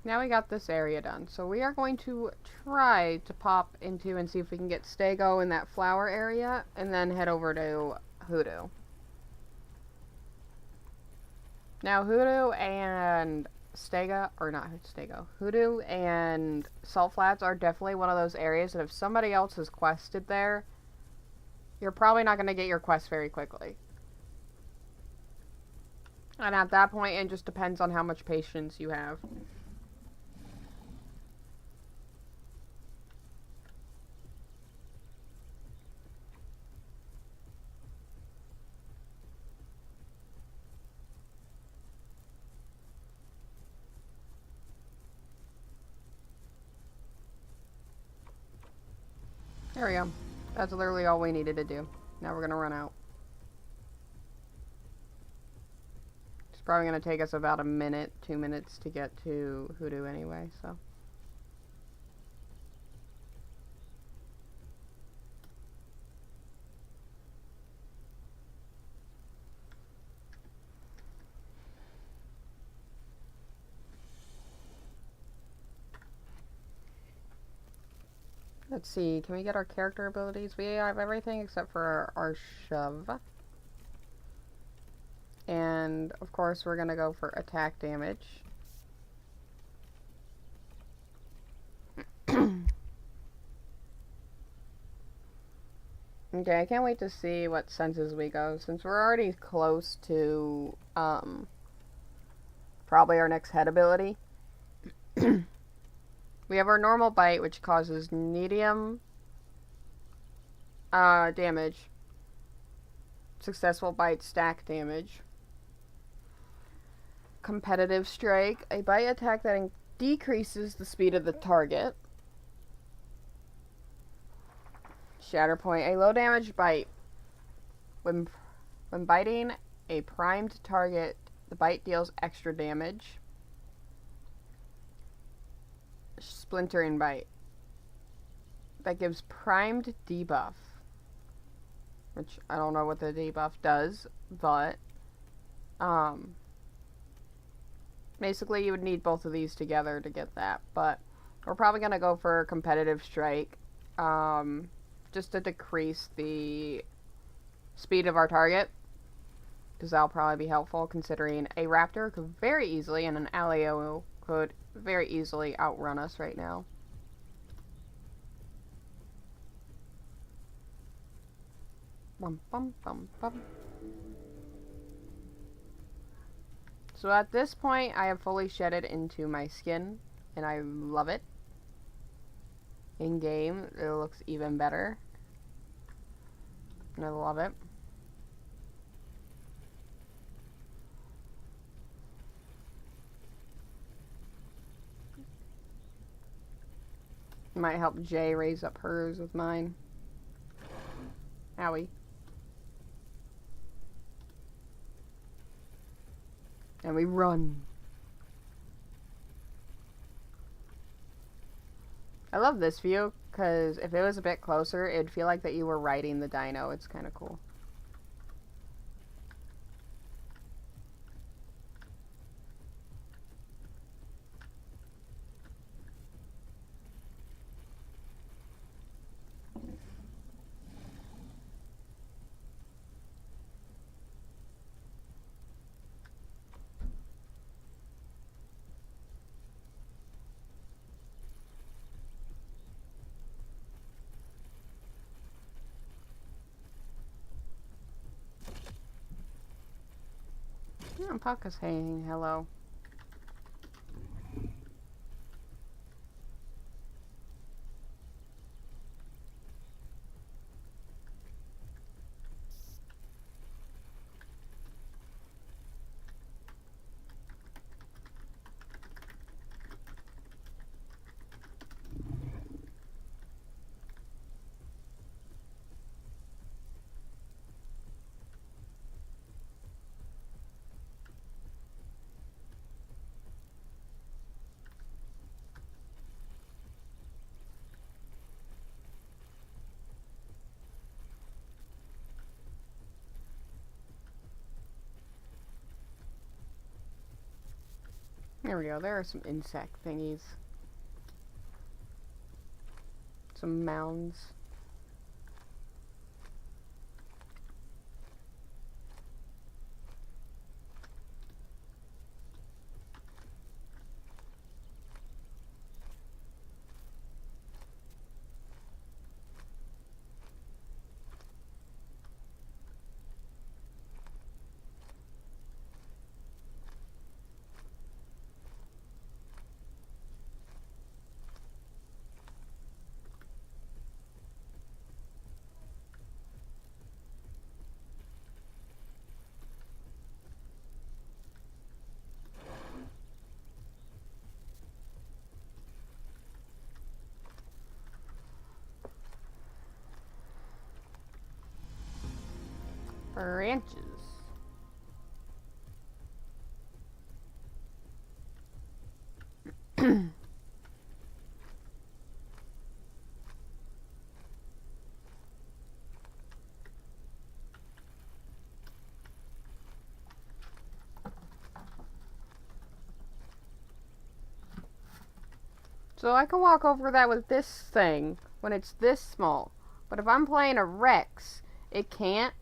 Now we got this area done. So we are going to try to pop into and see if we can get Stego in that flower area, and then head over to Hoodoo. Now Hoodoo and Hoodoo and Salt Flats are definitely one of those areas that if somebody else has quested there, you're probably not going to get your quest very quickly. And at that point, it just depends on how much patience you have. There we go. That's literally all we needed to do. Now we're gonna run out. It's probably gonna take us about a minute, 2 minutes to get to Hoodoo anyway, so. Let's see, can we get our character abilities? We have everything except for our shove. And, of course, we're gonna go for attack damage. Okay, I can't wait to see what senses we go, since we're already close to, probably our next head ability. We have our normal bite, which causes medium damage. Successful bite, stack damage. Competitive strike, a bite attack that decreases the speed of the target. Shatterpoint, a low damage bite. When biting a primed target, the bite deals extra damage. Splintering bite, that gives primed debuff, which I don't know what the debuff does, but basically you would need both of these together to get that, but we're probably gonna go for competitive strike, just to decrease the speed of our target, because that'll probably be helpful, considering a raptor could very easily, and an Alio could very easily outrun us right now. Bum, bum, bum, bum. So at this point, I have fully shedded into my skin, and I love it. In game, it looks even better, and I love it. Might help Jay raise up hers with mine. Owie. And we run. I love this view, because if it was a bit closer, it'd feel like that you were riding the dino. It's kind of cool. Yeah, Puck is saying hello. There we go. There are some insect thingies. Some mounds. Branches. So I can walk over that with this thing when it's this small. But if I'm playing a Rex, it can't.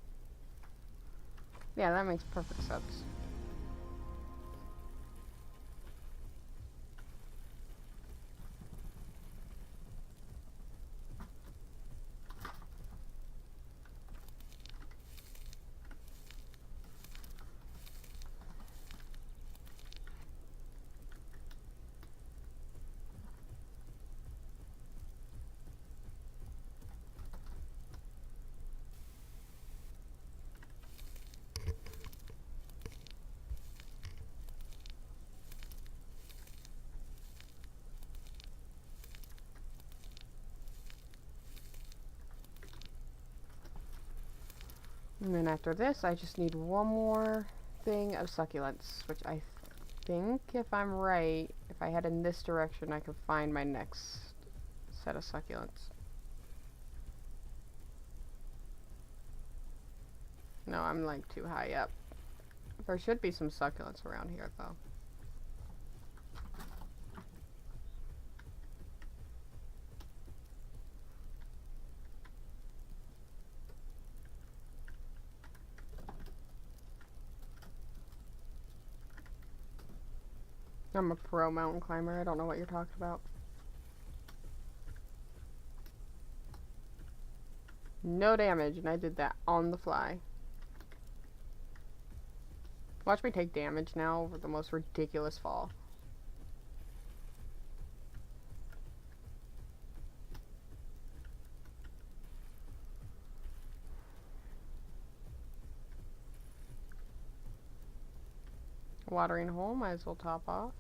Yeah, that makes perfect sense. And then after this, I just need one more thing of succulents, which I think, if I'm right, if I head in this direction, I can find my next set of succulents. No, I'm like too high up. There should be some succulents around here, though. I'm a pro mountain climber. I don't know what you're talking about. No damage, and I did that on the fly. Watch me take damage now over the most ridiculous fall. Watering hole, might as well top off.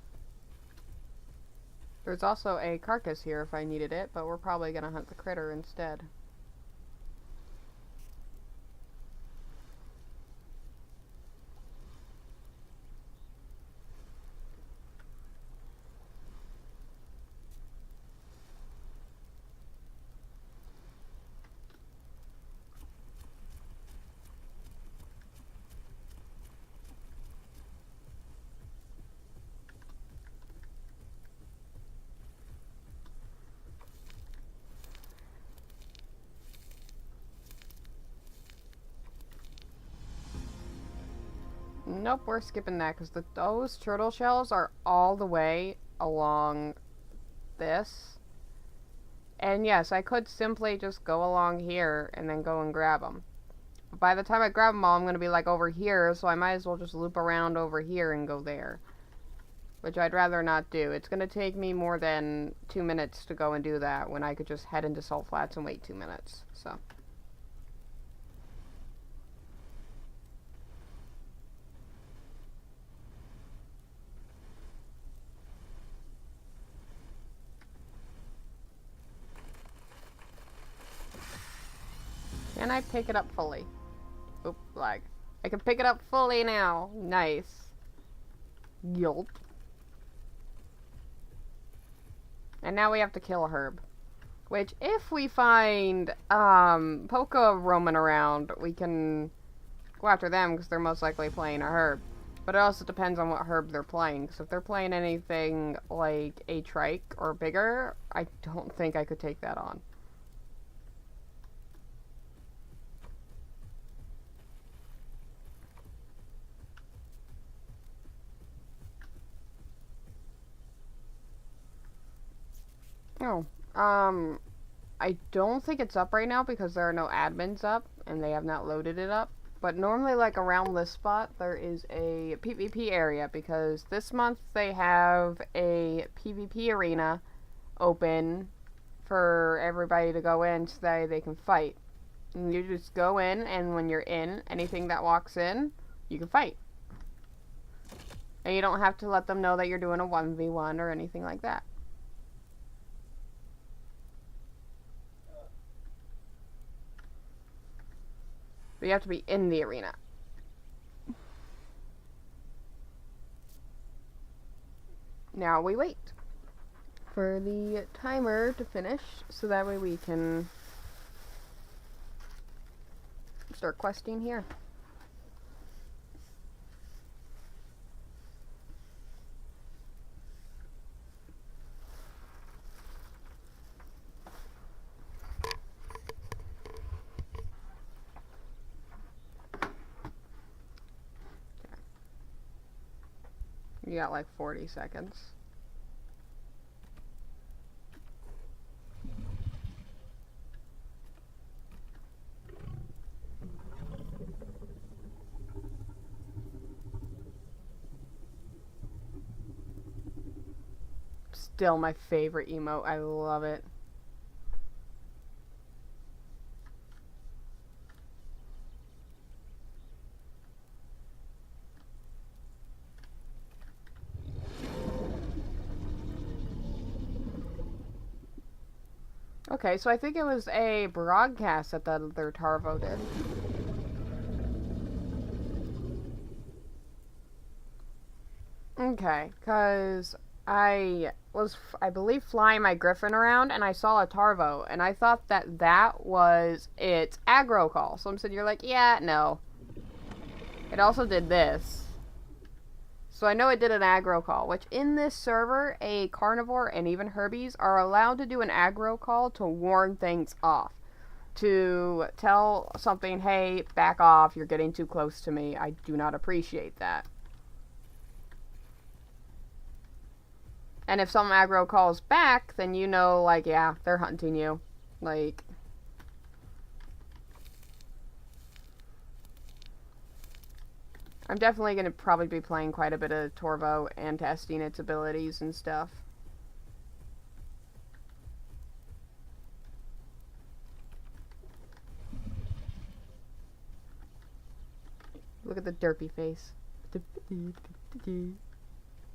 There's also a carcass here if I needed it, but we're probably gonna hunt the critter instead. Nope, we're skipping that because those turtle shells are all the way along this. And yes, I could simply just go along here and then go and grab them. But by the time I grab them all, I'm going to be like over here, so I might as well just loop around over here and go there. Which I'd rather not do. It's going to take me more than 2 minutes to go and do that when I could just head into Salt Flats and wait 2 minutes. So. Can I pick it up fully? Oop, lag. I can pick it up fully now. Nice. Yelp. And now we have to kill a herb. Which, if we find, Poca roaming around, we can go after them because they're most likely playing a herb. But it also depends on what herb they're playing. Because if they're playing anything like a trike or bigger, I don't think I could take that on. Oh, I don't think it's up right now because there are no admins up and they have not loaded it up. But normally, like around this spot, there is a PvP area because this month they have a PvP arena open for everybody to go in so that they can fight. And you just go in, and when you're in, anything that walks in, you can fight. And you don't have to let them know that you're doing a 1v1 or anything like that. But you have to be in the arena. Now we wait for the timer to finish so that way we can start questing here. You got like 40 seconds. Still my favorite emote. I love it. Okay, so I think it was a broadcast that the other Torvo did. Okay, because I was, I believe, flying my Griffin around and I saw a Torvo and I thought that that was its aggro call. So I'm sitting here like, yeah, no. It also did this. So I know it did an aggro call, which in this server, a carnivore and even herbies are allowed to do an aggro call to warn things off. To tell something, hey, back off, you're getting too close to me. I do not appreciate that. And if some aggro calls back, then you know, like, yeah, they're hunting you. Like... I'm definitely going to probably be playing quite a bit of Torvo and testing its abilities and stuff. Look at the derpy face.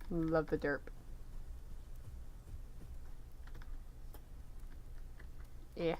Love the derp. Yeah.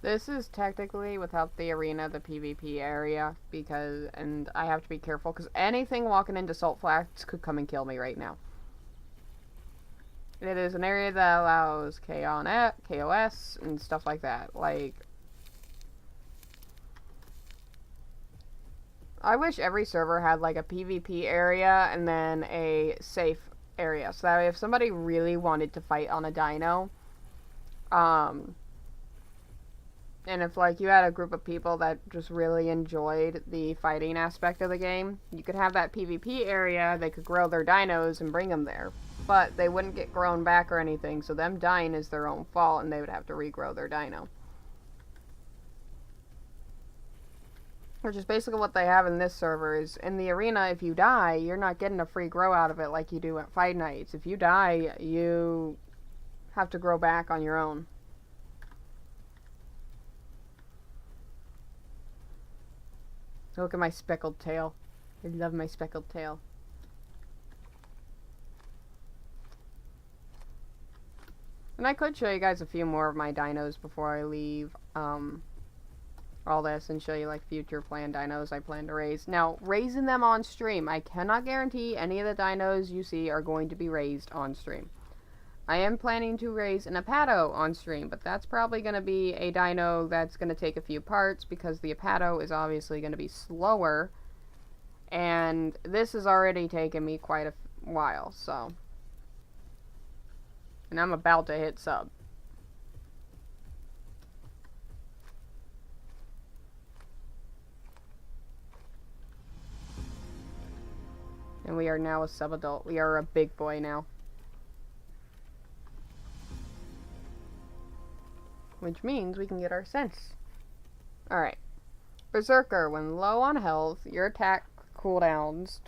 This is technically, without the arena, the PvP area, because, and I have to be careful, because anything walking into Salt Flats could come and kill me right now. It is an area that allows KOS, and stuff like that. Like, I wish every server had, like, a PvP area, and then a safe area, so that if somebody really wanted to fight on a dino, and if, like, you had a group of people that just really enjoyed the fighting aspect of the game, you could have that PvP area, they could grow their dinos and bring them there. But they wouldn't get grown back or anything, so them dying is their own fault, and they would have to regrow their dino. Which is basically what they have in this server, is in the arena, if you die, you're not getting a free grow out of it like you do at Fight Nights. If you die, you have to grow back on your own. Look at my speckled tail. I love my speckled tail. And I could show you guys a few more of my dinos before I leave all this and show you like future planned dinos I plan to raise. Now, raising them on stream, I cannot guarantee any of the dinos you see are going to be raised on stream. I am planning to raise an Apato on stream, but that's probably going to be a dino that's going to take a few parts because the Apato is obviously going to be slower. And this has already taken me quite a while, so. And I'm about to hit sub. And we are now a sub-adult. We are a big boy now. Which means we can get our sense. Alright. Berserker. When low on health, your attack cooldowns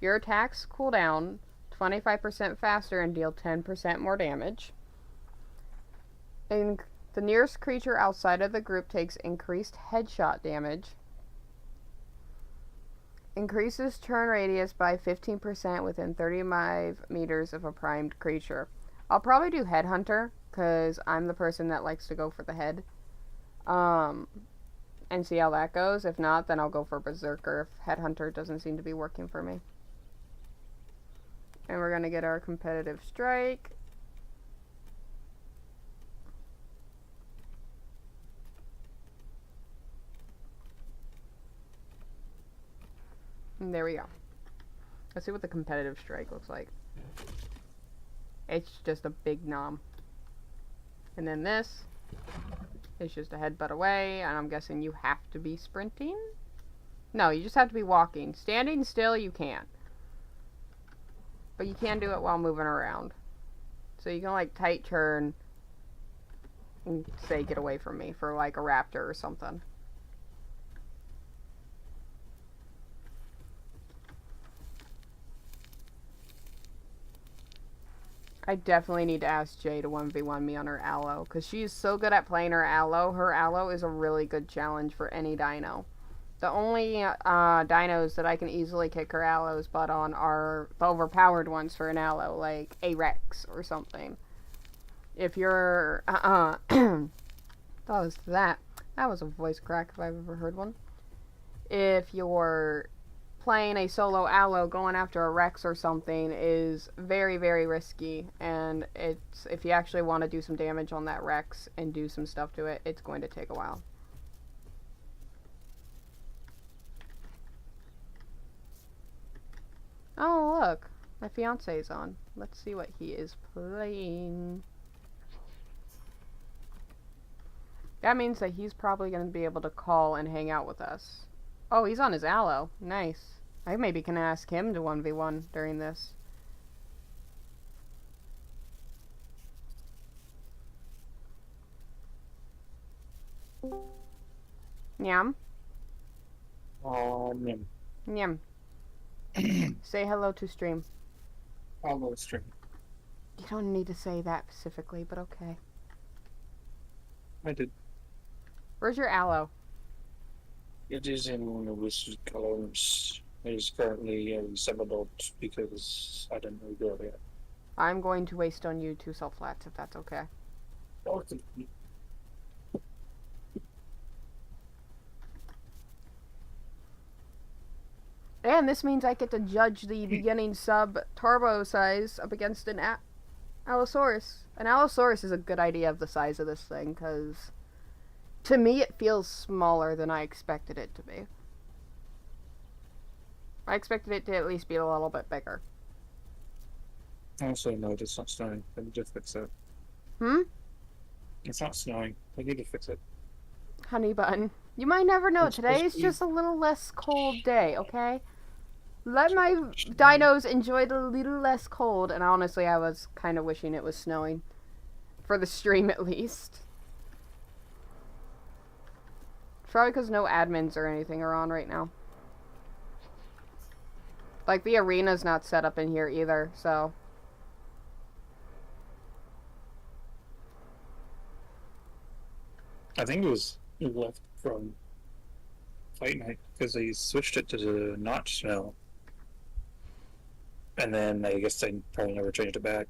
your attacks cool down 25% faster and deal 10% more damage. And the nearest creature outside of the group takes increased headshot damage. Increases turn radius by 15% within 35 meters of a primed creature. I'll probably do Headhunter, because I'm the person that likes to go for the head. And see how that goes. If not, then I'll go for Berserker if Headhunter doesn't seem to be working for me. And we're going to get our competitive strike. And there we go. Let's see what the competitive strike looks like. It's just a big nom. And then this is just a headbutt away, and I'm guessing you have to be sprinting? No, you just have to be walking. Standing still, you can't. But you can do it while moving around. So you can, like, tight turn and say, get away from me for, like, a raptor or something. I definitely need to ask Jay to 1v1 me on her Aloe, because she's so good at playing her Aloe. Her Aloe is a really good challenge for any dino. The only dinos that I can easily kick her Aloe's butt on are the overpowered ones for an Aloe, like a Rex or something. If you're... that was that. That was a voice crack if I've ever heard one. If you're playing a solo Aloe, going after a Rex or something is very, very risky, and it's, if you actually want to do some damage on that Rex and do some stuff to it, it's going to take a while. Oh, look, my fiance is on. Let's see what he is playing. That means that he's probably going to be able to call and hang out with us. Oh, he's on his Aloe. Nice. I maybe can ask him to 1v1 during this. Nyam. Nyam. Nyam. Say hello to stream. Hello, stream. You don't need to say that specifically, but okay. I did. Where's your Aloe? It is in Wizard Colors. It is currently a sub-adult because I didn't reveal it yet. I'm going to waste on you 2 self-flats if that's okay. Okay. And this means I get to judge the beginning sub Torvo size up against an Allosaurus. An Allosaurus is a good idea of the size of this thing, because to me it feels smaller than I expected it to be. I expected it to at least be a little bit bigger. Also, no, it's not snowing. They need to fix it. Hmm? It's not snowing. They need to fix it. Honey bun. You might never know. It's Today is supposed to be- just a little less cold day, okay? Let my dinos enjoy the little less cold. And honestly, I was kind of wishing it was snowing. For the stream, at least. Probably because no admins or anything are on right now. Like, the arena's not set up in here either, so. I think it was left from Fight Night because they switched it to the notch now. And then I guess they probably never changed it back.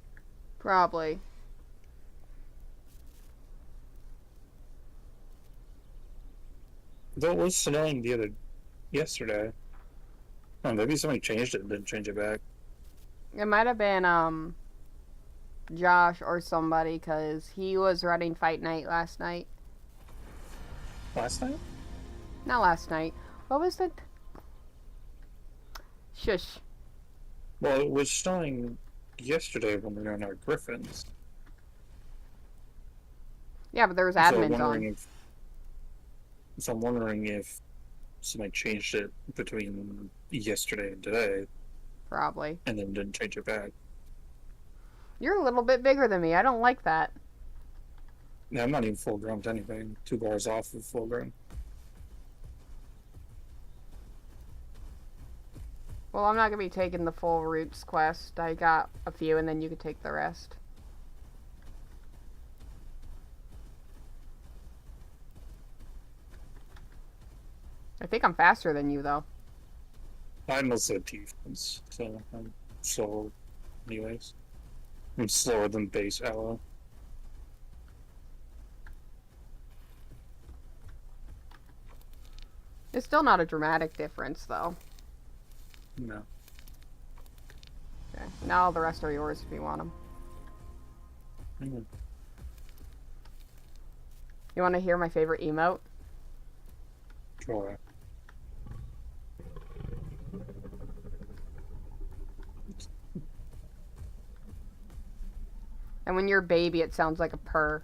Probably. Though it was snowing yesterday. Oh, maybe somebody changed it and didn't change it back. It might have been, Josh or somebody, because he was running Fight Night last night. Last night? Not last night. What was it? Shush. Well, it was snowing yesterday when we were on our Griffins. Yeah, but there was So admins on. So I'm wondering if somebody changed it between yesterday and today. Probably. And then didn't change it back. You're a little bit bigger than me. I don't like that. Yeah, I'm not even full grown to anything. 2 bars off of full grown. Well, I'm not going to be taking the full roots quest. I got a few, and then you could take the rest. I think I'm faster than you, though. I'm also defense, so I'm slow anyways. I'm slower than base aloe. It's still not a dramatic difference, though. No. Okay. Now the rest are yours if you want them. Mm. You want to hear my favorite emote? Sure. And when you're a baby, it sounds like a purr.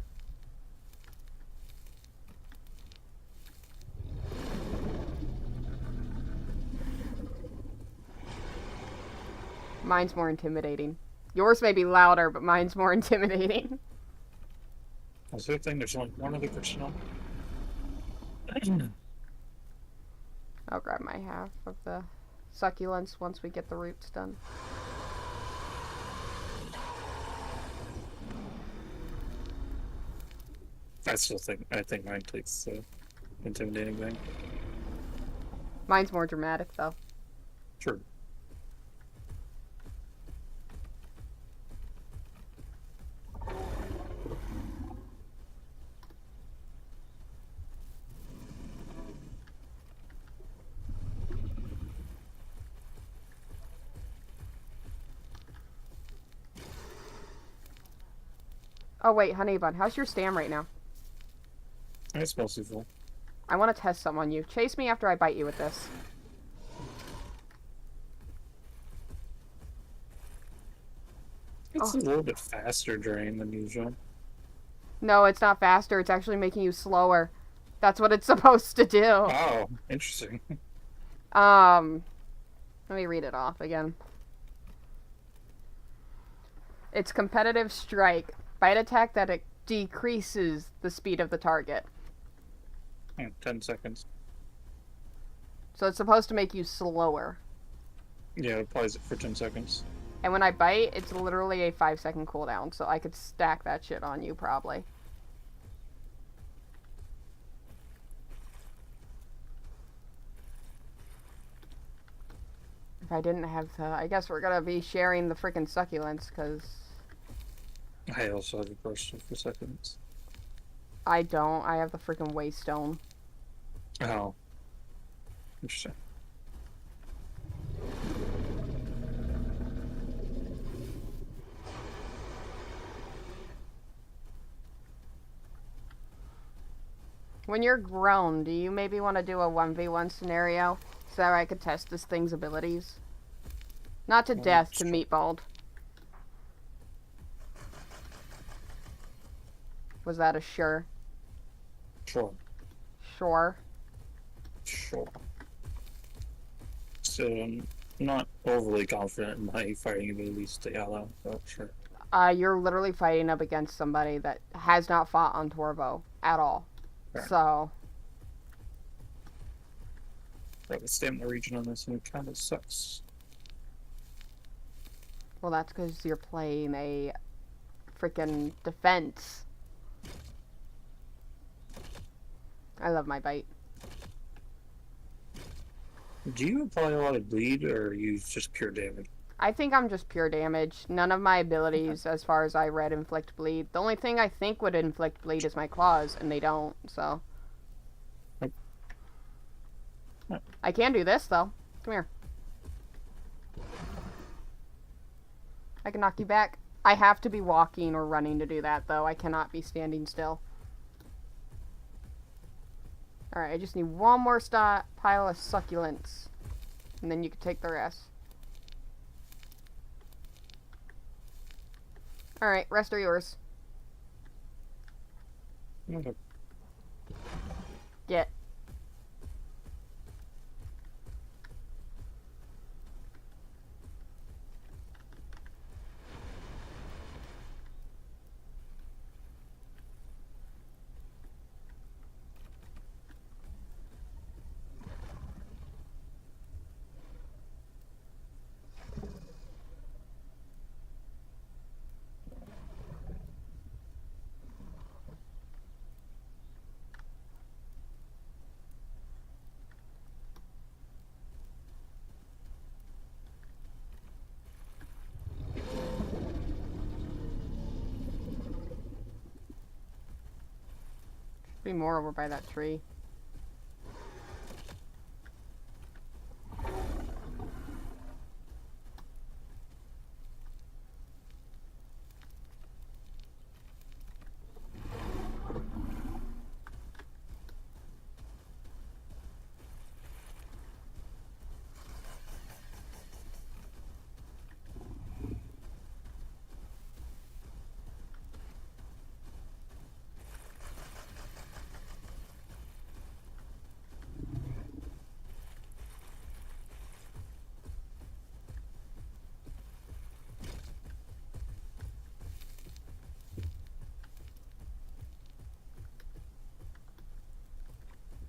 Mine's more intimidating. Yours may be louder, but mine's more intimidating. That's the thing, there's only one other person on. I'll grab my half of the succulents once we get the roots done. I think mine takes the intimidating thing. Mine's more dramatic, though. Sure. Oh, wait, honey bun, how's your stam right now? It's mostly full. I want to test something on you. Chase me after I bite you with this. It's a little bit faster drain than usual. No, it's not faster. It's actually making you slower. That's what it's supposed to do. Oh, interesting. Let me read it off again. It's competitive strike. Bite attack that it decreases the speed of the target. 10 seconds. So it's supposed to make you slower. Yeah, it applies it for 10 seconds. And when I bite, it's literally a 5-second cooldown, so I could stack that shit on you, probably. If I didn't have the... I guess we're gonna be sharing the freaking succulents, because... I also have a burst for seconds. I don't. I have the freaking waystone. Oh. Interesting. When you're grown, do you maybe want to do a 1v1 scenario so that I could test this thing's abilities? Not to death, to meatballed. Was that a sure? Sure. Sure. Sure. So I'm not overly confident in my fighting abilities to yellow, but sure. You're literally fighting up against somebody that has not fought on Torvo at all. Fair. So... Right, the stamina region on this one kind of sucks. Well, that's because you're playing a freaking defense. I love my bite. Do you apply a lot of bleed, or are you just pure damage? I think I'm just pure damage. None of my Okay. abilities, as far as I read, inflict bleed. The only thing I think would inflict bleed is my claws, and they don't, so. Like, I can do this, though. Come here. I can knock you back. I have to be walking or running to do that, though. I cannot be standing still. Alright, I just need one more pile of succulents. And then you can take the rest. Alright, rest are yours. okay. Get. Be more over by that tree.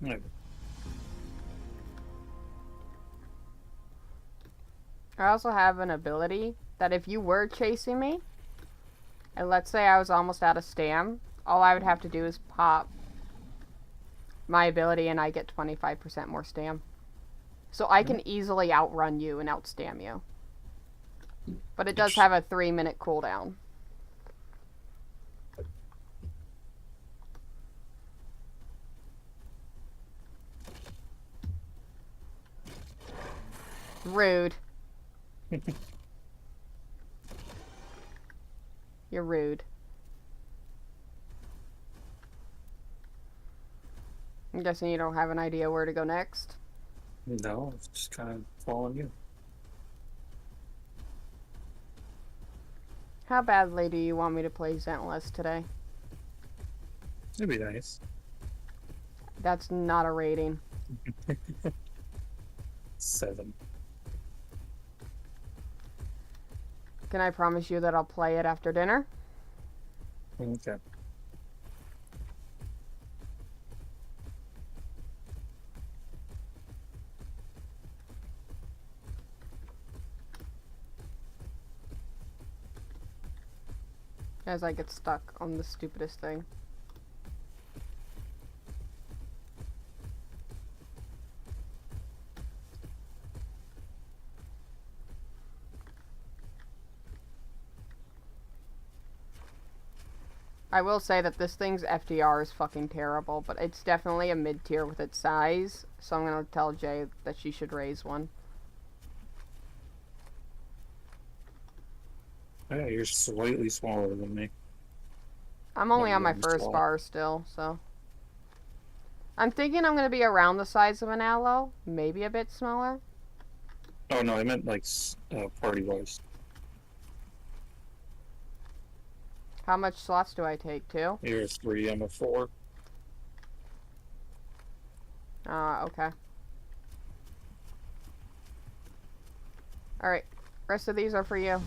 Okay. I also have an ability that if you were chasing me, and let's say I was almost out of stam, all I would have to do is pop my ability and I get 25% more stam. So I can easily outrun you and outstam you. But it does have a 3-minute cooldown. Rude. You're rude. I'm guessing you don't have an idea where to go next. No, it's just kind of following you. How badly do you want me to play Zentless today? It'd be nice. That's not a rating. 7. Can I promise you that I'll play it after dinner? Okay. As I get stuck on the stupidest thing. I will say that this thing's FDR is fucking terrible, but it's definitely a mid-tier with its size, so I'm gonna tell Jay that she should raise one. Yeah, you're slightly smaller than me. I'm only Maybe on my one first slot. bar still, so. I'm thinking I'm gonna be around the size of an aloe, maybe a bit smaller. Oh no, I meant like party-wise. How much slots do I take, 2? You're a 3, I'm a 4. Okay. Alright, rest of these are for you.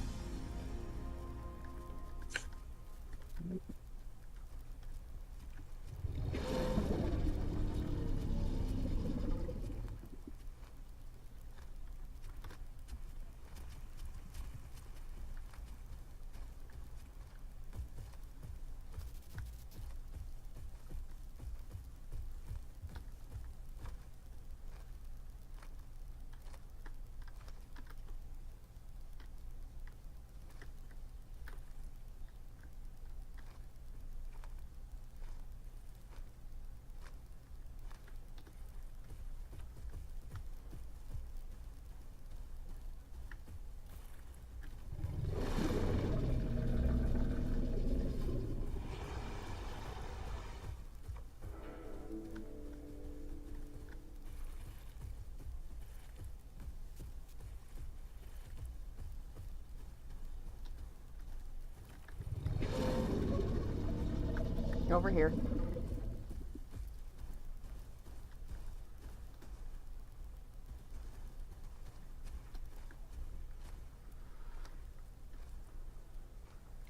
Over here.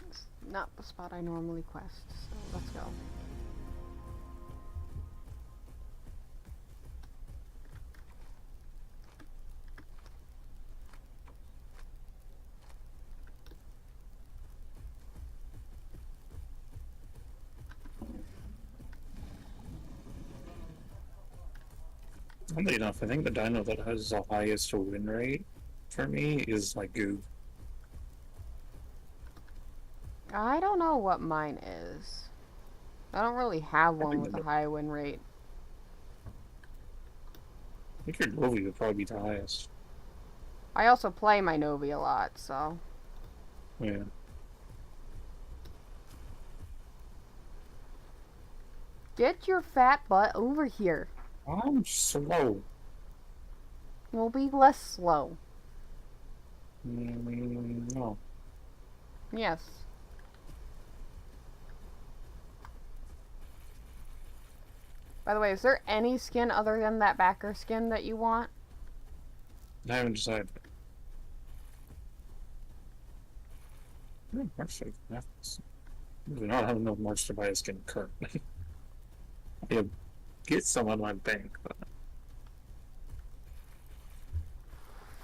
It's not the spot I normally quest, so let's go. Oddly enough, I think the dino that has the highest win rate for me is like Goob. I don't know what mine is. I don't really have I one think with a that- high win rate. I think your Novi would probably be the highest. I also play my Novi a lot, so. Yeah. Get your fat butt over here. I'm slow. We'll be less slow. No. Yes. By the way, is there any skin other than that backer skin that you want? I haven't decided. Actually, I do not have enough marks to buy a skin currently. I get some on my bank, but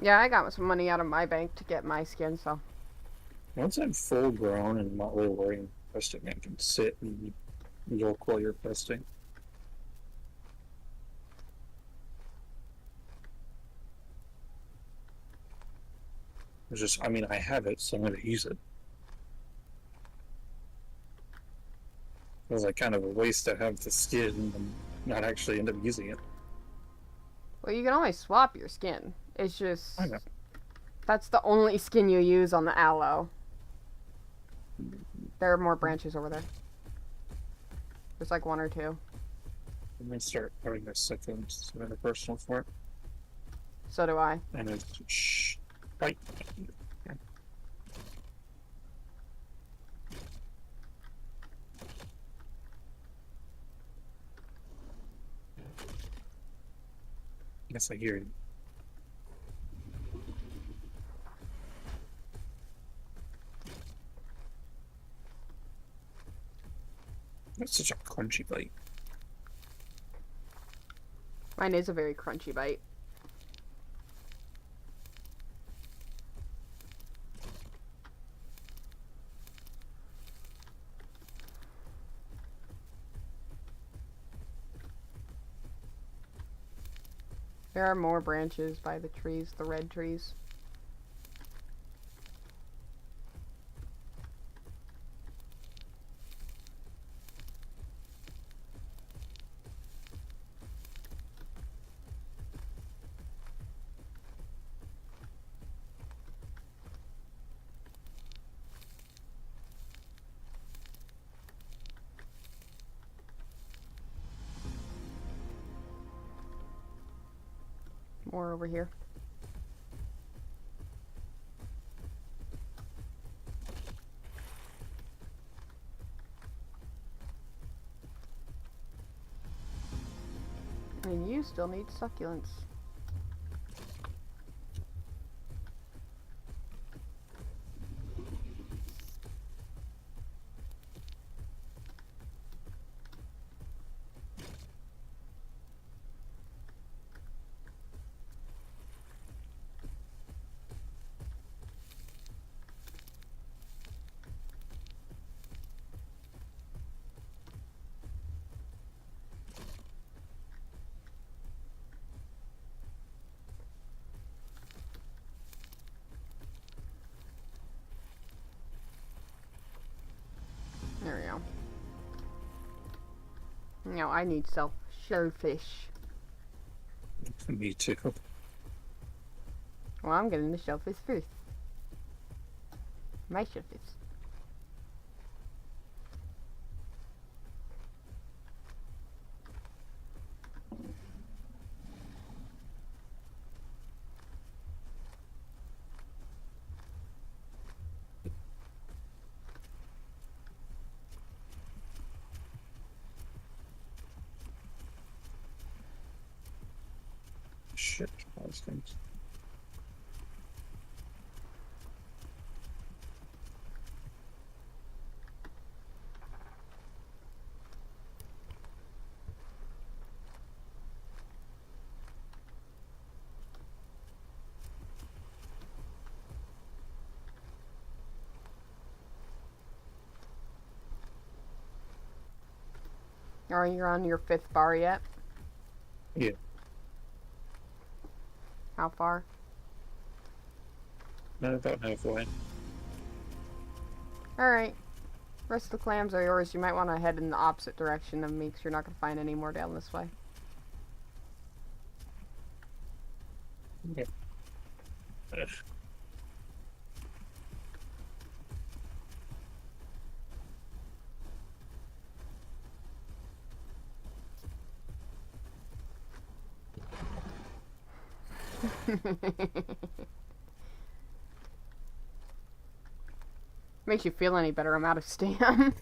Yeah, I got some money out of my bank to get my skin, so. once I'm full grown and not really worrying questing, I can sit and look while you're questing. It's just, I mean, I have it, so I'm going to use it. It was like kind of a waste to have the skin and not actually end up using it. Well, you can always swap your skin. It's just. I know. That's the only skin you use on the aloe. There are more branches over there. There's like one or two. I'm going to start putting this second another personal for it. So do I. And it's shh. Right. Yes, I hear you. That's such a crunchy bite. Mine is a very crunchy bite. There are more branches by the trees, the red trees. More over here. And you still need succulents. There we go. No, I need shellfish. Me too. Well, I'm getting the shellfish first. My shellfish. shit. Those things. Are you on your 5th bar yet? Yeah. How far? No, about halfway. Alright. Rest of the clams are yours. You might want to head in the opposite direction of me because you're not going to find any more down this way. Yeah. Ugh. Makes you feel any better, I'm out of stam.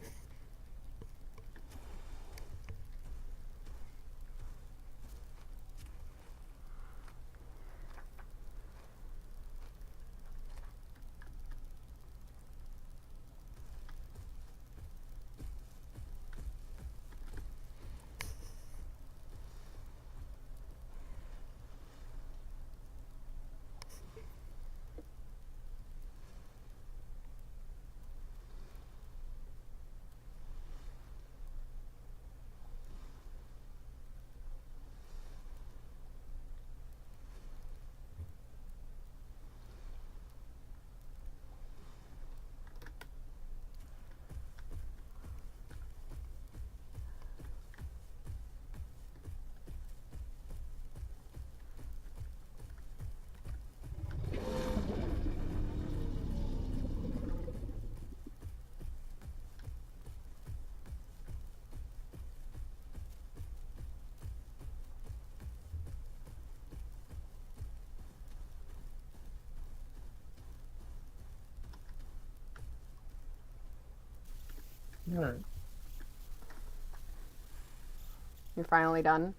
Alright. You're finally done?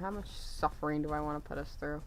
How much suffering do I want to put us through?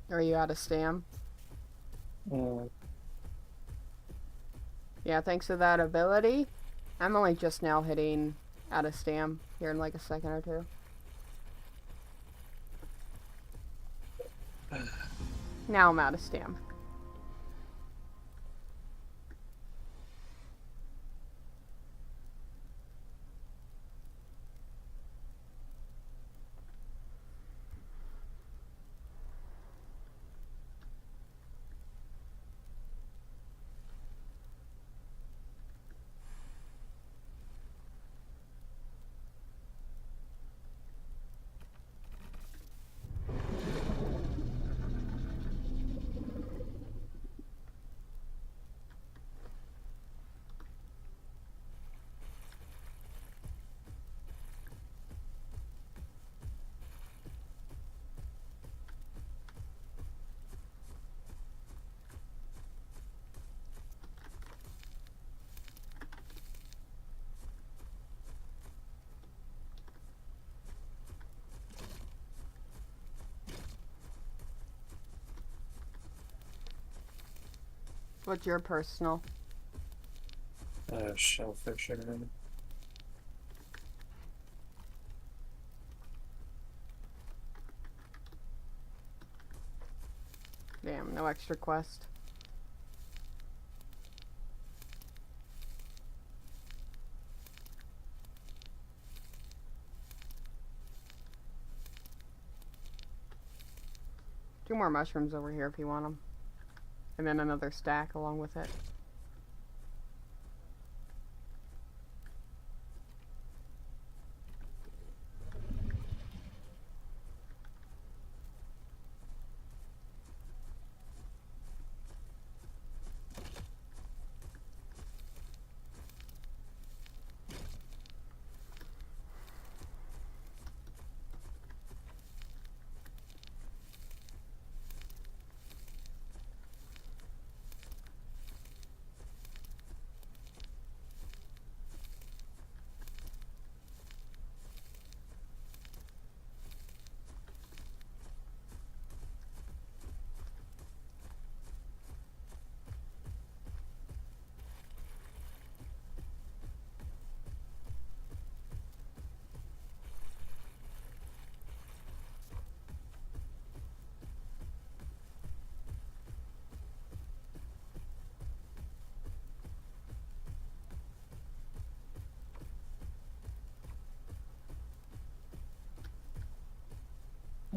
Are you out of stam? Yeah, thanks to that ability, I'm only just now hitting out of stam here in like a second or two. Now I'm out of stam. What's your personal? Shellfish. Damn, no extra quest. Two more mushrooms over here if you want them. And then another stack along with it.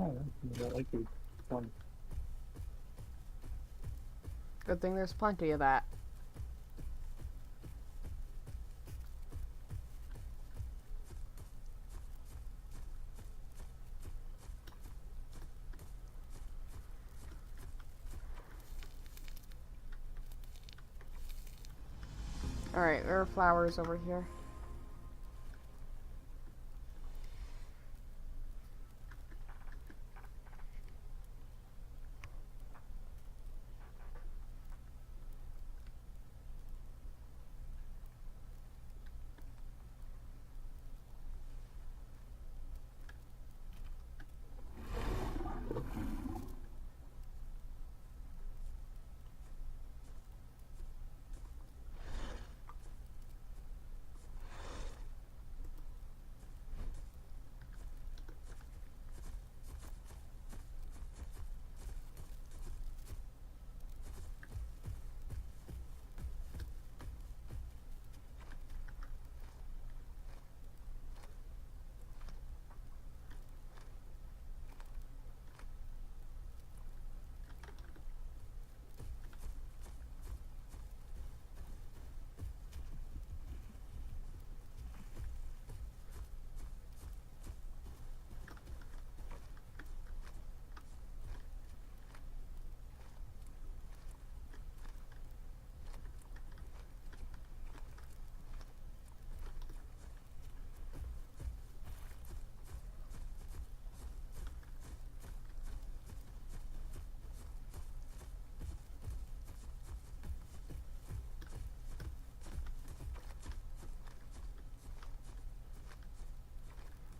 Oh, that like the one. Good thing there's plenty of that. Alright, there are flowers over here.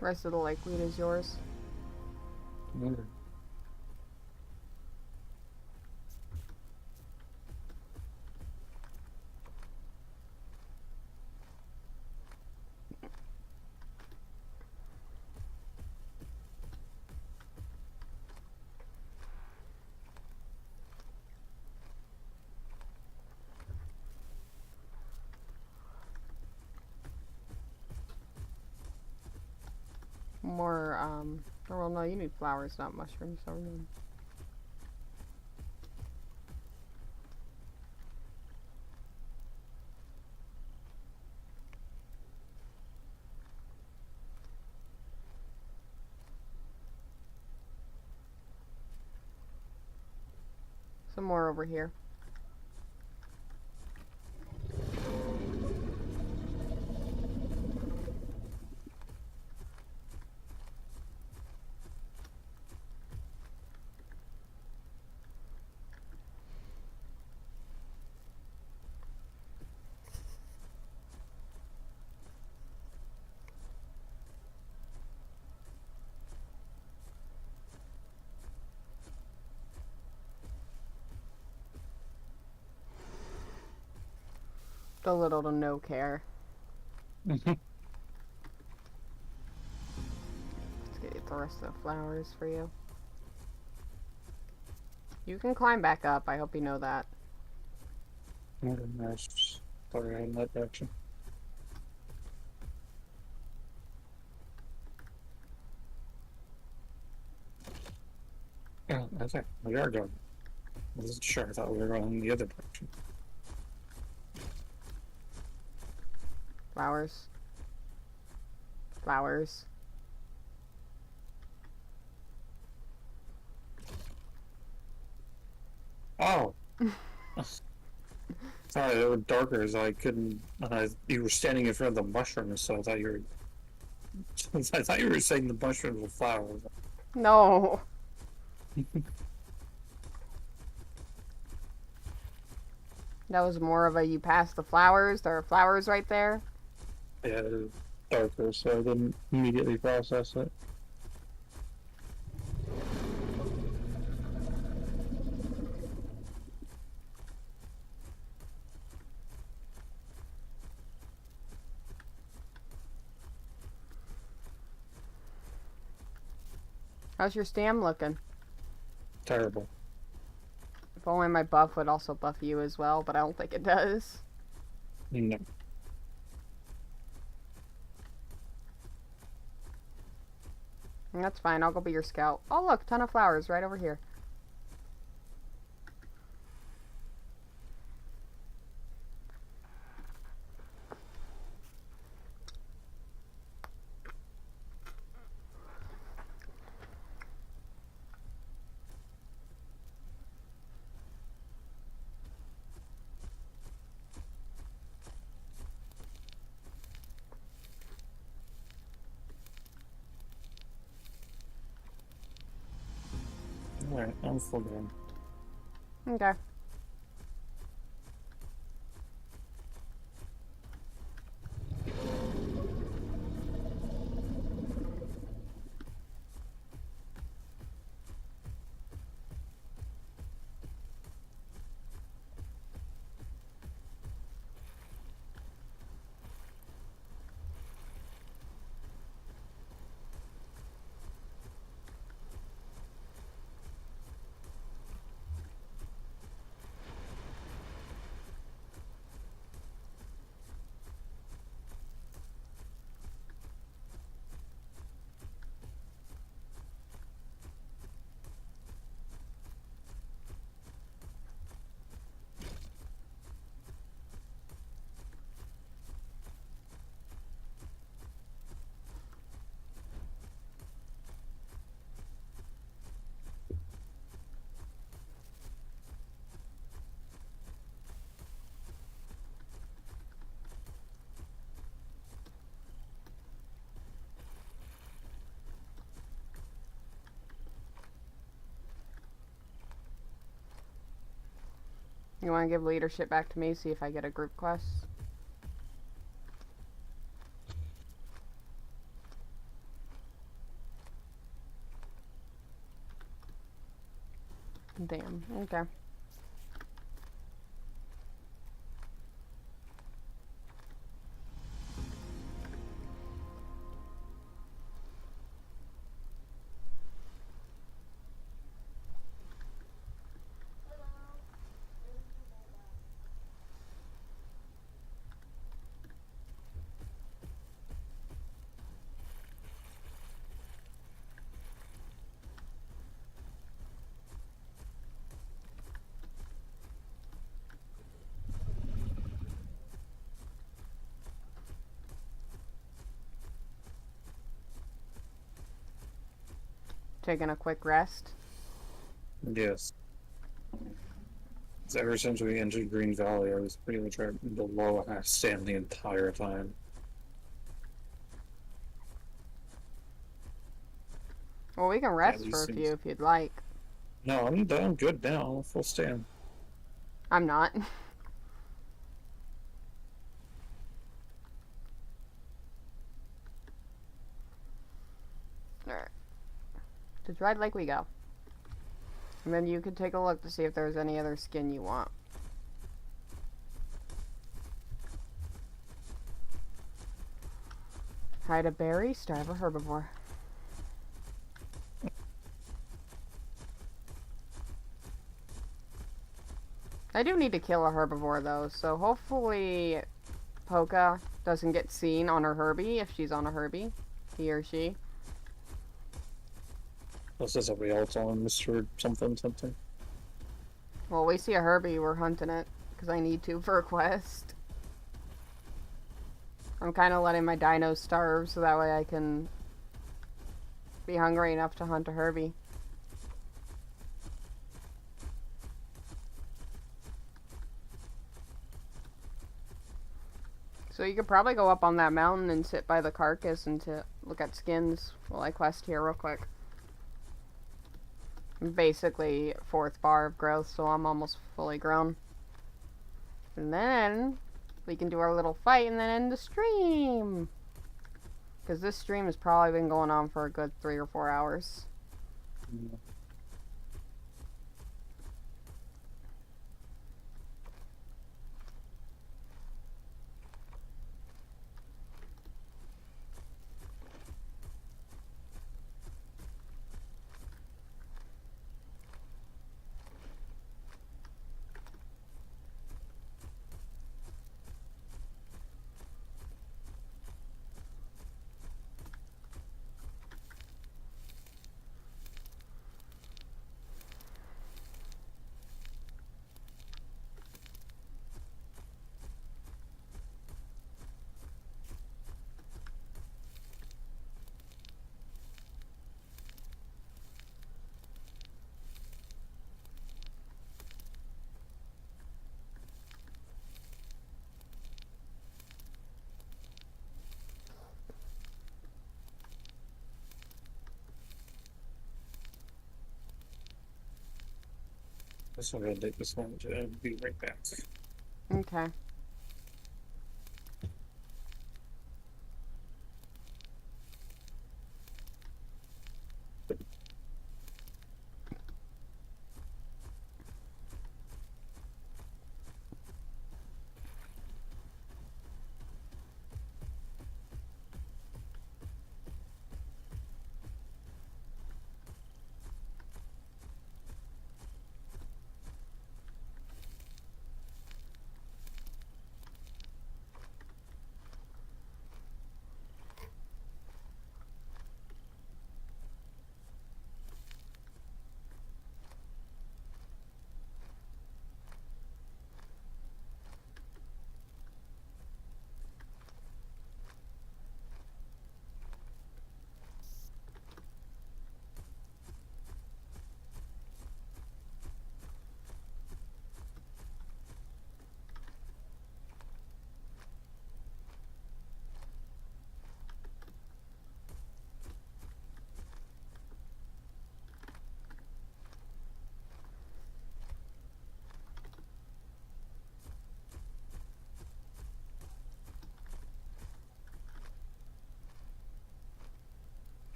The rest of the lakeweed is yours. Mm. More, oh, well, no, you need flowers, not mushrooms. So some more over here. The little to no care. Let's get the rest of the flowers for you. You can climb back up. I hope you know that. Nice. Sorry, in that direction. Yeah, I think we are going. I wasn't sure. I thought we were going the other direction. Flowers. Flowers. Oh! Sorry, they were darker, so I couldn't. You were standing in front of the mushrooms, so I thought you were. I thought you were saying the mushrooms were flowers. No. That was more of a you passed the flowers. There are flowers right there. Yeah, they're darker, so I didn't immediately process it. How's your stam looking? Terrible. If only my buff would also buff you as well, but I don't think it does. No. That's fine. I'll go be your scout. Oh, look, ton of flowers right over here. Alright, I'm full game. Okay. You want to give leadership back to me, see if I get a group quest? Damn, okay. Taking a quick rest. Yes. Ever since we entered Green Valley, I was pretty much right below a half stand the entire time. Well, we can rest for a few if you'd like. No, I'm done. Good now. Full stand. I'm not. Alright. To Dried Lake we go. And then you can take a look to see if there's any other skin you want. hide a berry, starve a herbivore. I do need to kill a herbivore though, so hopefully Polka doesn't get seen on her Herbie if she's on a Herbie. He or she. This is a real on Mr. something something. Well, we see a Herbie, we're hunting it. Because I need to for a quest. I'm kind of letting my dinos starve so that way I can be hungry enough to hunt a Herbie. So you could probably go up on that mountain and sit by the carcass and to look at skins while I quest here real quick. I'm basically 4th bar of growth, so I'm almost fully grown. And then we can do our little fight and then end the stream. Because this stream has probably been going on for a good 3 or 4 hours. Yeah. This one will take this one to be right back. Okay.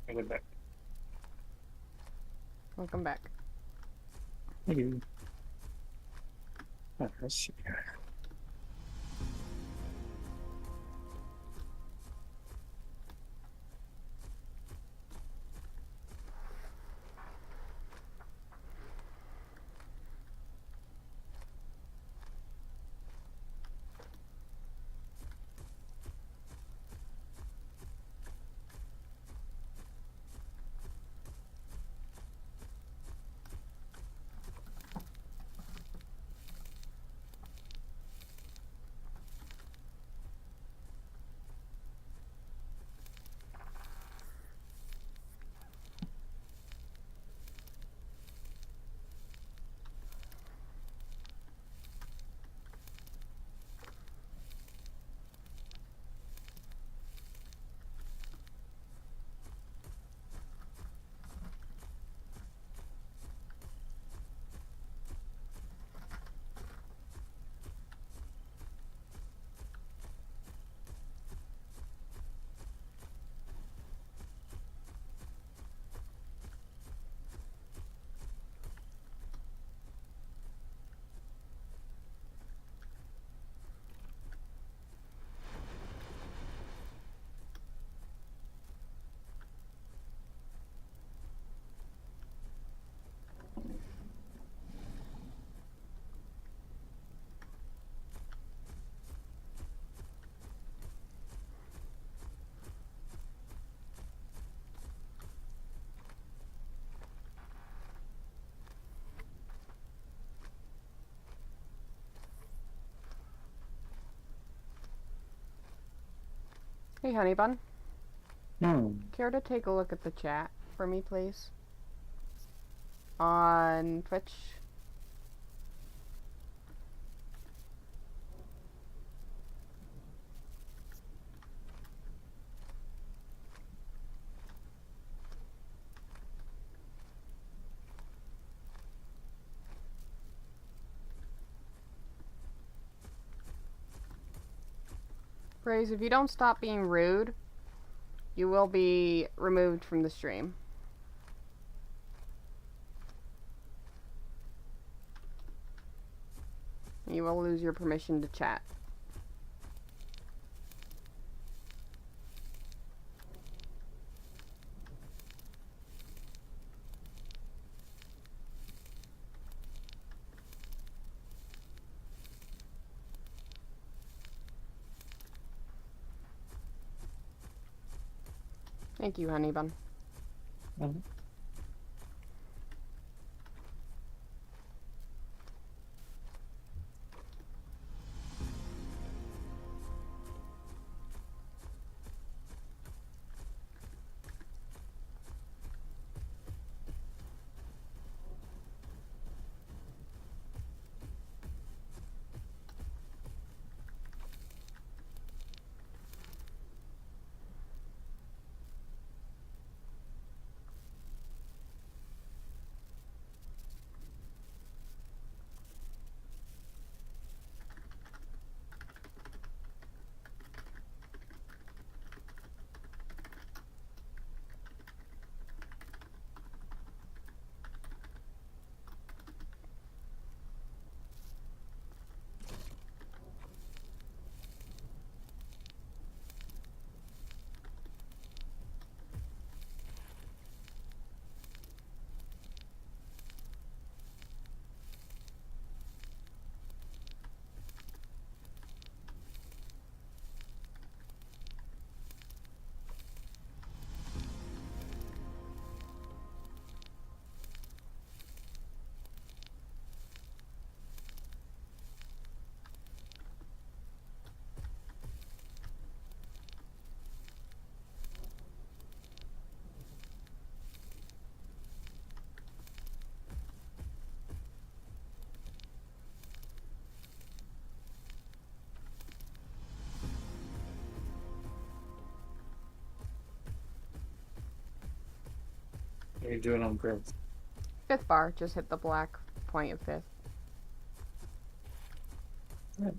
I'll go back. Welcome back. Thank you. Let's see here. Hey, honey bun. Hmm. Care to take a look at the chat for me, please? On Twitch. Praise, if you don't stop being rude, you will be removed from the stream. You will lose your permission to chat. Thank you, honey bun. Mhm. What are you doing on growth? 5th bar, just hit the black point of 5th. Yeah.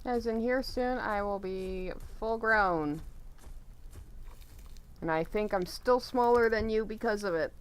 As in here soon, I will be full grown. And I think I'm still smaller than you because of it.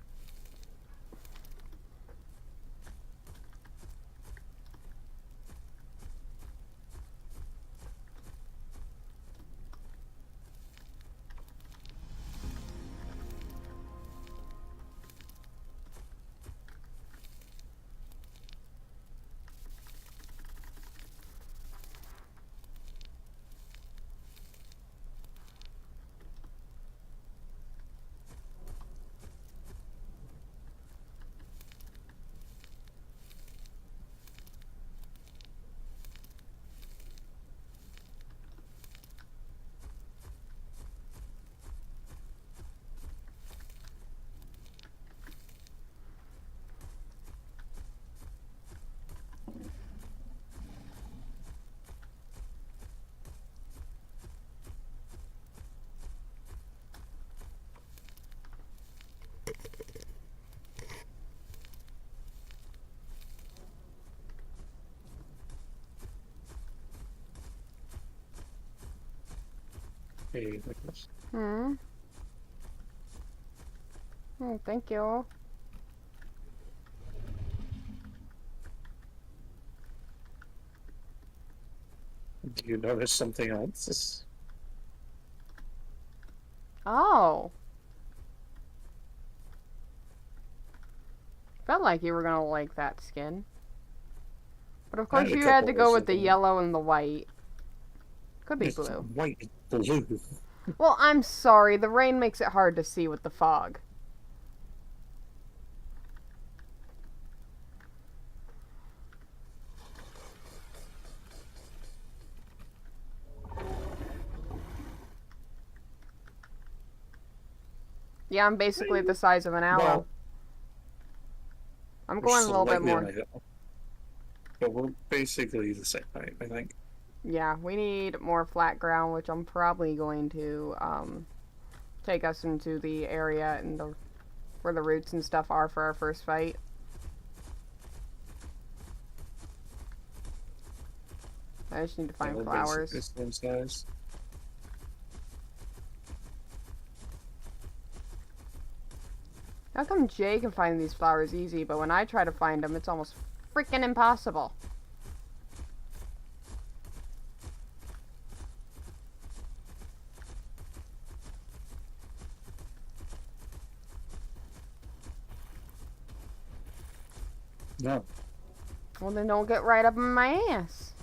Hey, like this. Hmm. Oh, thank you. Do you notice something else? Oh. Felt like you were gonna like that skin. But of I course had a you had couple to of go those with the looking. yellow and the white. Could be It's blue. white, blue. Well, I'm sorry, the rain makes it hard to see with the fog. Yeah, I'm basically the size of an aloe. Well, I'm we're going a little bit slightly on more. a hill. But we're basically the same height, I think. Yeah, we need more flat ground, which I'm probably going to take us into the area and where the roots and stuff are for our first fight. I just need to find We're flowers. basically the same size. How come Jay can find these flowers easy, but when I try to find them, it's almost freaking impossible? No. Well, then don't get right up in my ass.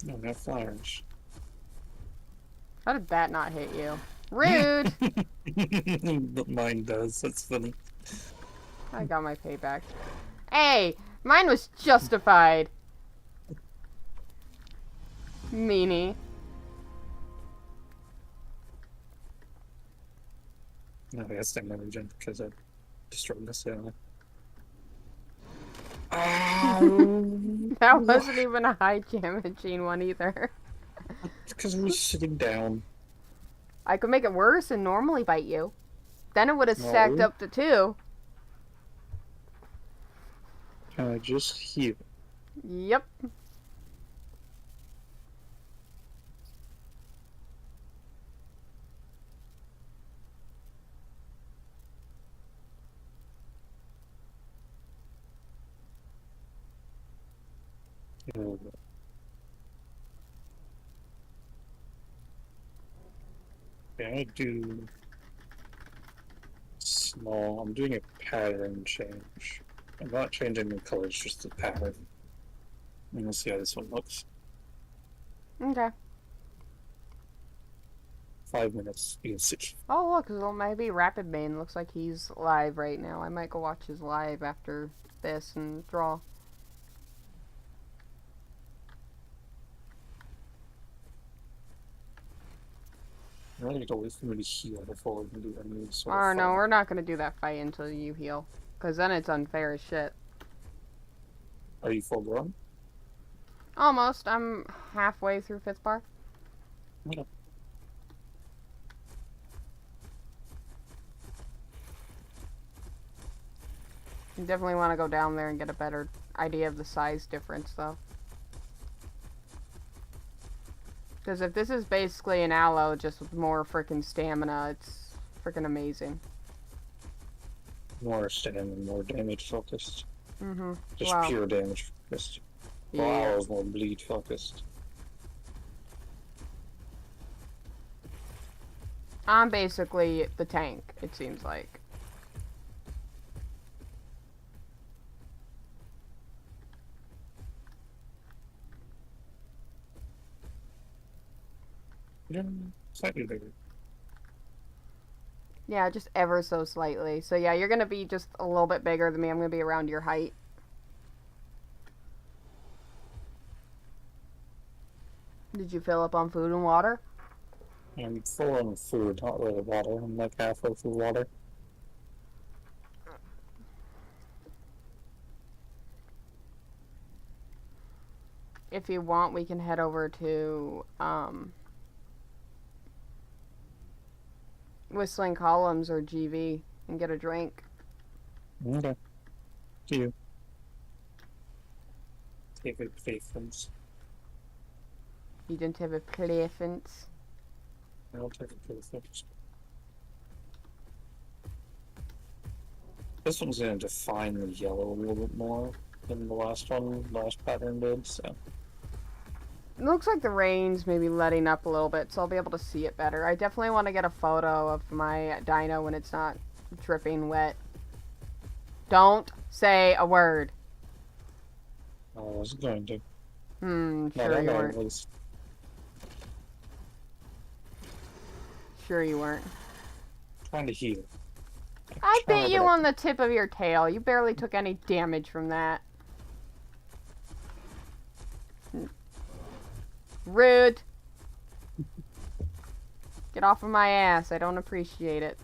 No, not flowers. How did that not hit you? Rude! But mine does. That's funny. I got my payback. Hey! Mine was justified! Meanie. No, I guess I'm never jump because I destroyed this area. That wasn't even a high damaging one either. Because I was sitting down. I could make it worse and normally bite you. Then it would have stacked No. up to 2. Can I just heal? Yep. Heal. Can I do small? I'm doing a pattern change. I'm not changing the colors, just the pattern. And we'll see how this one looks. Okay. 5 minutes, you'll see. Oh, look, so maybe Rapid Bane looks like he's live right now. I might go watch his live after this and draw. I need to wait for me to heal before we can do any sort Oh, of no, fun. we're not going to do that fight until you heal. Because then it's unfair as shit. Are you full grown? Almost. I'm halfway through 5th bar. Okay. You definitely want to go down there and get a better idea of the size difference, though. Because if this is basically an aloe just with more freaking stamina, it's freaking amazing. More stamina, more damage focused. Mm-hmm. Just Wow. pure damage focused. Yeah. Aloe's more bleed focused. I'm basically the tank, it seems like. Yeah, slightly bigger. Yeah, just ever so slightly. So yeah, you're gonna be just a little bit bigger than me. I'm gonna be around your height. Did you fill up on food and water? I'm full on food, not really water. I'm like halfway through water. If you want, we can head over to Whistling Columns or GV and get a drink. Okay. See you. Take it patience. You didn't have a preference. I'll take it patience. This one's gonna define the yellow a little bit more than the last pattern did, so. It looks like the rain's maybe letting up a little bit, so I'll be able to see it better. I definitely want to get a photo of my dino when it's not dripping wet. Don't say a word. I was going to. Sure you weren't. Was. Sure you weren't. Trying to heal. I Trying bit to- you on the tip of your tail. You barely took any damage from that. Rude. Get off of my ass. I don't appreciate it.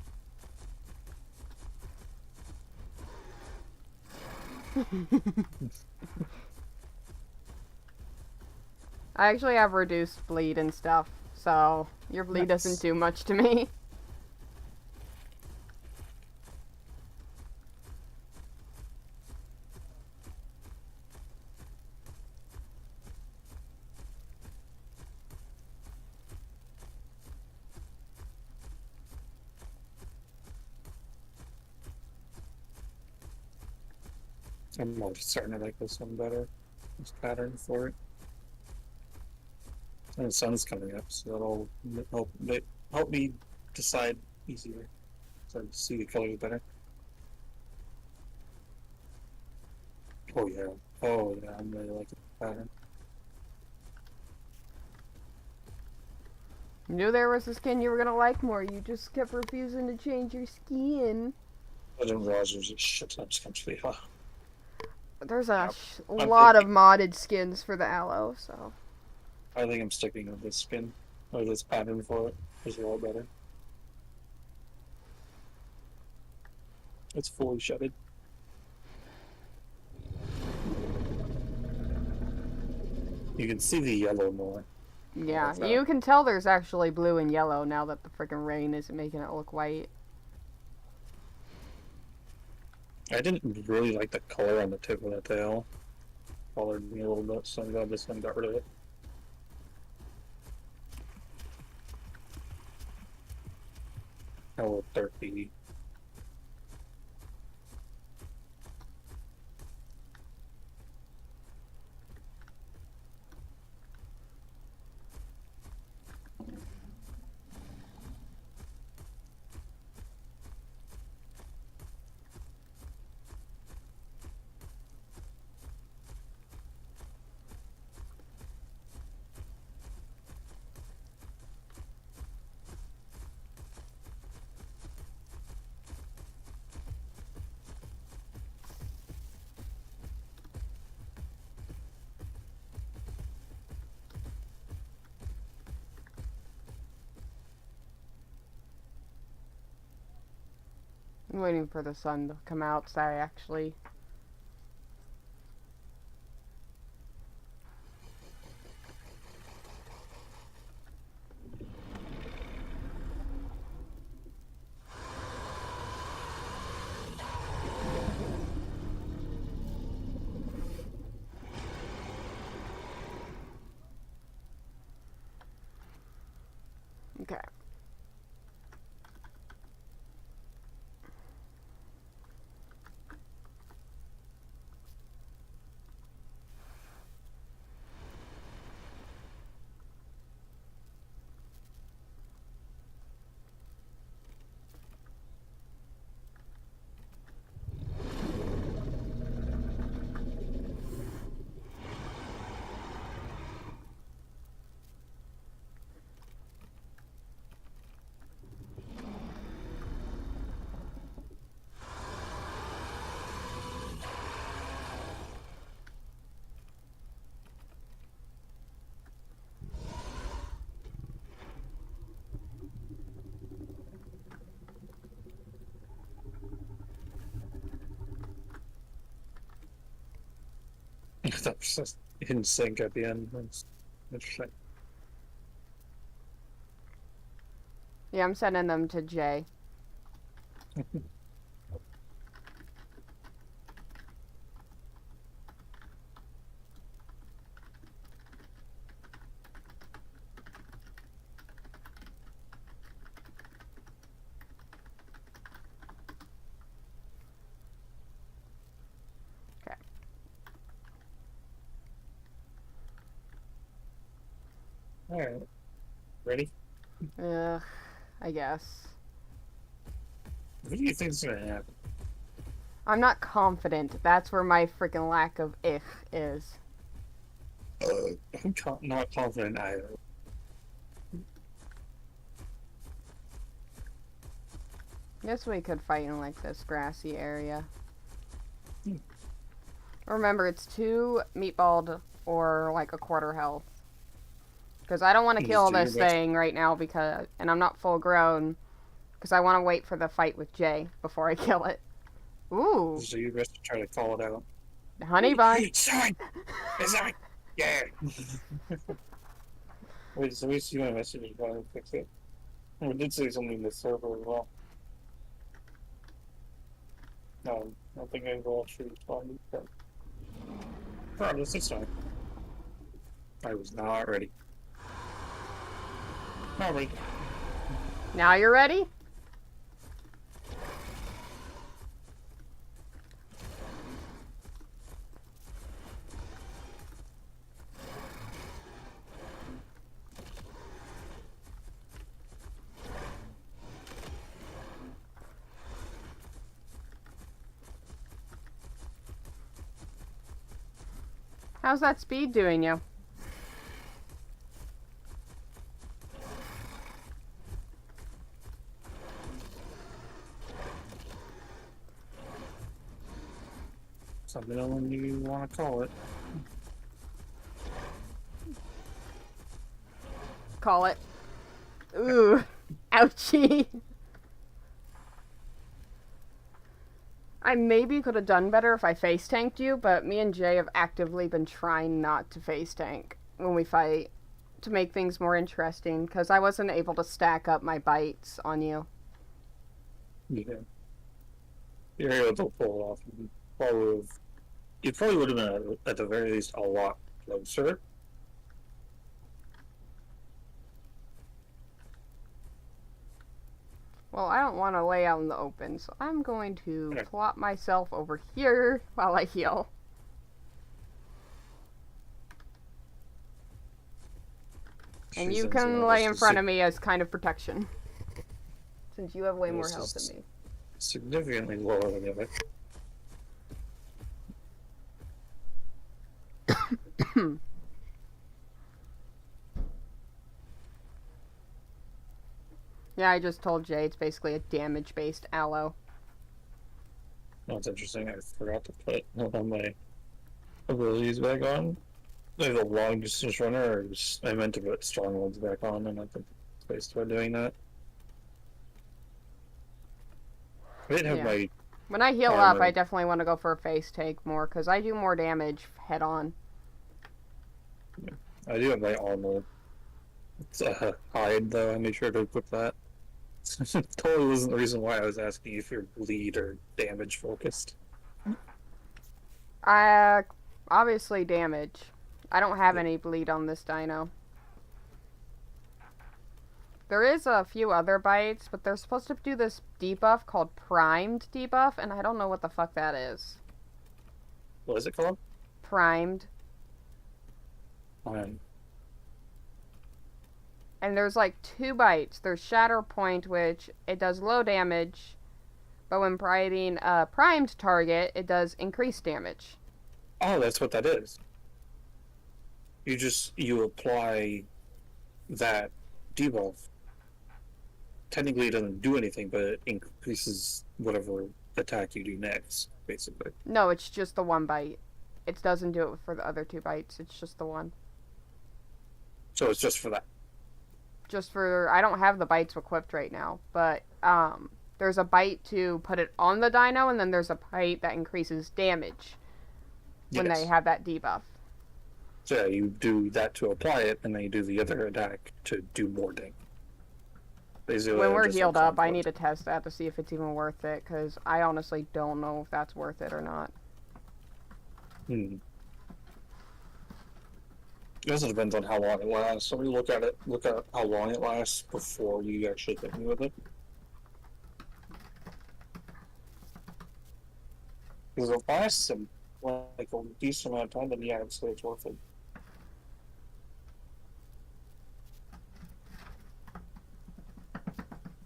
I actually have reduced bleed and stuff, so your bleed Nice. doesn't do much to me. I'm already starting to like this one better. This pattern for it. And the sun's coming up, so that'll help me decide easier. So I see the colors better. Oh yeah. Oh yeah, I'm really liking the pattern. You knew there was a skin you were gonna like more. You just kept refusing to change your skin. I didn't realize there was a shit ton of skins for you. There's Yeah, a I'm lot of thinking- modded skins for the aloe, so. I think I'm sticking with this skin or this pattern for it. It's a lot better. It's fully shedded. You can see the yellow more. Yeah, like that. you can tell there's actually blue and yellow now that the freaking rain isn't making it look white. I didn't really like the color on the tip of the tail. Bothered me a little bit, so I'm glad this one got rid of it. A little thirsty. I'm waiting for the sun to come out, so I actually. Okay. That was just in sync at the end. That's interesting. Yeah, I'm sending them to Jay. Alright. Ready? Ugh, I guess. What do you think's gonna happen? I'm not confident. That's where my freaking lack of is. I'm not confident either. Guess we could fight in like this grassy area. Hmm. Remember, it's 2 meatballed or like a quarter health. Because I don't want to You just kill do your this best. thing right now and I'm not full grown. Because I want to wait for the fight with Jay before I kill it. Ooh, Just do your best to try to call it out. honey bun. Sorry! Sorry! Yeah! Wait, so we see my message is trying to fix it. We did say something in the server as well. No, I don't think I will actually respond. But regardless, it's fine. I was not ready. Not ready. Now you're ready? How's that speed doing you? Something on you want to call it. Call it. Ooh. Ouchie. I maybe could have done better if I face tanked you, but me and Jay have actively been trying not to face tank when we fight to make things more interesting because I wasn't able to stack up my bites on you. Yeah. You're able to pull it off. You probably would have been at the very least a lot closer. Well, I don't want to lay out in the open, so I'm going to Okay. plop myself over here while I heal. And you can lay in front of me as kind of protection. Since you have way more health than me. Significantly lower than the other. Yeah, I just told Jay it's basically a damage-based aloe. That's interesting. I forgot to put one of my abilities back on. Like the long distance runner, I meant to put strong ones back on, and I think spaced by doing that. I didn't have Yeah. my. When I heal armor. up, I definitely want to go for a face take more, because I do more damage head-on. I do have my armor. It's hide though. I made sure to equip that. Totally wasn't the reason why I was asking if you're bleed or damage focused. Obviously damage. I don't have any bleed on this dino. There is a few other bites, but they're supposed to do this debuff called primed debuff, and I don't know what the fuck that is. What is it called? Primed. And there's like 2 bites. There's Shatter Point, which it does low damage, but when biting a primed target, it does increased damage. Oh, that's what that is. You apply that debuff. Technically, it doesn't do anything, but it increases whatever attack you do next, basically. No, it's just the 1 bite. It doesn't do it for the other 2 bites. It's just the 1. So it's just for that. Just for, I don't have the bites equipped right now, but there's a bite to put it on the dino, and then there's a bite that increases damage when they have that debuff. So yeah, you do that to apply it, and then you do the other attack to do more damage. Basically, when we're healed up, I need to test that to see if it's even worth it, because I honestly don't know if that's worth it or not. It also depends on how long it lasts. So we look at how long it lasts before you actually hit me with it. Because if it lasts like a decent amount of time, then yeah, I'd say it's worth it.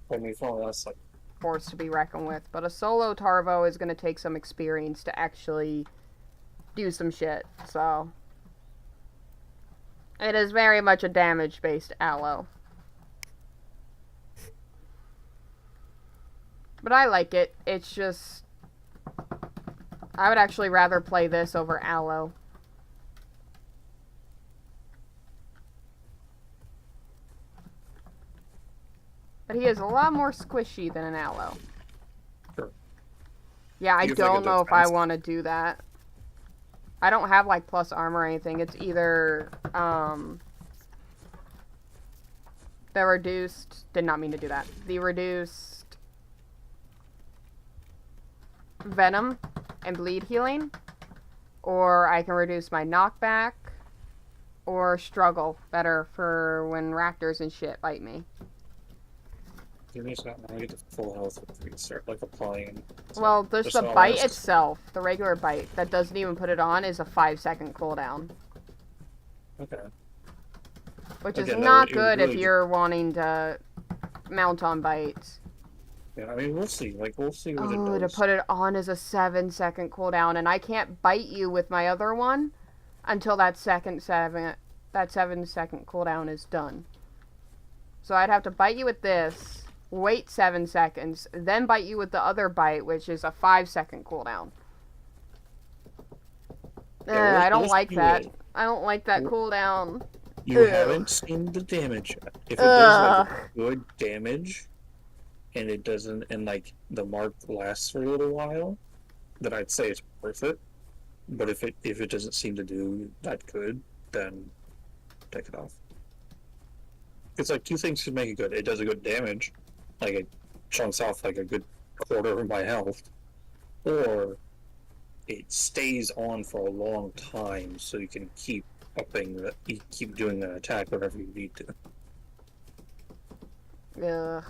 I mean, if it only lasts like Force to be reckoned with, but a solo Torvo is going to take some experience to actually do some shit, so it is very much a damage-based aloe. But I like it. It's just, I would actually rather play this over aloe. But he is a lot more squishy than an aloe. Sure. Yeah, I Do you have, like, don't a know if I defense? want to do that. I don't have, like, plus armor or anything. It's either, the reduced... Did not mean to do that. The reduced venom and bleed healing. Or I can reduce my knockback. Or struggle better for when raptors and shit bite me. Give me a second. I get to full health if we start like applying. Well, there's just the so I'll bite ask. itself. The regular bite that doesn't even put it on is a 5-second cooldown. Okay. Which is Again, not it would good if really you're wanting to mount on bites. Yeah, I mean, we'll see. Like, we'll see what it Oh, to does. put it on is a 7-second cooldown, and I can't bite you with my other one until that 7-second cooldown is done. So I'd have to bite you with this, wait 7 seconds, then bite you with the other bite, which is a 5-second cooldown. Yeah, I don't we'll like see that. what I don't like that Well, cooldown. you Ugh. haven't seen the damage yet. If it does like good damage, and it doesn't, and like the mark lasts for a little while, then I'd say it's worth it. But if it doesn't seem to do that good, then take it off. It's like two things should make it good. It does a good damage, like it chunks off like a good quarter of my health, or it stays on for a long time, so you can keep upping that. You keep doing the attack whenever you need to. Ugh.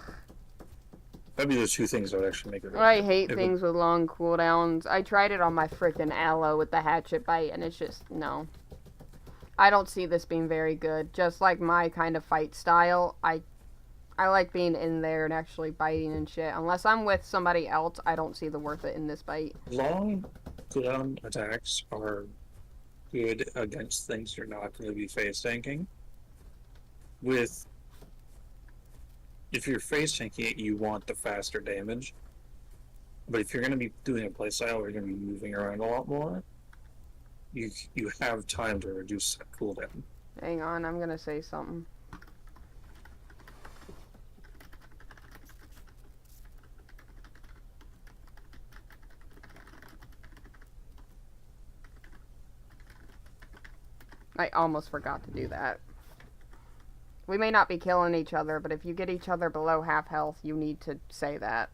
Maybe there's two things that would actually make it. I hate If things with long cooldowns. I tried it on my frickin' aloe with the hatchet bite, and it's just, no. I don't see this being very good. Just like my kind of fight style, I like being in there and actually biting and shit. Unless I'm with somebody else, I don't see the worth it in this bite. long cooldown attacks are good against things you're not going to be face tanking. If you're face tanking it, you want the faster damage. But if you're going to be doing a playstyle where you're going to be moving around a lot more, you have time to reduce that cooldown. Hang on, I'm gonna say something. I almost forgot to do that. We may not be killing each other, but if you get each other below half health, you need to say that.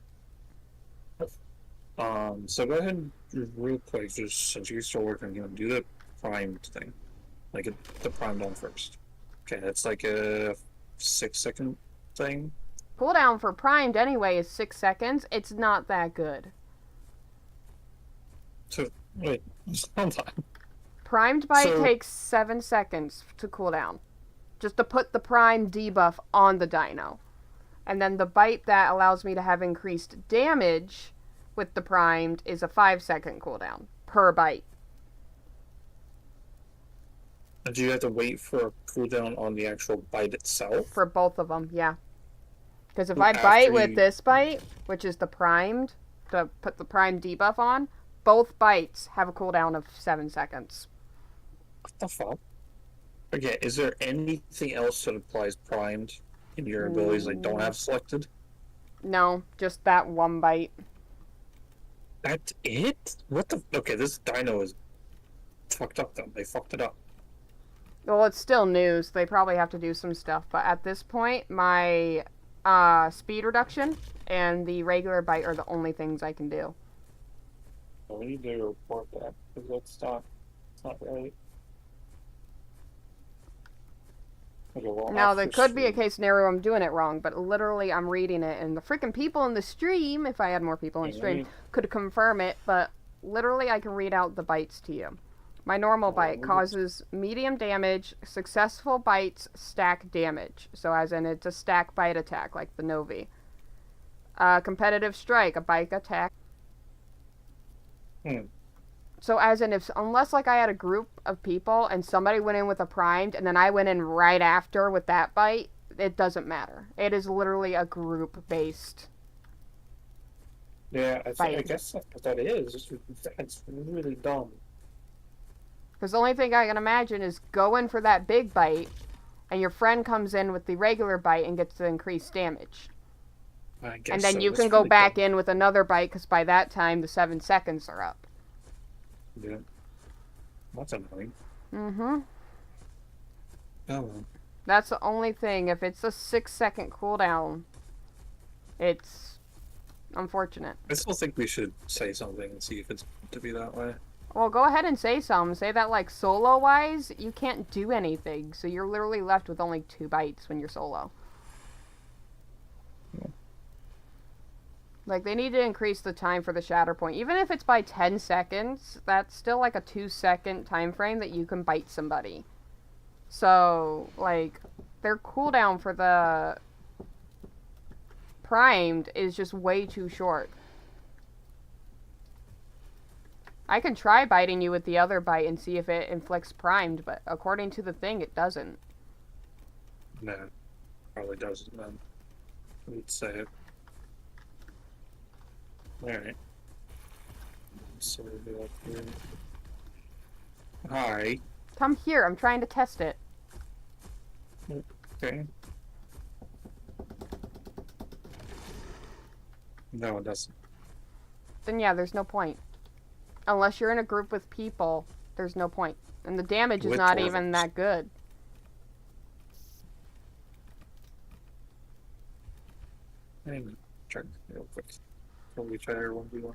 So go ahead and real quick, just since you're still working, do the primed thing. Like the primed on first. Okay, that's like a 6-second thing. Cooldown for primed anyway is 6 seconds. It's not that good. So wait, hold on. Primed bite So- takes 7 seconds to cool down. Just to put the prime debuff on the dino. And then the bite that allows me to have increased damage with the primed is a 5-second cooldown per bite. Do you have to wait for a cooldown on the actual bite itself? For both of them, yeah. Because if So I bite after with you- this bite, which is the primed, to put the primed debuff on, both bites have a cooldown of 7 seconds. What the fuck? Okay, is there anything else that applies primed in your abilities I don't have selected? No, just that one bite. That's it? What the? Okay, this dino is fucked up though. They fucked it up. Well, it's still new, so they probably have to do some stuff. But at this point, my speed reduction and the regular bite are the only things I can do. So we need to report that because it's not right. Okay, well, Now, there after could be a stream- case scenario I'm doing it wrong, but literally I'm reading it, and the freaking people in the stream, if I had more people in Yeah, stream, could confirm it, but literally I can read out the bites to you. My normal bite we- causes medium damage, successful bites stack damage. So as in it's a stack bite attack, like the Novi. Competitive strike, a bite attack. So as in unless like I had a group of people and somebody went in with a primed and then I went in right after with that bite, it doesn't matter. It is literally a group based. Yeah, I Bite. guess that's what that is. That's really dumb. Because the only thing I can imagine is going for that big bite and your friend comes in with the regular bite and gets the increased damage. I guess And then so. you That's can go really back good. in with another bite, and then you can go That's back really in with another bite, because by that time the 7 seconds are up. good. Yeah. That's annoying. Mm-hmm. Oh well. That's the only thing. If it's a 6-second cooldown, it's unfortunate. I still think we should say something and see if it's to be that way. Well, go ahead and say some. Say that, like, solo-wise, you can't do anything, so you're literally left with only 2 bites when you're solo. Yeah. Like, they need to increase the time for the shatter point. Even if it's by 10 seconds, that's still, like, a 2-second time frame that you can bite somebody. So, like, their cooldown for the primed is just way too short. I can try biting you with the other bite and see if it inflicts primed, but according to the thing, it doesn't. No, probably doesn't then. Let's say it. Alright. So we'll be up here. Hi. Come here, I'm trying to test it. Okay. No, it doesn't. Then yeah, there's no point. Unless you're in a group with people, there's no point. And the damage is With not Torvos. even that good. Hang on. Check real quick. Before we try our 1v1.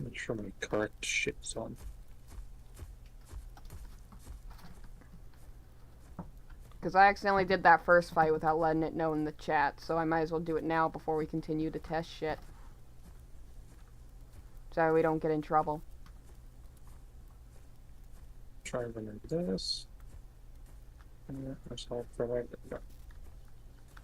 Make sure my correct shit's on. Because I accidentally did that first fight without letting it know in the chat, so I might as well do it now before we continue to test shit. So we don't get in trouble. Try running this. And there's help for right there.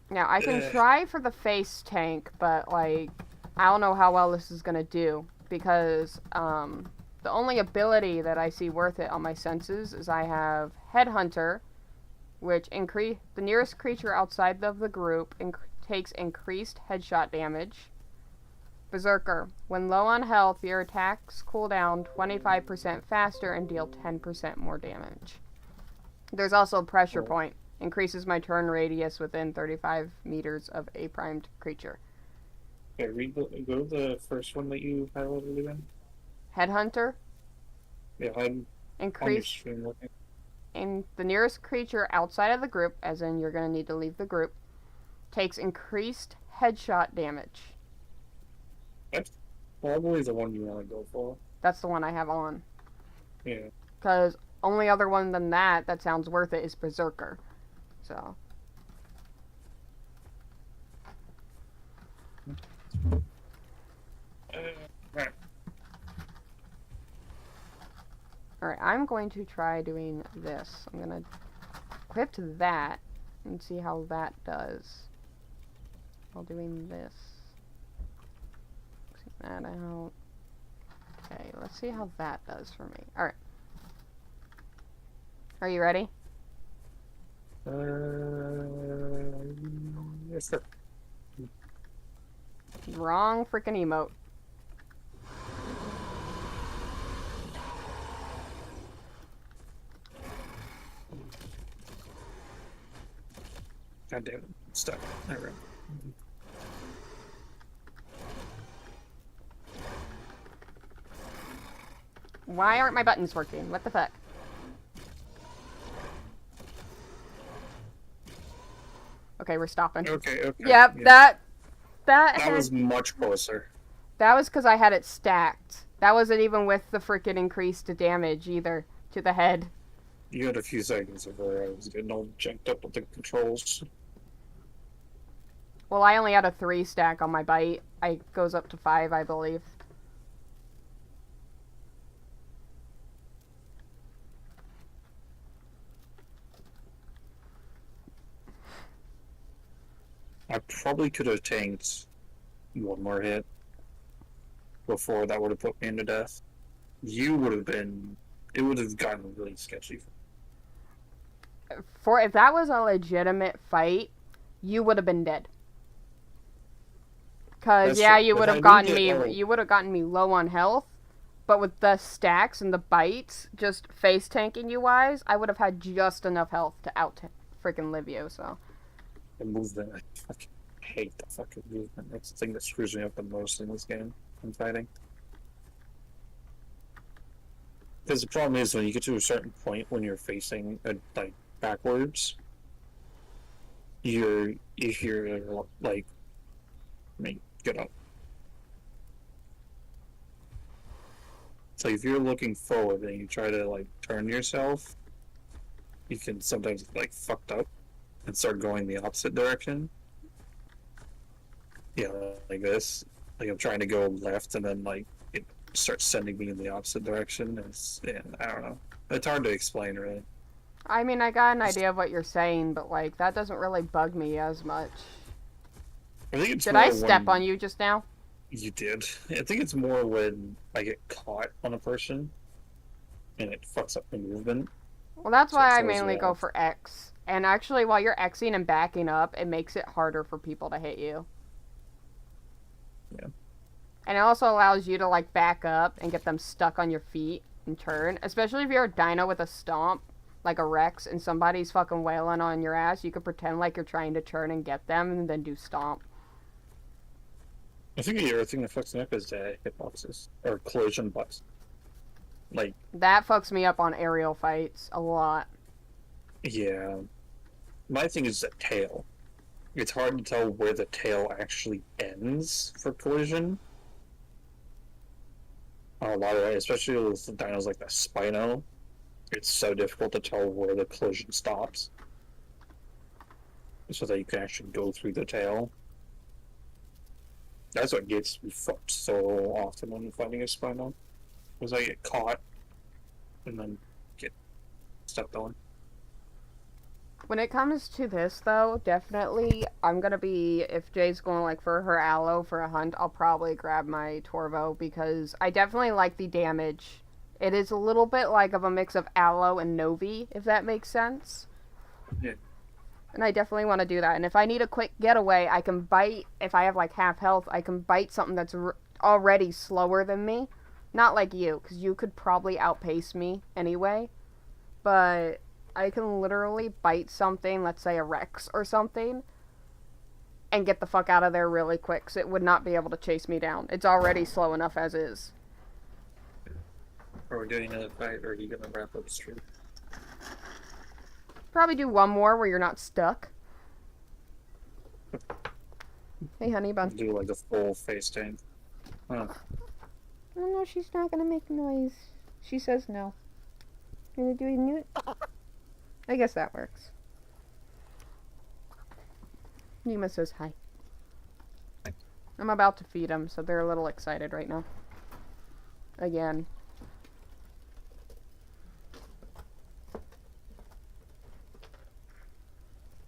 Now, I can try for the face tank, but, like, I don't know how well this is going to do. Because, the only ability that I see worth it on my senses is I have Headhunter, which the nearest creature outside of the group takes increased headshot damage. Berserker. When low on health, your attacks cool down 25% faster and deal 10% more damage. There's also Pressure Point. Increases my turn radius within 35 meters of a primed creature. Okay, go to the first one that you highlighted again. Headhunter. Yeah, I'm on your Increase stream looking. in the nearest creature outside of the group, as in you're going to need to leave the group, takes increased headshot damage. That's probably the one you want to go for. That's the one I have on. Yeah. Because only other one than that sounds worth it is Berserker. So. Right. Alright, I'm going to try doing this. I'm going to equip that and see how that does. While doing this. See that out. Okay, let's see how that does for me. Alright. Are you ready? Yes, sir. Wrong freaking emote. God damn it. Stuck. There we go. Why aren't my buttons working? What the fuck? Okay, we're stopping. Okay. Yep, yeah. that was much closer. That was because I had it stacked. That wasn't even with the freaking increased damage either to the head. You had a few seconds of where I was getting all jacked up with the controls. Well, I only had a 3 stack on my bite. It goes up to 5, I believe. I probably could have tanked one more hit before that would have put me into death. It would have gotten really sketchy. If that was a legitimate fight, you would have been dead. Cause yeah, you would have gotten me low on health, but with the stacks and the bites just face tanking you wise, I would have had just enough health to out freaking live you. So The movement, I fucking hate the fucking movement. That's the thing that screws me up the most in this game. I'm fighting. Because the problem is when you get to a certain point when you're facing like backwards, if you're like, I mean, get up. So if you're looking forward and you try to like turn yourself, you can sometimes like fucked up and start going the opposite direction. Yeah, like this. Like I'm trying to go left and then like it starts sending me in the opposite direction. And I don't know. It's hard to explain really. I mean, I got an idea of what you're saying, but like that doesn't really bug me as much. I think it's Did more I step when on you just now? you did. I think it's more when I get caught on a person and it fucks up the movement. Well, that's So it why I throws me mainly go off. for X. And actually, while you're Xing and backing up, it makes it harder for people to hit you. Yeah. And it also allows you to like back up and get them stuck on your feet and turn. Especially if you're a dino with a stomp, like a Rex, and somebody's fucking wailing on your ass, you could pretend like you're trying to turn and get them and then do stomp. I think the other thing that fucks me up is hitboxes or collision box. Like, That fucks me up on aerial fights a lot. yeah. My thing is the tail. It's hard to tell where the tail actually ends for collision. A lot of it, especially with the dinos like the Spino, it's so difficult to tell where the collision stops. So that you can actually go through the tail. That's what gets me fucked so often when fighting a Spino. Was I get caught and then get stepped on. When it comes to this, though, definitely I'm gonna be, if Jay's going like for her aloe for a hunt, I'll probably grab my Torvo because I definitely like the damage. It is a little bit like of a mix of aloe and Novi, if that makes sense. Yeah. And I definitely want to do that. And if I need a quick getaway, I can bite, if I have like half health, I can bite something that's already slower than me. Not like you, because you could probably outpace me anyway. But I can literally bite something, let's say a Rex or something, and get the fuck out of there really quick, so it would not be able to chase me down. It's already slow enough as is. Are we doing another fight, or are you gonna wrap up the stream? Probably do one more where you're not stuck. Hey, honey bun. Do like a full face tank. Huh. Oh no, she's not gonna make noise. She says no. Gonna do a new. I guess that works. Nima says hi. I'm about to feed them, so they're a little excited right now. Again.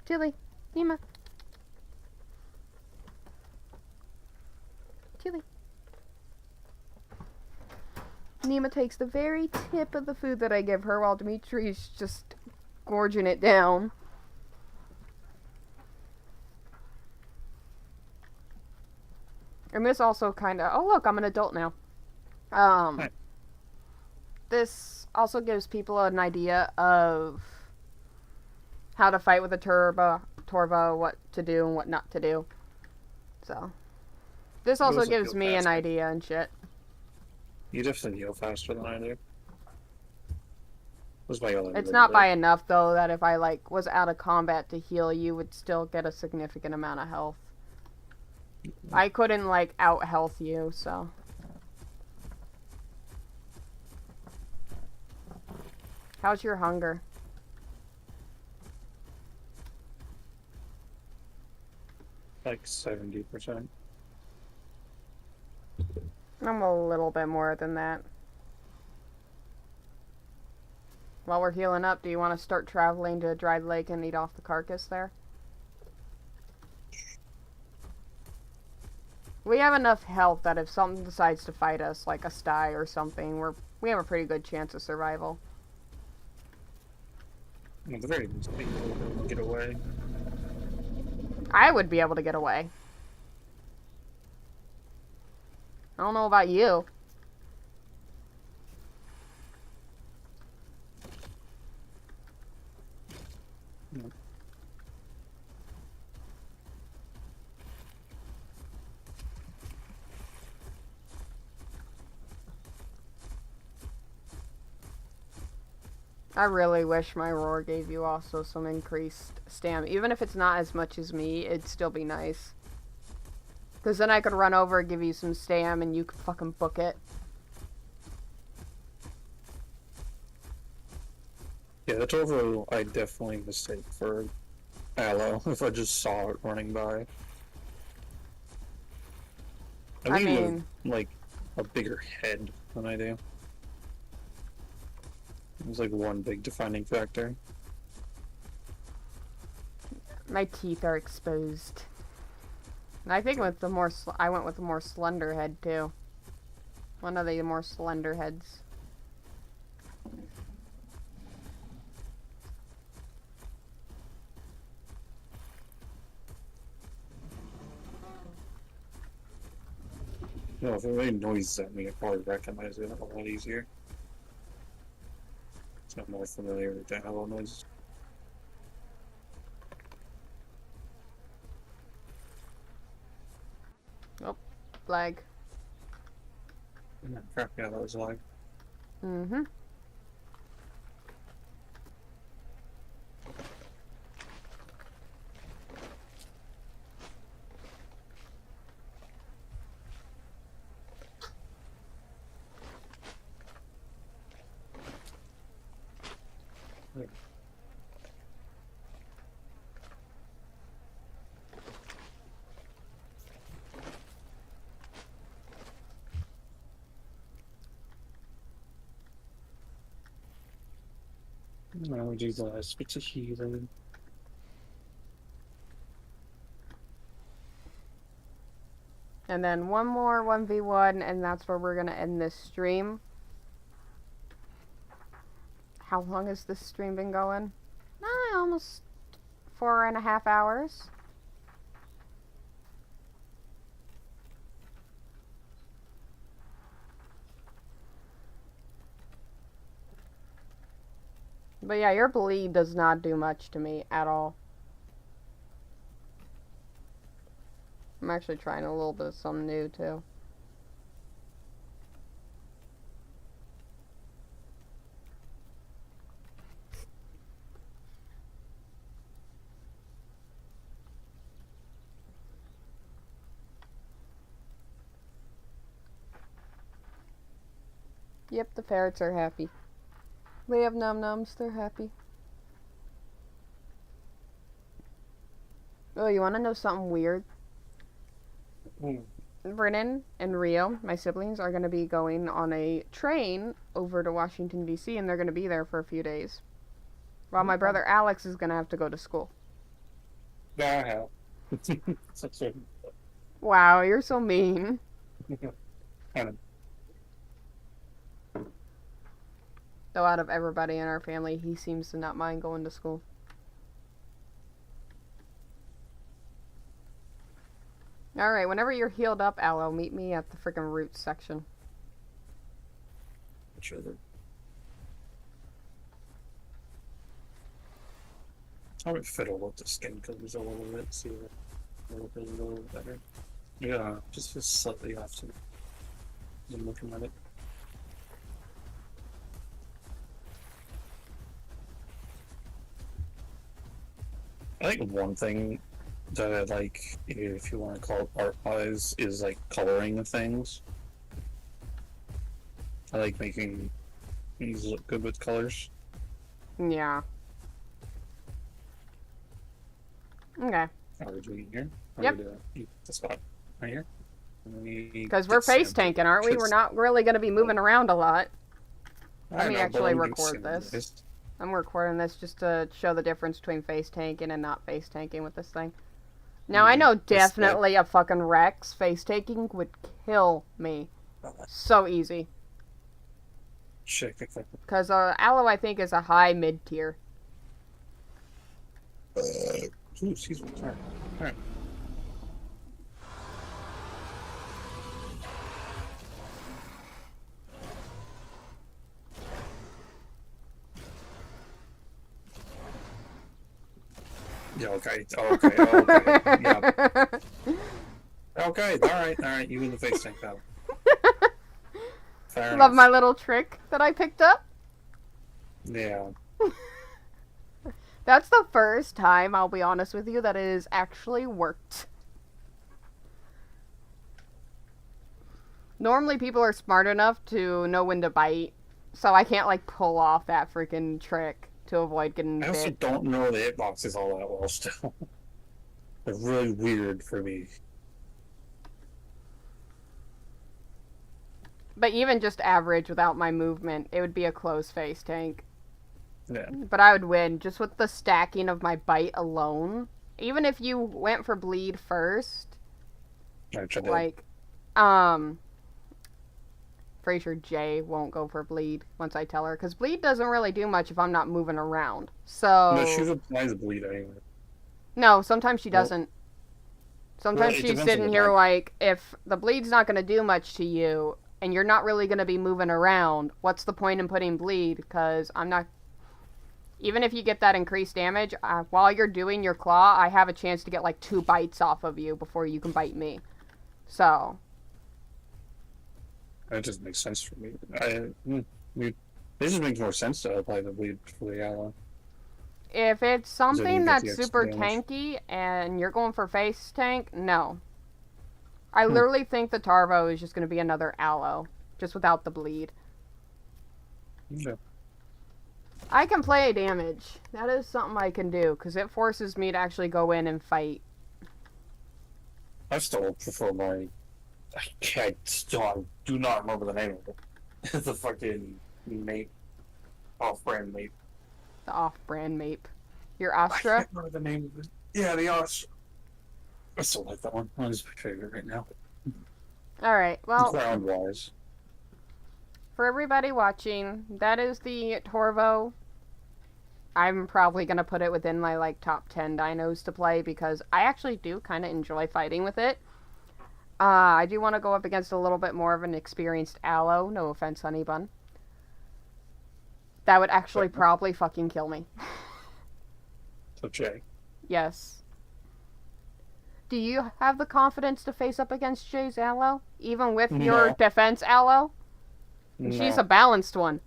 Tilly, Nima. Tilly. Nima takes the very tip of the food that I give her while Dimitri's just gorging it down. And this also kind of... Oh, look, I'm an adult now. Hi. This also gives people an idea of how to fight with a Torvo, what to do and what not to do. So, this also gives me an idea and shit. You definitely heal faster than I do. Was my other It's not by enough, though, that if I, like, was out of combat to heal, you would still get a significant amount of health. I couldn't, like, out-health you, so... How's your hunger? Like 70%. I'm a little bit more than that. While we're healing up, do you want to start traveling to Dried Lake and eat off the carcass there? We have enough health that if something decides to fight us, like a sty or something, we have a pretty good chance of survival. At the very least, be able to get away. I would be able to get away. I don't know about you. I really wish my roar gave you also some increased stam. Even if it's not as much as me, it'd still be nice. Because then I could run over and give you some stam and you could fucking book it. Yeah, the Torvo I definitely mistake for Aloe if I just saw it running by. I mean, with, like, a bigger head than I do. It's like one big defining factor. My teeth are exposed. And I think with the more I went with the more slender head too. One of the more slender heads. No, if it made noises at me, I'd probably recognize it a lot easier. It's not more familiar with the hello noises. Oh, flag. Crap, yeah, that was lag. Mm-hmm. No, Jesus, it's a heathen. And then one more 1v1, and that's where we're gonna end this stream. How long has this stream been going? Almost 4.5 hours. But yeah, your bleed does not do much to me at all. I'm actually trying a little bit of something new too. Yep, the ferrets are happy. We have num-nums, they're happy. Oh, you want to know something weird? Brennan and Rio, my siblings, are going to be going on a train over to Washington, D.C., and they're going to be there for a few days. While my brother Alex is going to have to go to school. Wow. Wow, you're so mean. Though out of everybody in our family, he seems to not mind going to school. Alright, whenever you're healed up, Aloe, meet me at the freaking roots section. Sure. I would fiddle with the skin colors a little bit, see if it look a little better. Yeah, just slightly off to I'm looking at it. I think one thing that I like, if you want to call it art-wise, is like coloring of things. I like making things look good with colors. Yeah. Okay. How are we doing here? Yep. The spot right here. Because we're face tanking, aren't we? We're not really going to be moving around a lot. Let me actually record this. I'm recording this just to show the difference between face tanking and not face tanking with this thing. Now, I know definitely a fucking Rex face tanking would kill me. So easy. Because Aloe, I think, is a high mid-tier. Excuse me. Alright. Yeah, okay. Yeah. Okay, alright. You in the face tank battle. Love my little trick that I picked up? Yeah. That's the first time, I'll be honest with you, that it has actually worked. Normally people are smart enough to know when to bite, so I can't like pull off that freaking trick to avoid getting I also bit. don't know the hitboxes all that well still. They're really weird for me. But even just average without my movement, it would be a close face tank. Yeah. But I would win just with the stacking of my bite alone. Even if you went for bleed first, Actually, like, pretty sure Jay won't go for bleed once I tell her, because bleed doesn't really do much if I'm not moving around. no, she So applies bleed anyway. no, sometimes she Well, doesn't. Sometimes it she's depends on sitting the here map. like, if the bleed's not going to do much to you, and you're not really going to be moving around, what's the point in putting bleed? Because I'm not... Even if you get that increased damage, while you're doing your claw, I have a chance to get like 2 bites off of you before you can bite me. So... That just makes sense for me. It just makes more sense to apply the bleed for the ally. if it's So you something get the that's extra super damage. tanky and you're going for face tank, no. I Hmm. literally think the Torvo is just going to be another aloe, just without the bleed. Yeah. I can play damage. That is something I can do, because it forces me to actually go in and fight. I still prefer my. I do not remember the name of it. It's a fucking mate, off-brand mate. The off-brand Mape. Your I Astra? can't remember the name of it. Yeah, the Astra. I still like that one. That is my favorite right now. Alright, well, Ground-wise. for everybody watching, that is the Torvo. I'm probably going to put it within my like top 10 dinos to play, because I actually do kind of enjoy fighting with it. I do want to go up against a little bit more of an experienced aloe. No offense, honey bun. That would actually probably fucking kill me. So Jay. Yes. Do you have the confidence to face up against Jay's aloe? Even with your No. defense aloe? She's No. a balanced one.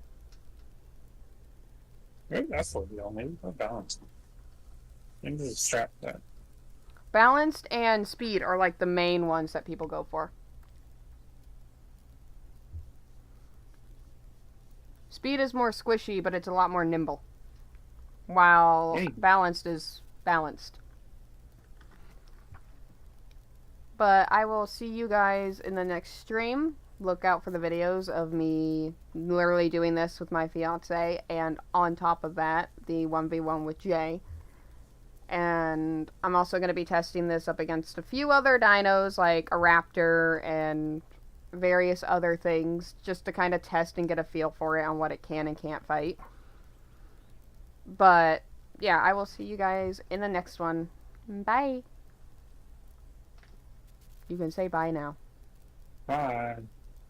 Maybe that's the deal. Maybe not balanced. Maybe there's a strap there. Balanced and speed are like the main ones that people go for. Speed is more squishy, but it's a lot more nimble. While Hey. balanced is balanced. But I will see you guys in the next stream. Look out for the videos of me literally doing this with my fiance, and on top of that, the 1v1 with Jay. And I'm also going to be testing this up against a few other dinos, like a raptor and various other things, just to kind of test and get a feel for it on what it can and can't fight. But, yeah, I will see you guys in the next one. Bye. You can say bye now. Bye.